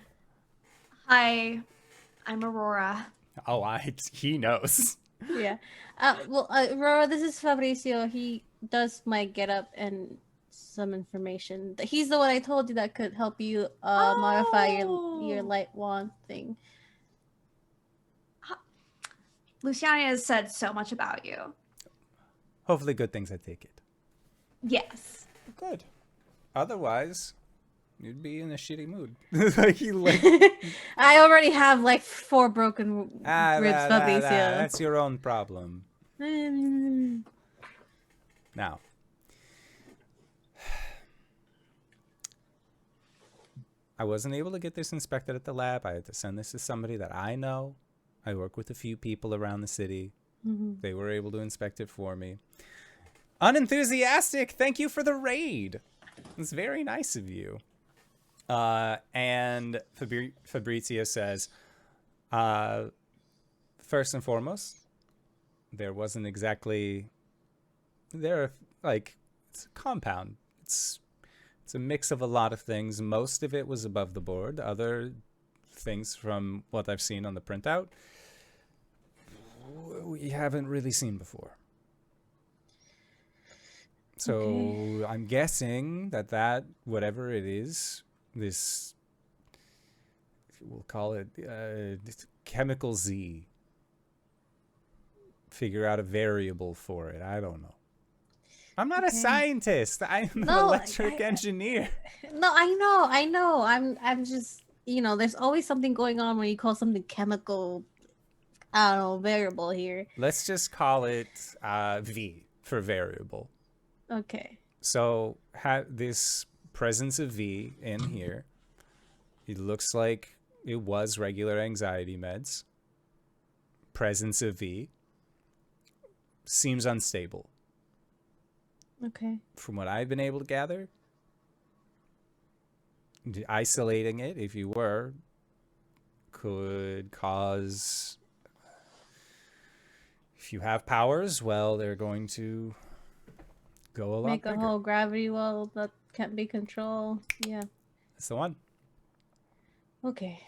Hi, I'm Aurora. Oh, he knows. Yeah. Well, Aurora, this is Fabrizio. He does my get up and some information. He's the one I told you that could help you modify your light wand thing. Luciana has said so much about you. Hopefully, good things. I take it. Yes. Good. Otherwise, you'd be in a shitty mood. Like you like. I already have like 4 broken ribs, Fabrizio. That's your own problem. Now, I wasn't able to get this inspected at the lab. I had to send this to somebody that I know. I work with a few people around the city. Mhm. They were able to inspect it for me. Unenthusiastic, thank you for the raid. It's very nice of you. And Fabrizio says, first and foremost, there wasn't exactly... it's a compound. It's a mix of a lot of things. Most of it was above the board. Other things, from what I've seen on the printout, we haven't really seen before. So Okay. I'm guessing that whatever it is, this, we'll call it this chemical Z, figure out a variable for it. I don't know. I'm not a Okay. scientist. I'm an No, electric engineer. No, I know. I'm just, there's always something going on when you call something chemical, I don't know, variable here. Let's just call it V for variable. Okay. So this presence of V in here, it looks like it was regular anxiety meds. Presence of V seems unstable. Okay. From what I've been able to gather, isolating it, if you were, could cause... If you have powers, well, they're going to go a lot Make a bigger. whole gravity well that can't be controlled. Yeah. That's the one. Okay.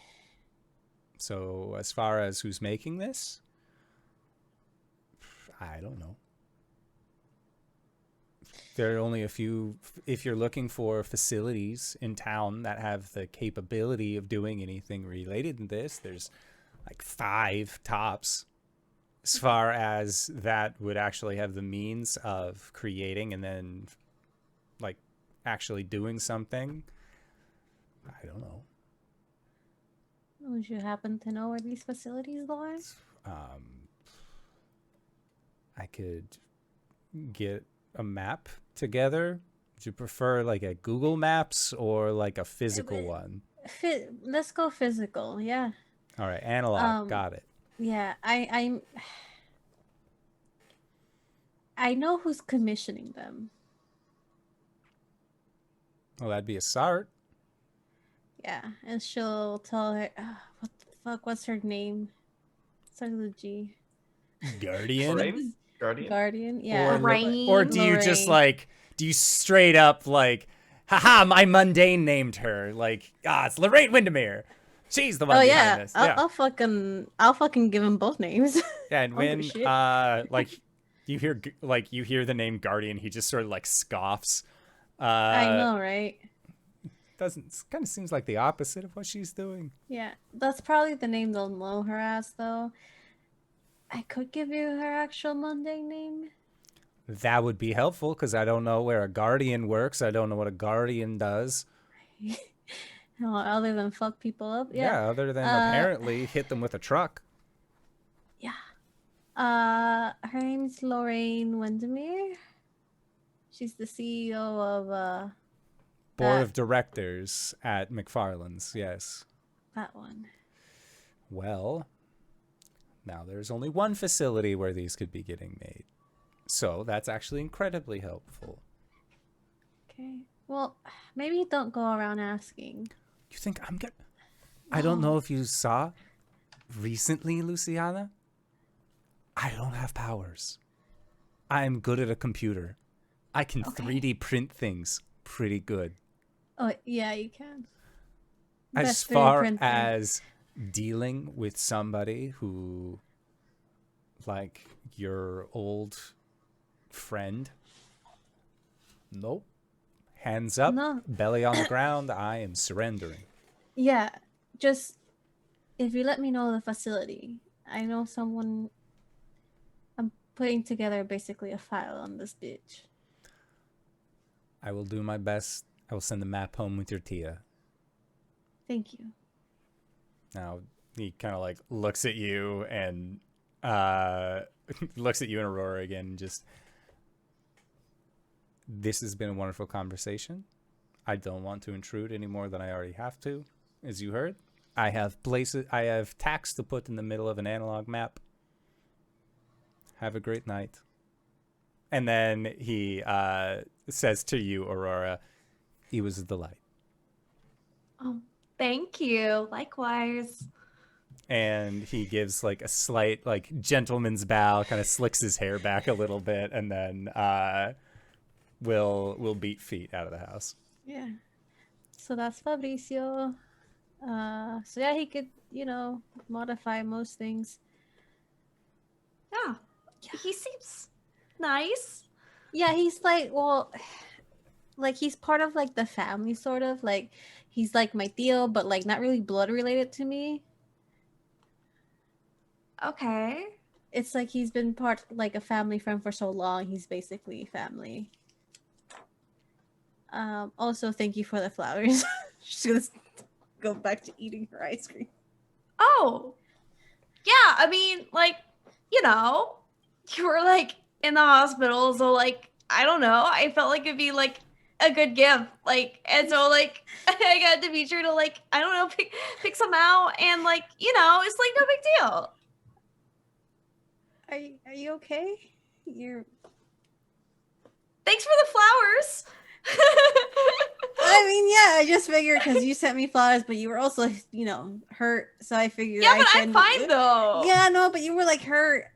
So as far as who's making this, I don't know. There are only a few. If you're looking for facilities in town that have the capability of doing anything related to this, there's like 5 tops. As far as that would actually have the means of creating and then like actually doing something, I don't know. Would you happen to know where these facilities are? I could get a map together. Would you prefer like a Google Maps or like a physical one? Let's go physical. Yeah. All right, analog. Got it. Yeah. I know who's commissioning them. Well, that'd be a start. Yeah, and she'll tell her, what the fuck? What's her name? Starts with a G. Guardian. Lorraine? Guardian? Guardian. Yeah. Lorraine. Or do you just Lorraine. like, do you straight up like, haha, my mundane named her. Like, it's Lorraine Windermere. She's the one Oh behind yeah. this. I'll fucking give them both names. Yeah, and I don't when give a shit. like you hear the name Guardian, he just sort of like scoffs. I know, right? Doesn't kind of seems like the opposite of what she's doing. Yeah, that's probably the name they'll know her as, though. I could give you her actual mundane name. That would be helpful because I don't know where a Guardian works. I don't know what a Guardian does. No, other than fuck people up. Yeah. Other than apparently hit them with a truck. Her name's Lorraine Windermere. She's the CEO of Board of Directors at McFarland's, yes. that one. Well, now there's only one facility where these could be getting made. So that's actually incredibly helpful. Okay. Well, maybe don't go around asking. You think I'm gonna... I don't know if you saw recently, Luciana. I don't have powers. I'm good at a computer. I can 3D print things pretty good. Oh, yeah, you can. As Best 3D far printer. as dealing with somebody who, like your old friend, nope. Hands up, No. belly on the ground, I am surrendering. Yeah, just if you let me know the facility, I know someone. I'm putting together basically a file on this bitch. I will do my best. I will send the map home with your Tia. Thank you. Now, he kind of like looks at you and looks at you and Aurora again and just... This has been a wonderful conversation. I don't want to intrude any more than I already have to, as you heard. I have tacks to put in the middle of an analog map. Have a great night. And then he says to you, Aurora, he was a delight. Oh, thank you. Likewise. And he gives like a slight like gentleman's bow, kind of slicks his hair back a little bit, and then will beat feet out of the house. Yeah. So that's Fabricio. So yeah, he could, modify most things. Yeah. He seems nice. Yeah, he's like, well, like he's part of like the family, sort of. Like he's like my tío, but like not really blood related to me. Okay. It's like he's been part like a family friend for so long. He's basically family. Also, thank you for the flowers. She's gonna go back to eating her ice cream. Oh. Yeah, I mean, like, you were like in the hospital, so like, I don't know. I felt like it'd be like a good gift. Like, and so like I got Demetri to like, I don't know, pick some out and like, it's like no big deal. Are you okay? You're. Thanks for the flowers. I mean, yeah, I just figured because you sent me flowers, but you were also, hurt. So I figured. Yeah, but I'm fine though. Yeah, no, but you were like hurt,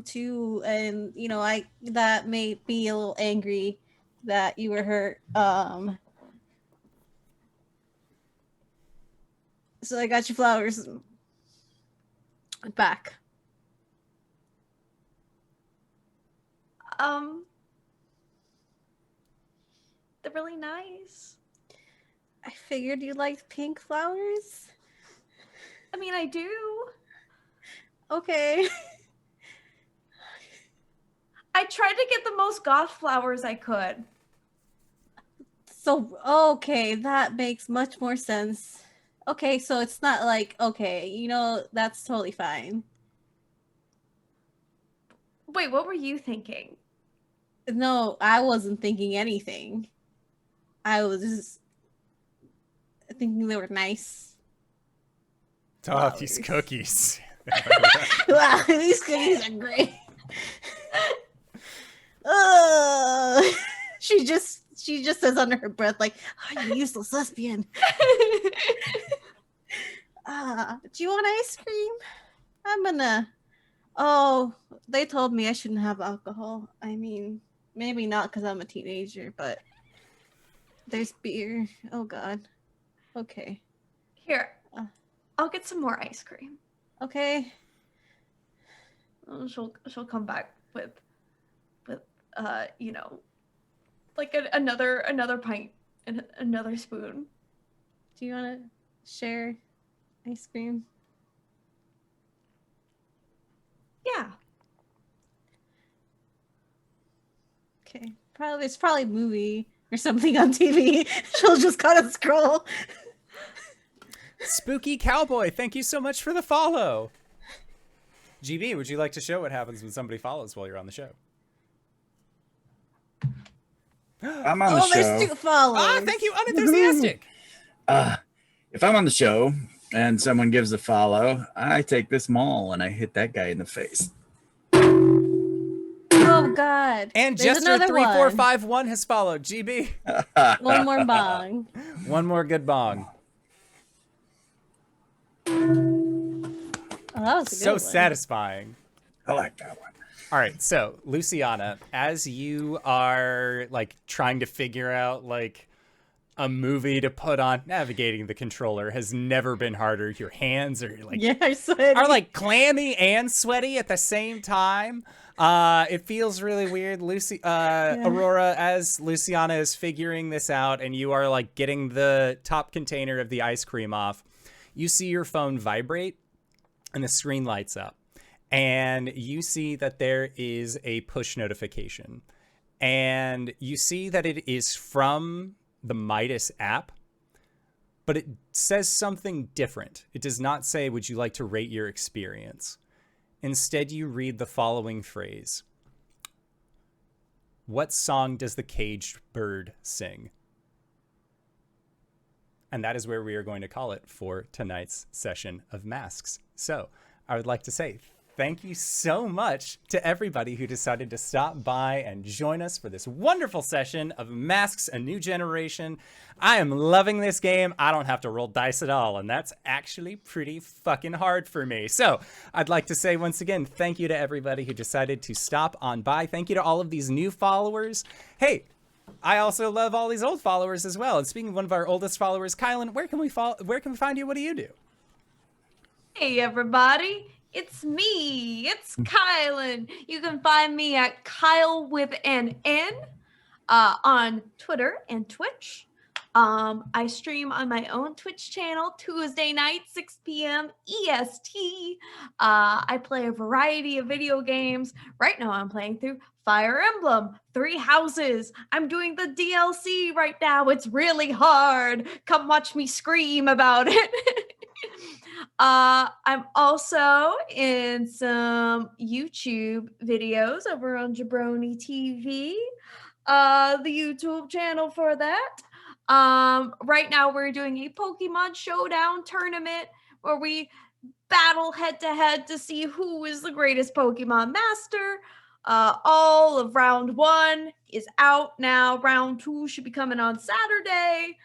too, and I that made me a little angry that you were hurt. So I got you flowers. Back. They're really nice. I figured you liked pink flowers. I mean, I do. Okay. I tried to get the most goth flowers I could. So, okay, that makes much more sense. Okay, so it's not like, okay, that's totally fine. Wait, what were you thinking? No, I wasn't thinking anything. I was just thinking they were nice. Oh, these Flowers. cookies. Wow, these cookies are great. Ugh. She just says under her breath, like, "Oh, you useless lesbian." Do you want ice cream? I'm gonna. Oh, they told me I shouldn't have alcohol. I mean, maybe not because I'm a teenager, but there's beer. Oh God. Okay. Here, I'll get some more ice cream. Okay. She'll come back with like another pint and another spoon. Do you want to share ice cream? Yeah. Okay. It's probably a movie or something on TV. She'll just kind of scroll. Spooky Cowboy, thank you so much for the follow. GB, would you like to show what happens when somebody follows while you're on the show? I'm on the show. There's 2 followers. Thank you, unenthusiastic. If I'm on the show and someone gives a follow, I take this maul and I hit that guy in the face. Oh God. And There's Jester another 3451 has followed. GB, one more bong. one more good bong. Oh, that was a good So one. satisfying. I like that one. All right, so Luciana, as you are like trying to figure out like a movie to put on, navigating the controller has never been harder. Your hands are like Yeah, I swear. are like clammy and sweaty at the same time. It feels really weird. Aurora, as Luciana is figuring this out and you are like getting the top container of the ice cream off, you see your phone vibrate and the screen lights up. And you see that there is a push notification. And you see that it is from the Midas app, but it says something different. It does not say, "Would you like to rate your experience?" Instead, you read the following phrase: "What song does the caged bird sing?" And that is where we are going to call it for tonight's session of Masks. So I would like to say thank you so much to everybody who decided to stop by and join us for this wonderful session of Masks: A New Generation. I am loving this game. I don't have to roll dice at all, and that's actually pretty fucking hard for me. So I'd like to say once again, thank you to everybody who decided to stop on by. Thank you to all of these new followers. Hey, I also love all these old followers as well. And speaking of one of our oldest followers, KyleWithAnN, where can we find you? What do you do? Hey everybody, it's me. It's KyleWithAnN. You can find me at KyleWithAnN on Twitter and Twitch. I stream on my own Twitch channel Tuesday night, 6 p.m. EST. I play a variety of video games. Right now I'm playing through Fire Emblem, 3 Houses. I'm doing the DLC right now. It's really hard. Come watch me scream about it. I'm also in some YouTube videos over on Jabroni TV, the YouTube channel for that. Right now we're doing a Pokemon Showdown tournament where we battle head to head to see who is the greatest Pokemon master. All of round 1 is out now. Round 2 should be coming on Saturday.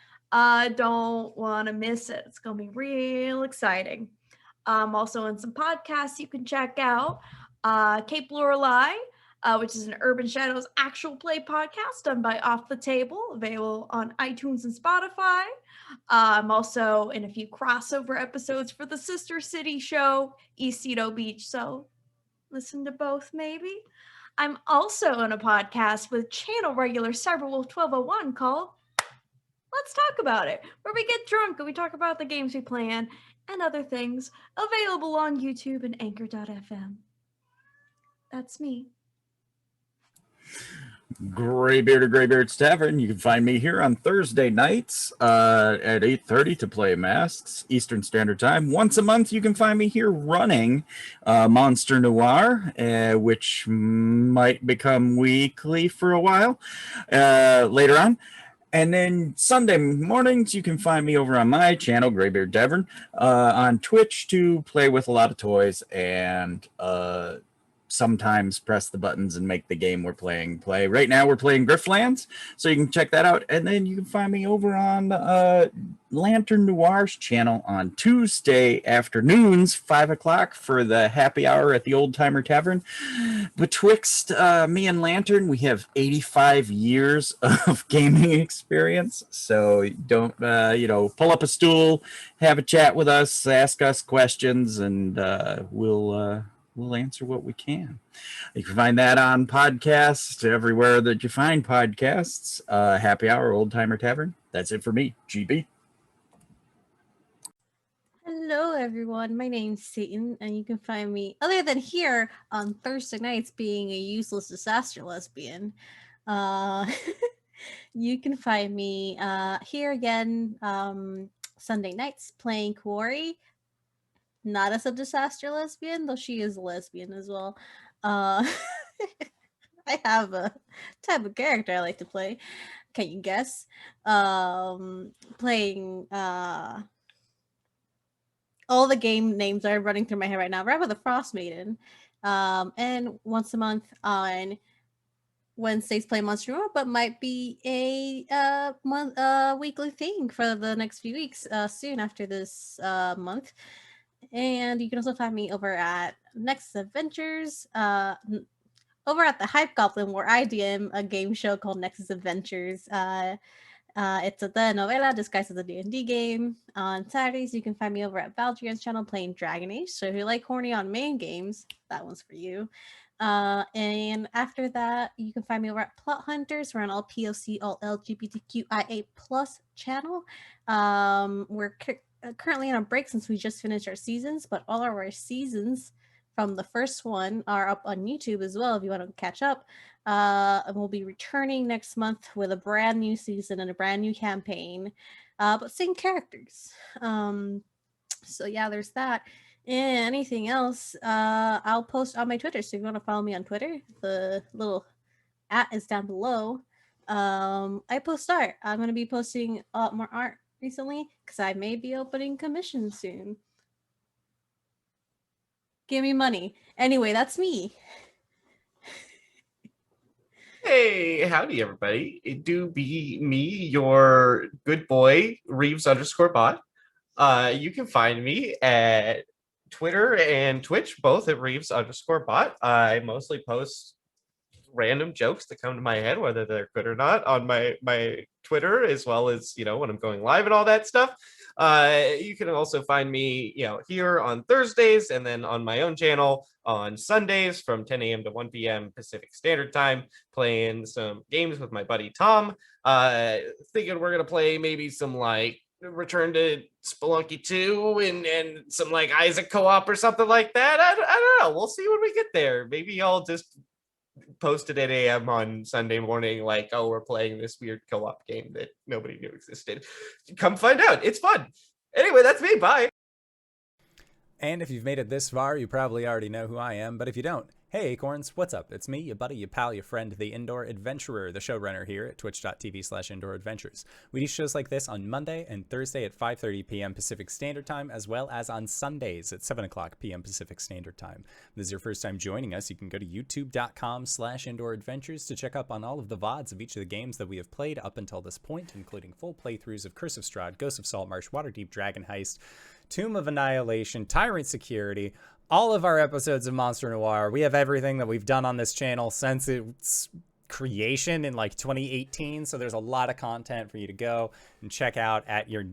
Don't want to miss it. It's going to be real exciting. Also in some podcasts you can check out. Cape Lorelei which is an Urban Shadows actual play podcast done by Off the Table, available on iTunes and Spotify. I'm also in a few crossover episodes for the Sister City show, Eastito Beach, so listen to both maybe. I'm also in a podcast with channel regular Cyberwolf 1201 called Let's Talk About It, where we get drunk and we talk about the games we play in and other things, available on YouTube and Anchor.fm. That's me. Greybeard of Greybeard's Tavern. You can find me here on Thursday nights at 8:30 to play Masks Eastern Standard Time. Once a month, you can find me here running Monster Noir, which might become weekly for a while later on. And then Sunday mornings, you can find me over on my channel, Greybeard Tavern, on Twitch to play with a lot of toys and sometimes press the buttons and make the game we're playing play. Right now we're playing Griftlands, so you can check that out. And then you can find me over on Lantern Noir's channel on Tuesday afternoons, 5 o'clock for the happy hour at the Old Timer Tavern. Betwixt me and Lantern, we have 85 years of gaming experience. So don't, pull up a stool, have a chat with us, ask us questions, and we'll answer what we can. You can find that on podcasts everywhere that you find podcasts. Happy Hour, Old Timer Tavern. That's it for me, GB. Hello, everyone. My name's Satan, and you can find me, other than here, on Thursday nights being a useless disaster lesbian. You can find me here again Sunday nights playing Kaori. Not as a disaster lesbian, though she is a lesbian as well. I have a type of character I like to play. Can you guess? Playing all the game names are running through my head right now. Wrap with the Frost Maiden. And once a month on Wednesdays play Monster Road, but might be a weekly thing for the next few weeks soon after this month. And you can also find me over at Nexus Adventures, over at the Hype Goblin, where I DM a game show called Nexus Adventures. It's a telenovela disguised as a D&D game. On Saturdays, you can find me over at Valdrian's channel playing Dragon Age. So if you like horny on main games, that one's for you. And after that, you can find me over at Plot Hunters. We're on all POC, all LGBTQIA+ channel. We're currently on a break since we just finished our seasons, but all of our seasons from the first one are up on YouTube as well if you want to catch up. And we'll be returning next month with a brand new season and a brand new campaign, but same characters. So yeah, there's that. And anything else, I'll post on my Twitter. So if you want to follow me on Twitter, the little @ is down below. I post art. I'm going to be posting a lot more art recently because I may be opening commissions soon. Give me money. Anyway, that's me. Hey, howdy everybody. It do be me, your good boy, Reeves_bot. You can find me at Twitter and Twitch, both at Reeves_bot. I mostly post random jokes that come to my head, whether they're good or not, on my Twitter, as well as, when I'm going live and all that stuff. You can also find me, here on Thursdays and then on my own channel on Sundays from 10 a.m. to 1 p.m. Pacific Standard Time, playing some games with my buddy Tom. Thinking we're going to play maybe some Return to Spelunky 2 and some Isaac co-op or something like that. I don't know. We'll see when we get there. Maybe I'll just post it at 8 a.m. on Sunday morning, we're playing this weird co-op game that nobody knew existed. Come find out. It's fun. Anyway, that's me. Bye. And if you've made it this far, you probably already know who I am, but if you don't, hey Acorns, what's up? It's me, your buddy, your pal, your friend, the Indoor Adventurer, the showrunner here at twitch.tv/indooradventures. We do shows like this on Monday and Thursday at 5:30 p.m. Pacific Standard Time, as well as on Sundays at 7 o'clock p.m. Pacific Standard Time. If this is your first time joining us, you can go to youtube.com/indooradventures to check up on all of the VODs of each of the games that we have played up until this point, including full playthroughs of Curse of Strahd, Ghost of Saltmarsh, Waterdeep Dragon Heist, Tomb of Annihilation, Tyrant Security, all of our episodes of Monster Noir. We have everything that we've done on this channel since its creation in like 2018. So there's a lot of content for you to go and check out at your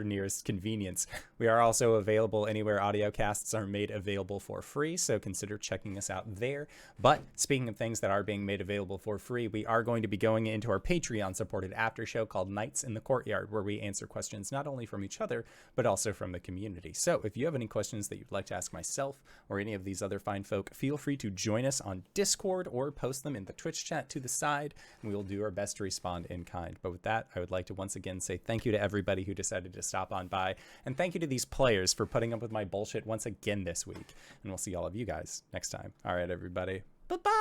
nearest convenience. We are also available anywhere audiocasts are made available for free, so consider checking us out there. But speaking of things that are being made available for free, we are going to be going into our Patreon supported after show called Nights in the Courtyard, where we answer questions not only from each other but also from the community. So if you have any questions that you'd like to ask myself or any of these other fine folk, feel free to join us on Discord or post them in the Twitch chat to the side, and we will do our best to respond in kind. But with that, I would like to once again say thank you to everybody who decided to stop on by, and thank you to these players for putting up with my bullshit once again this week, and we'll see all of you guys next time. All right, everybody, bye-bye.